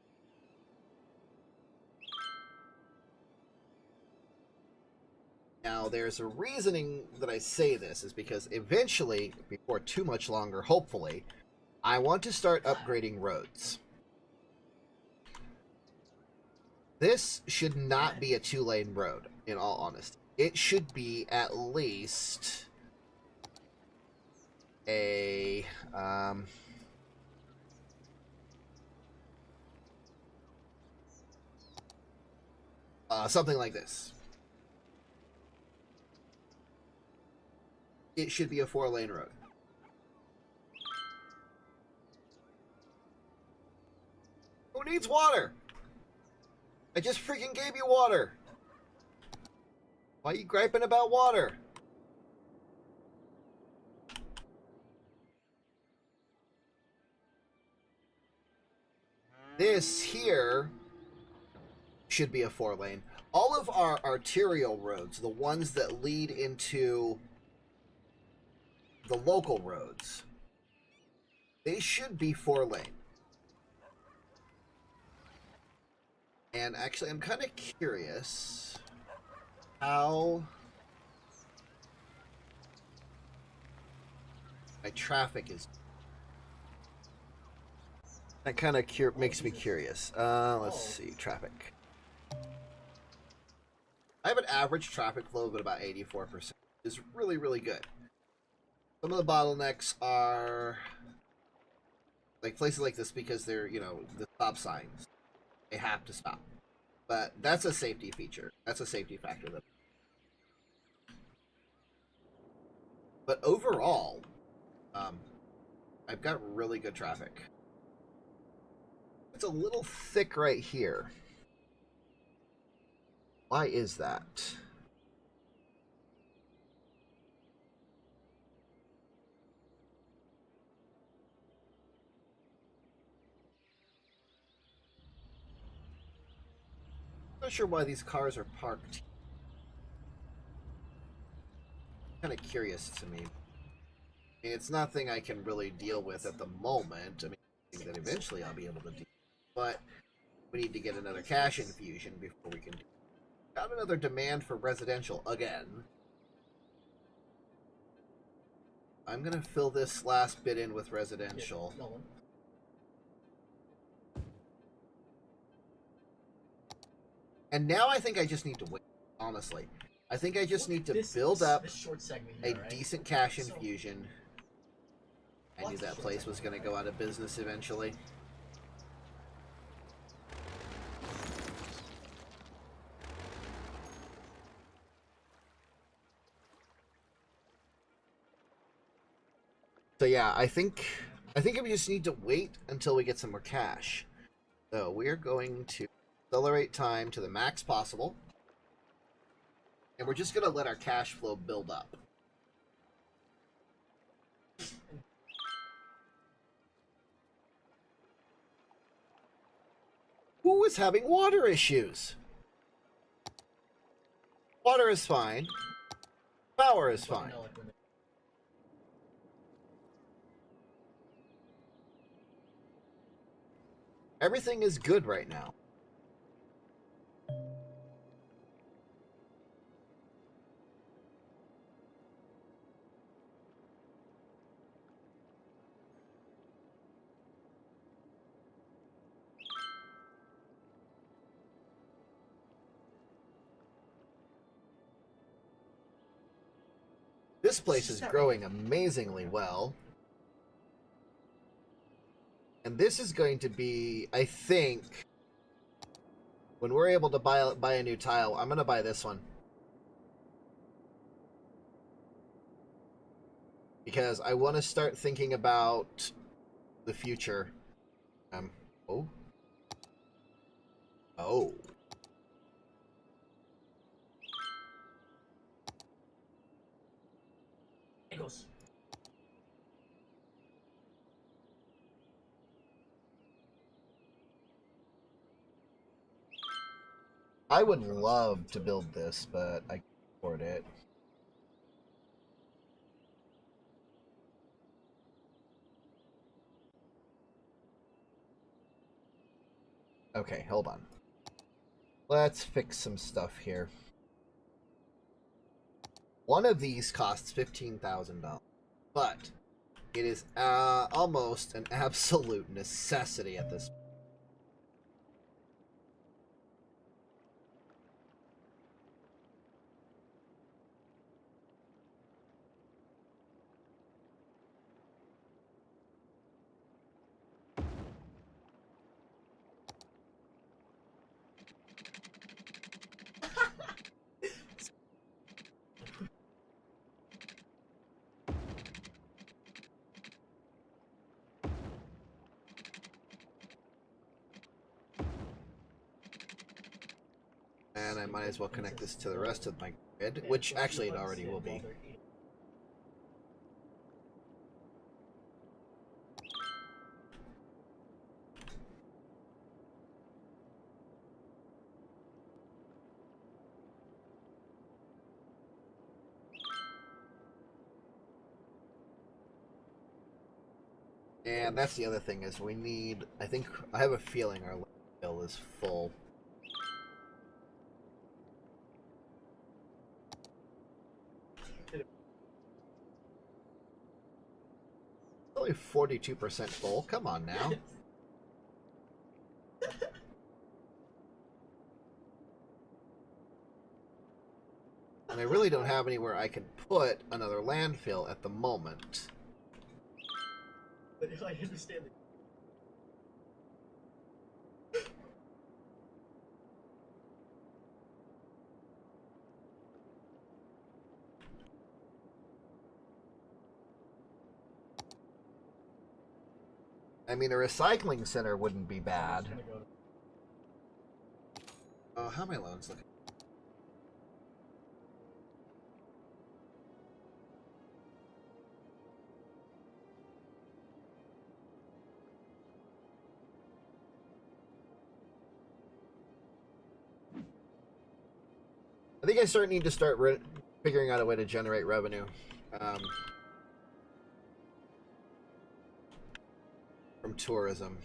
Now, there's a reasoning that I say this is because eventually, before too much longer, hopefully, I want to start upgrading roads. This should not be a 2-lane road, in all honesty. It should be at least a something like this. It should be a 4-lane road. Who needs water? I just freaking gave you water. Why are you griping about water? This here should be a 4-lane. All of our arterial roads, the ones that lead into the local roads, they should be 4-lane. And actually, I'm kind of curious how my traffic is. That kind of makes me curious. Let's see, traffic. I have an average traffic flow of about 84%. It's really, really good. Some of the bottlenecks are like places like this because they're, you know, the stop signs. They have to stop. But that's a safety feature. That's a safety factor. But overall, I've got really good traffic. It's a little thick right here. Why is that? I'm not sure why these cars are parked. Kind of curious to me. I mean, it's nothing I can really deal with at the moment. I mean, I think that eventually I'll be able to deal with. But we need to get another cash infusion before we can do it. Got another demand for residential again. I'm gonna fill this last bit in with residential. No one. And now I think I just need to wait, honestly. I think I just need to build up a decent cash infusion. I knew that place was going to go out of business eventually. So yeah, I think we just need to wait until we get some more cash. So we're going to accelerate time to the max possible. And we're just going to let our cash flow build up. Who is having water issues? Water is fine. Power is fine. Everything is good right now. This place is growing amazingly well. And this is going to be, I think, when we're able to buy a new tile, I'm going to buy this one. Because I want to start thinking about the future. Oh. Oh. It goes. I would love to build this, but I can't afford it. Okay, hold on. Let's fix some stuff here. One of these costs $15,000, but it is almost an absolute necessity at this point. And I might as well connect this to the rest of my grid, which actually it already will be. And that's the other thing is we need, I have a feeling our bill is full. Only 42% full. Come on now. And I really don't have anywhere I can put another landfill at the moment. But if I understand it. I mean, a recycling center wouldn't be bad. Oh, how are my loans looking? I think I need to start figuring out a way to generate revenue from tourism.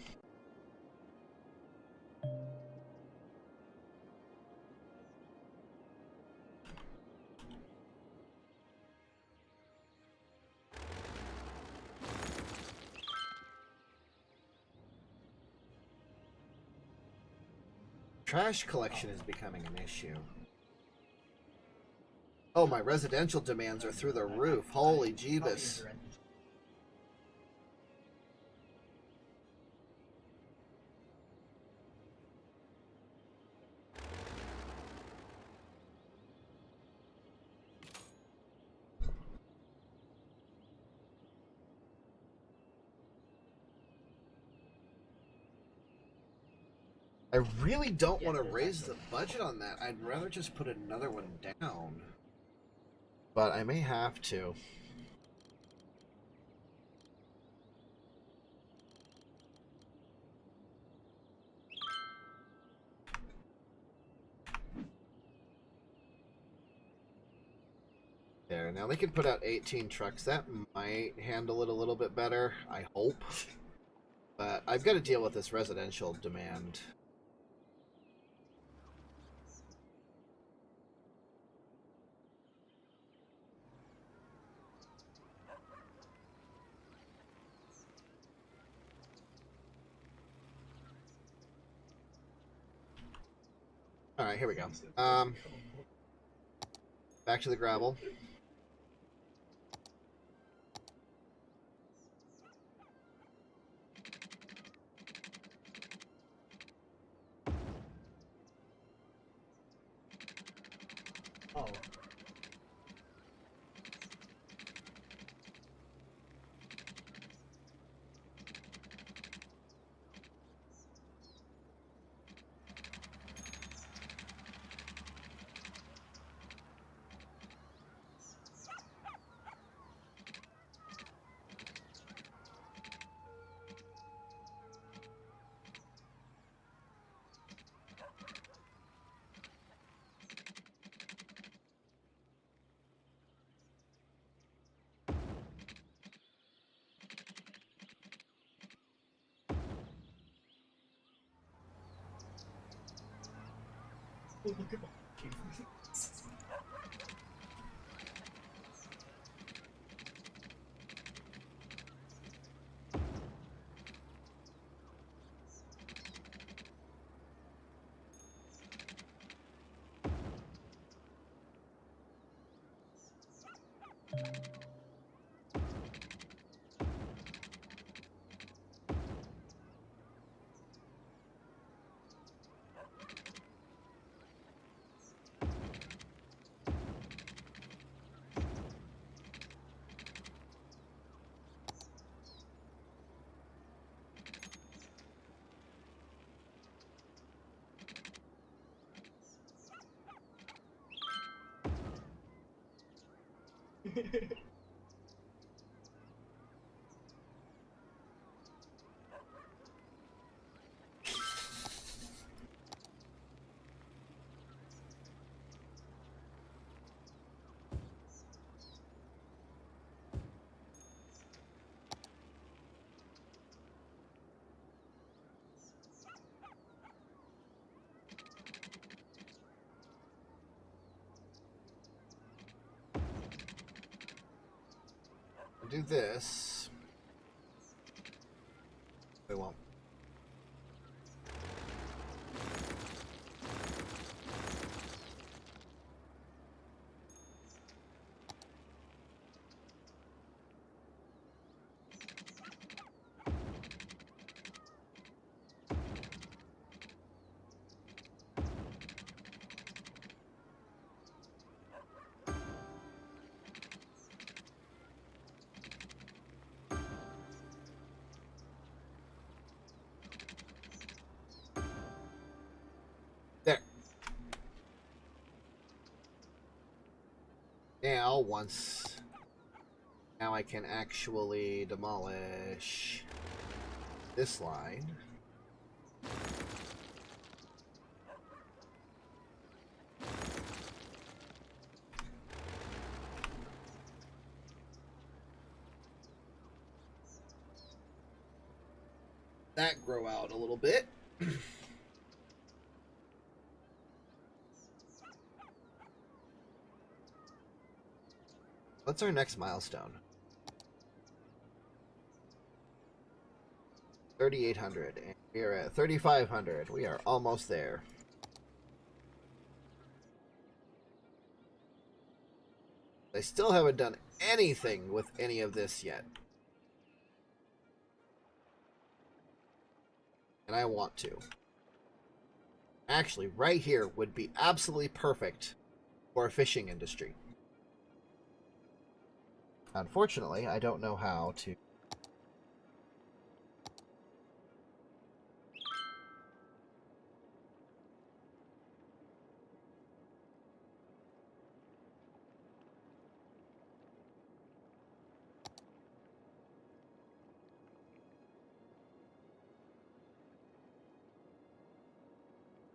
Trash collection is becoming an issue. Oh, my residential demands are through the roof. Holy Jeebus. I really don't want to raise the budget on that. I'd rather just put another one down. But I may have to. There, now they can put out 18 trucks. That might handle it a little bit better, I hope. But I've got to deal with this residential demand. All right, here we go. Back to the gravel. Oh. Oh, look at my Do this. We won't. There. Now I can actually demolish this line. That grow out a little bit. What's our next milestone? 3,800. And we're at 3,500. We are almost there. I still haven't done anything with any of this yet. And I want to. Actually, right here would be absolutely perfect for a fishing industry. Unfortunately, I don't know how to.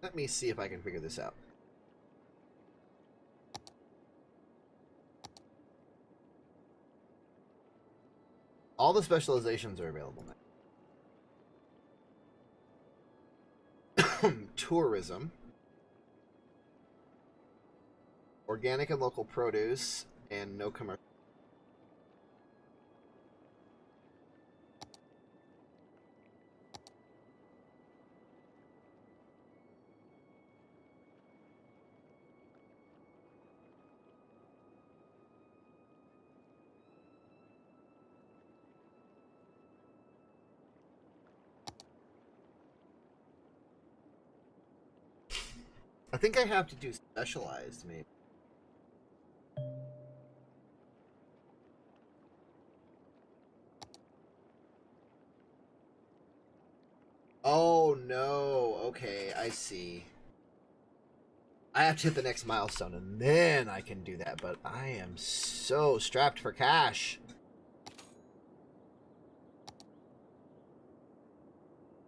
Let me see if I can figure this out. All the specializations are available now. tourism, organic and local produce, and no commercial. I think I have to do specialized, maybe. Oh no, okay, I see. I have to hit the next milestone and then I can do that, but I am so strapped for cash.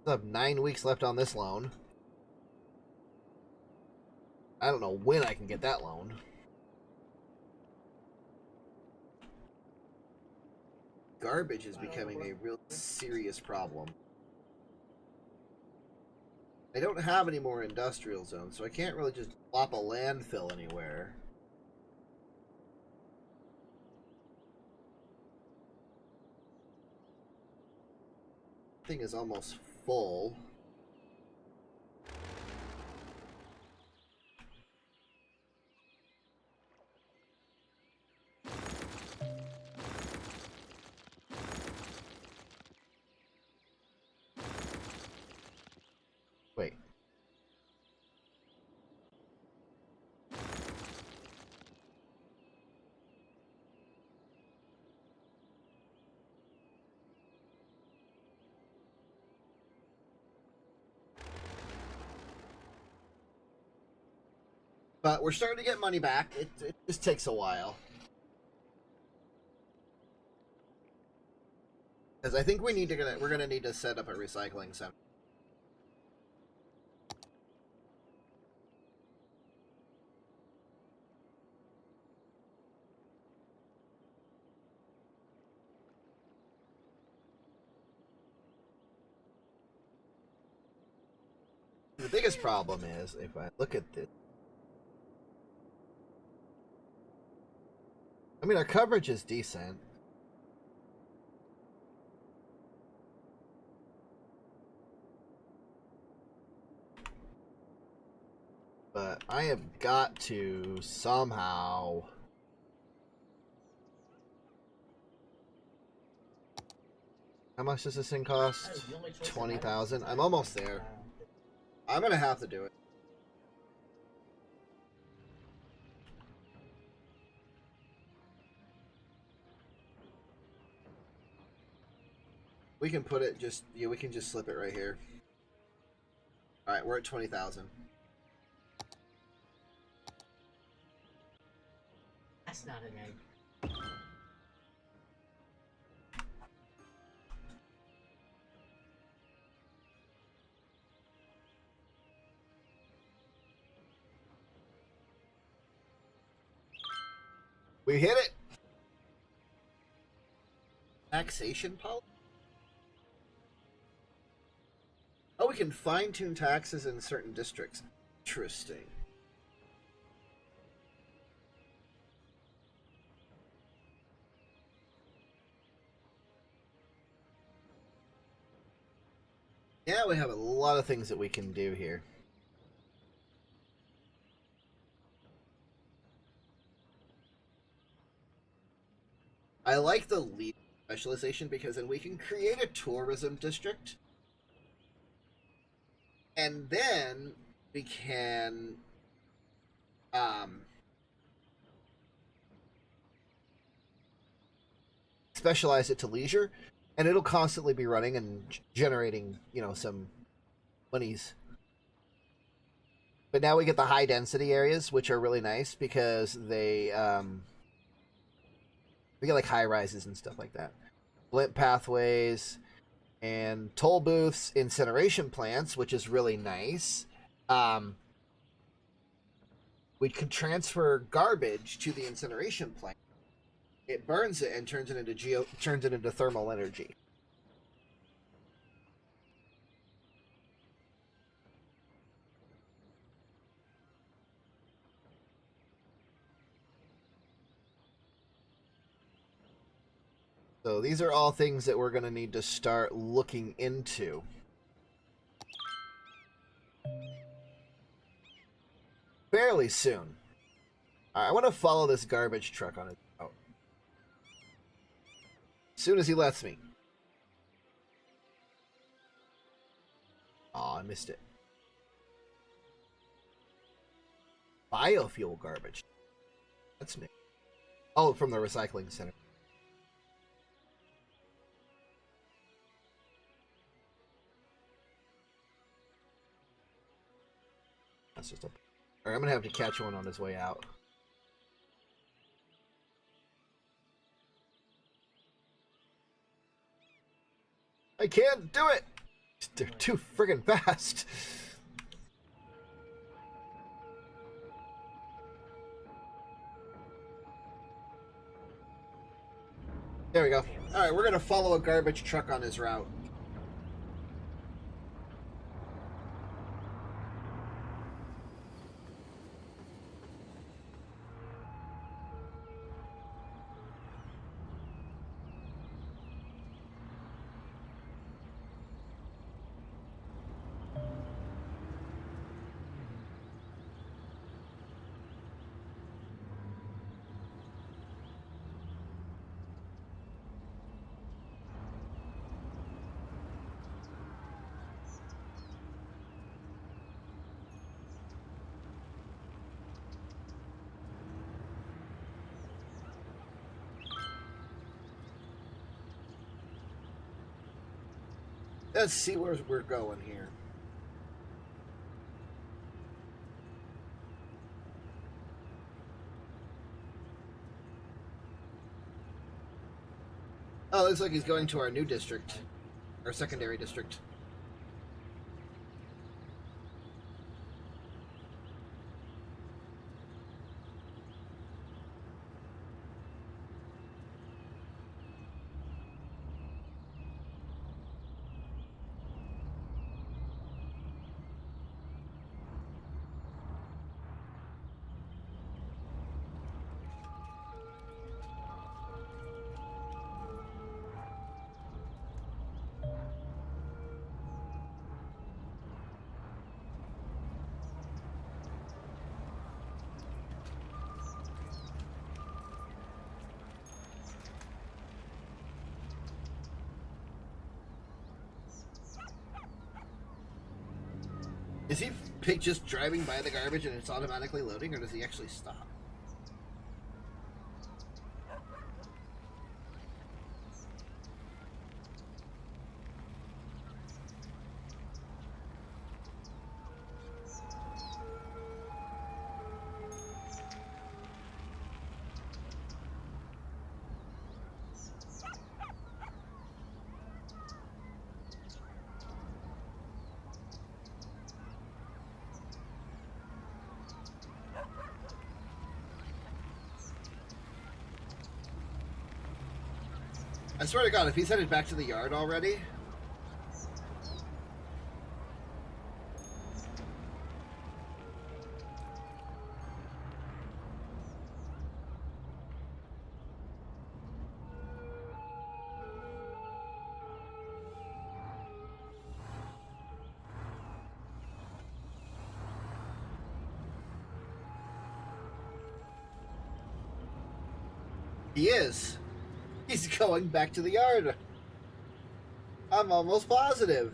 I have 9 weeks left on this loan. I don't know when I can get that loan. Garbage is becoming a real serious problem. I don't have any more industrial zones, so I can't really just plop a landfill anywhere. Thing is almost full. Wait. But we're starting to get money back. It just takes a while. Because I think we're gonna need to set up a recycling center. The biggest problem is if I look at this. I mean, our coverage is decent. But I have got to somehow... How much does this thing cost? 20,000. I'm almost there. I'm gonna have to do it. We can put it just... Yeah, we can just slip it right here. Alright, we're at 20,000. That's not an egg. We hit it! Taxation policy? Oh, we can fine-tune taxes in certain districts. Interesting. Yeah, we have a lot of things that we can do here. I like the lead specialization because then we can create a tourism district. And then we can specialize it to leisure, and it'll constantly be running and generating, you know, some monies. But now we get the high density areas, which are really nice because they we get like high rises and stuff like that. Blimp pathways and toll booths, incineration plants, which is really nice. We can transfer garbage to the incineration plant. It burns it and turns it into thermal energy. So these are all things that we're going to need to start looking into. Fairly soon. I want to follow this garbage truck on his route. As soon as he lets me. Aw, I missed it. Biofuel garbage. That's new. Oh, from the recycling center. That's just a... Alright, I'm gonna have to catch one on his way out. I can't do it! They're too friggin' fast. There we go. Alright, we're gonna follow a garbage truck on his route. Let's see where we're going here. Oh, looks like he's going to our new district. Our secondary district. Is he just driving by the garbage and it's automatically loading, or does he actually stop? I swear to God, if he's headed back to the yard already... He is. He's going back to the yard. I'm almost positive.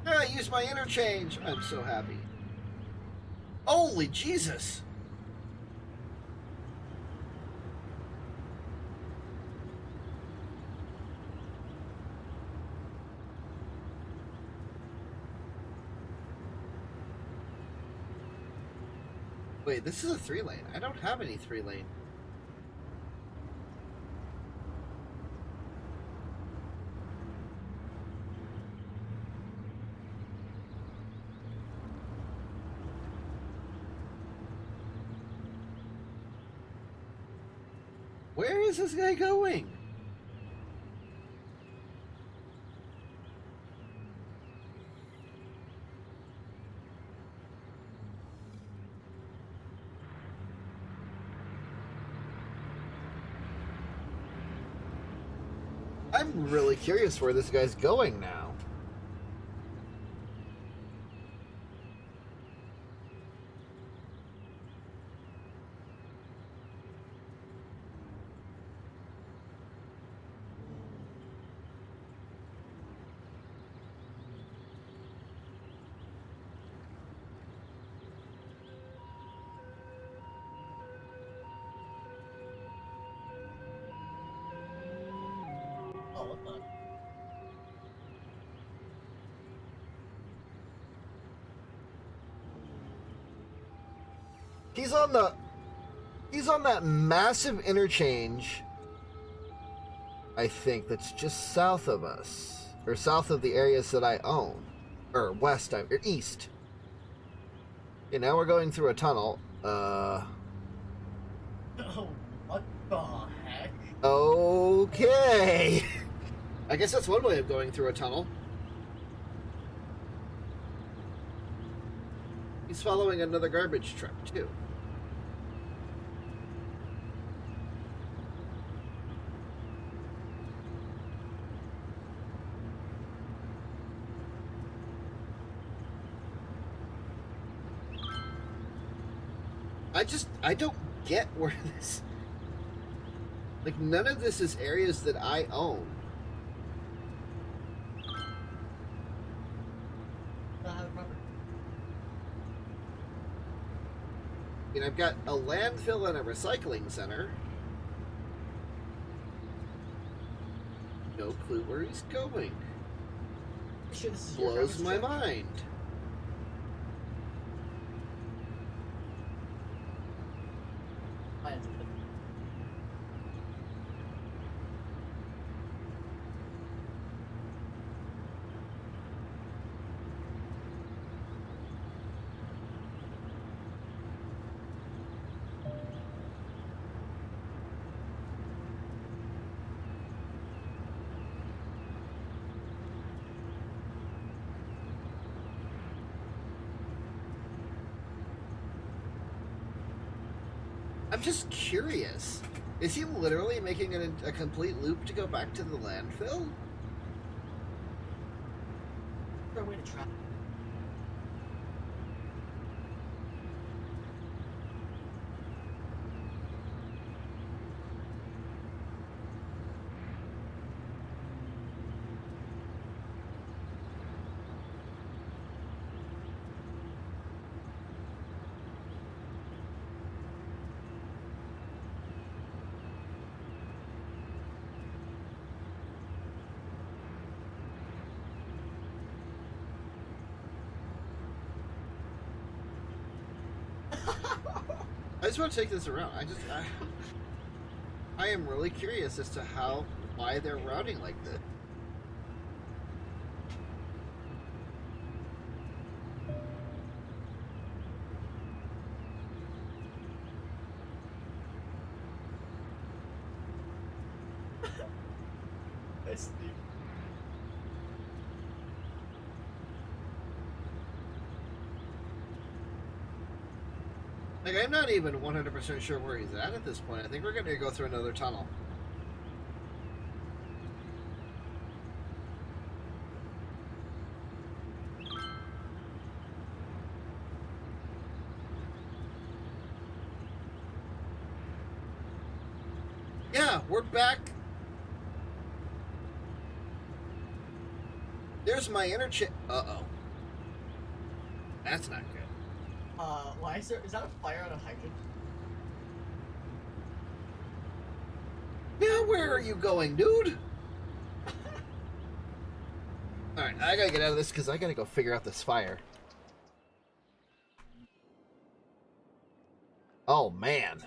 I used my interchange. I'm so happy. Holy Jesus. Wait, this is a 3-lane. I don't have any 3-lane. Where is this guy going? I'm really curious where this guy's going now. Oh, what the? He's on that massive interchange, I think, that's just south of us. Or south of the areas that I own. Or west, or east. Okay, now we're going through a tunnel. Oh, what the heck? Okay. I guess that's one way of going through a tunnel. He's following another garbage truck, too. I don't get where this... Like, none of this is areas that I own. I mean, I've got a landfill and a recycling center. No clue where he's going. Sure, this is your Blows garbage my truck? mind. I had to put- I'm just curious. Is he literally making a complete loop to go back to the landfill? Fair way to try. I just want to take this around. I am really curious as to why they're routing like this. That's the... Like, I'm not even 100% sure where he's at this point. I think we're going to go through another tunnel. Yeah, we're back. There's my interchange. Uh-oh. That's not good. Why is that a fire on a hydrant? Yeah, where are you going, dude? Alright, I gotta get out of this because I gotta go figure out this fire. man.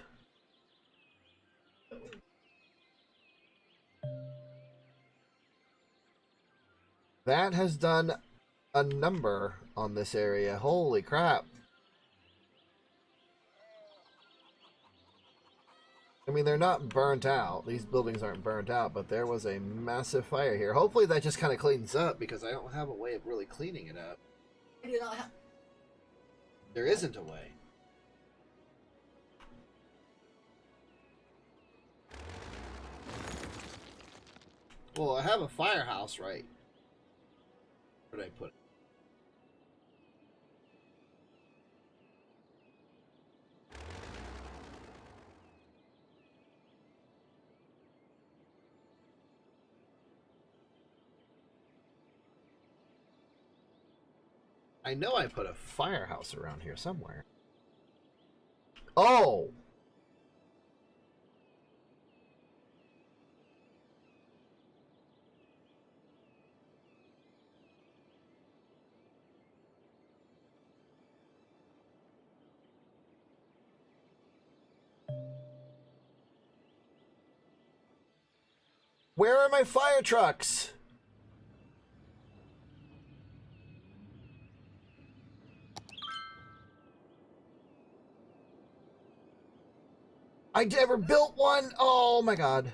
That has done a number on this area. Holy crap. I mean, they're not burnt out. These buildings aren't burnt out, but there was a massive fire here. Hopefully that just kind of cleans up, because I don't have a way of really cleaning it up. I do not have. There isn't a way. Well, I have a firehouse, right? Where did I put it? I know I put a firehouse around here somewhere. Oh! Where are my fire trucks? I never built one. Oh my god.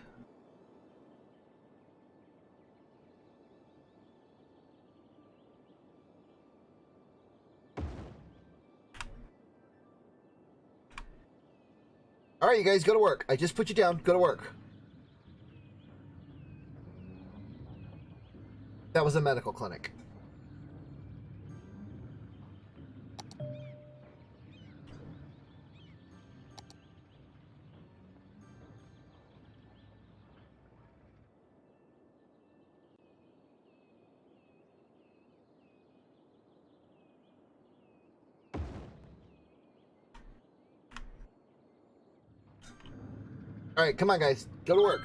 All right, you guys, go to work. I just put you down. Go to work. That was a medical clinic. All right, come on, guys. Go to work.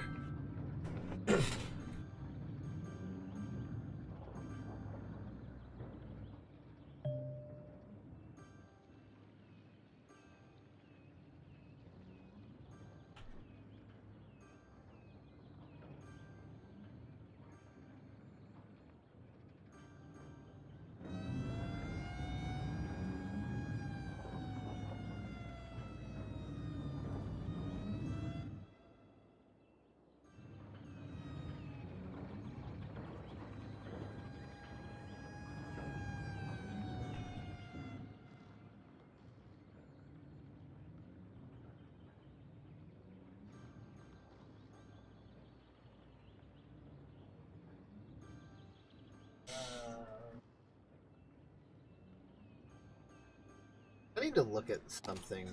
I need to look at something.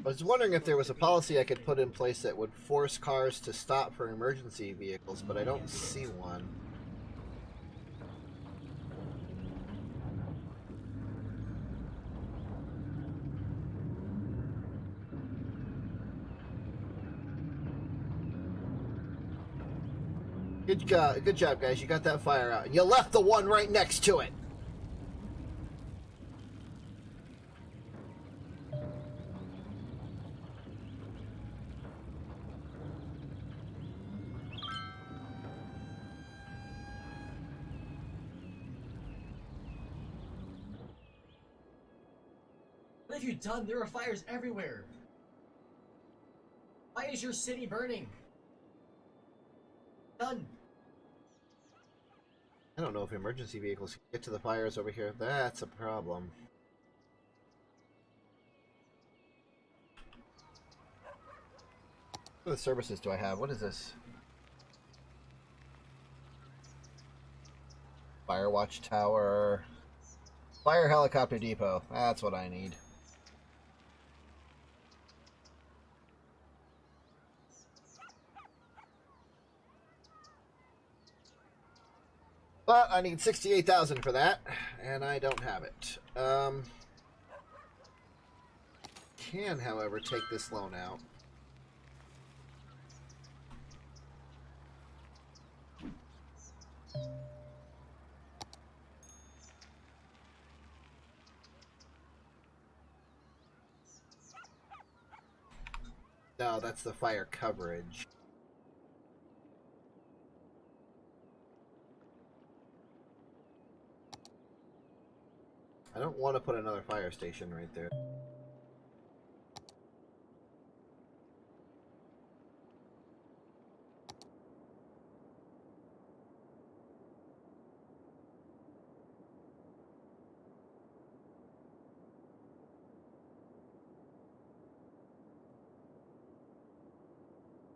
I was wondering if there was a policy I could put in place that would force cars to stop for emergency vehicles, but I don't see one. Good job, guys. You got that fire out. And you left the one right next to it. What have you done? There are fires everywhere. Why is your city burning? Done. I don't know if emergency vehicles can get to the fires over here. That's a problem. What other services do I have? What is this? Firewatch Tower. Fire Helicopter Depot. That's what I need. But I need 68,000 for that, and I don't have it. Can, however, take this loan out. No, that's the fire coverage. I don't want to put another fire station right there.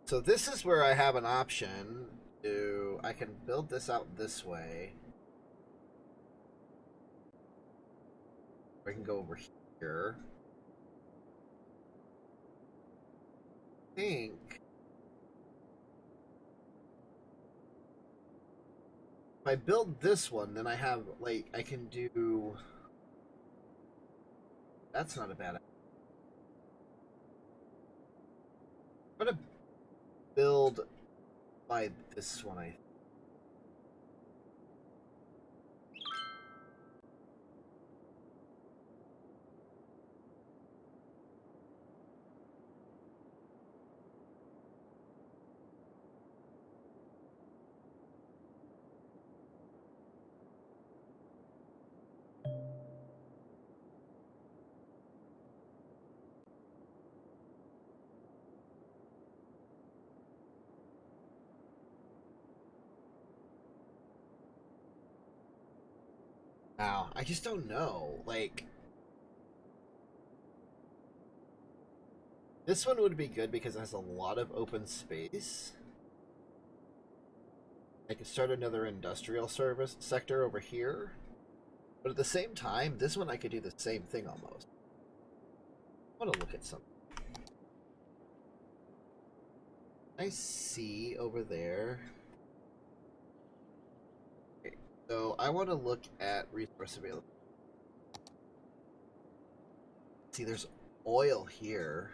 So this is where I have an option to... I can build this out this way. I can go over here. I think if I build this one, then I have, like, I can do... That's not a bad idea. I'm gonna build by this one, I think. Now, I just don't know. Like, this one would be good because it has a lot of open space. I could start another industrial service sector over here. But at the same time, this one I could do the same thing almost. I want to look at something. I see over there. Okay, so I want to look at resource availability. See, there's oil here.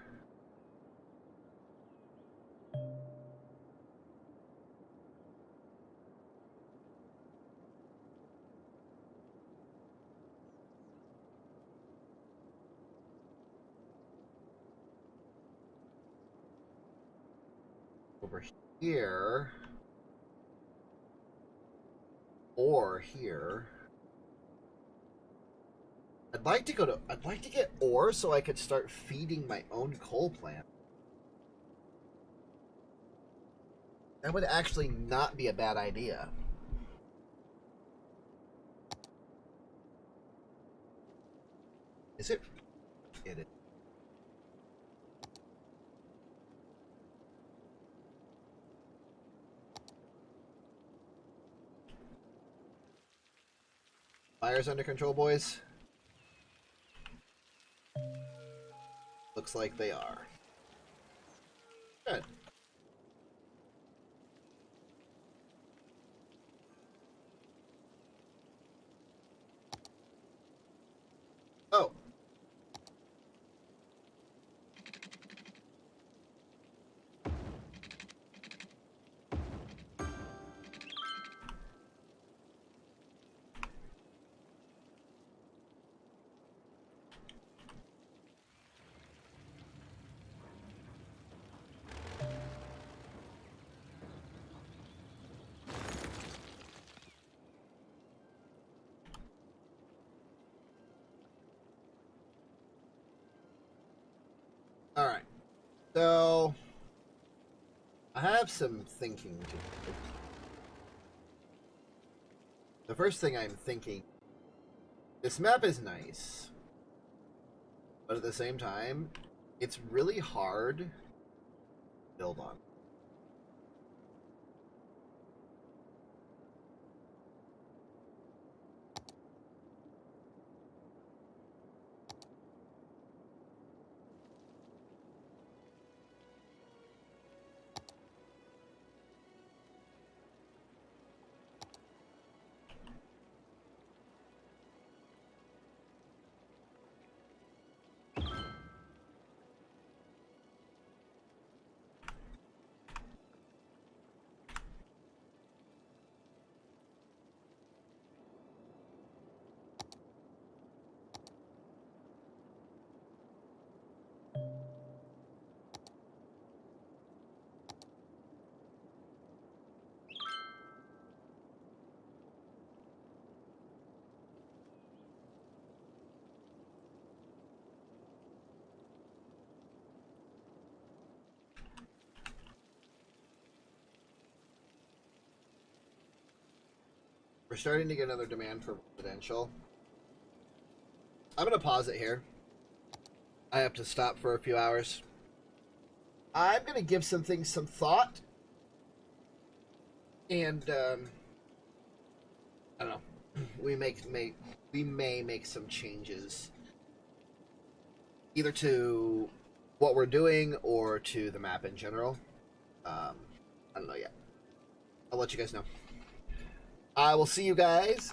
Over here. Or here. I'd like to get ore so I could start feeding my own coal plant. That would actually not be a bad idea. Is it? It is. Fires under control, boys? Looks like they are. Good. Oh. So, I have some thinking to do. The first thing I'm thinking, this map is nice, but at the same time, it's really hard to build on. We're starting to get another demand for residential. I'm going to pause it here. I have to stop for a few hours. I'm going to give some things some thought. And, I don't know. We may make some changes. Either to what we're doing or to the map in general. I don't know yet. I'll let you guys know. I will see you guys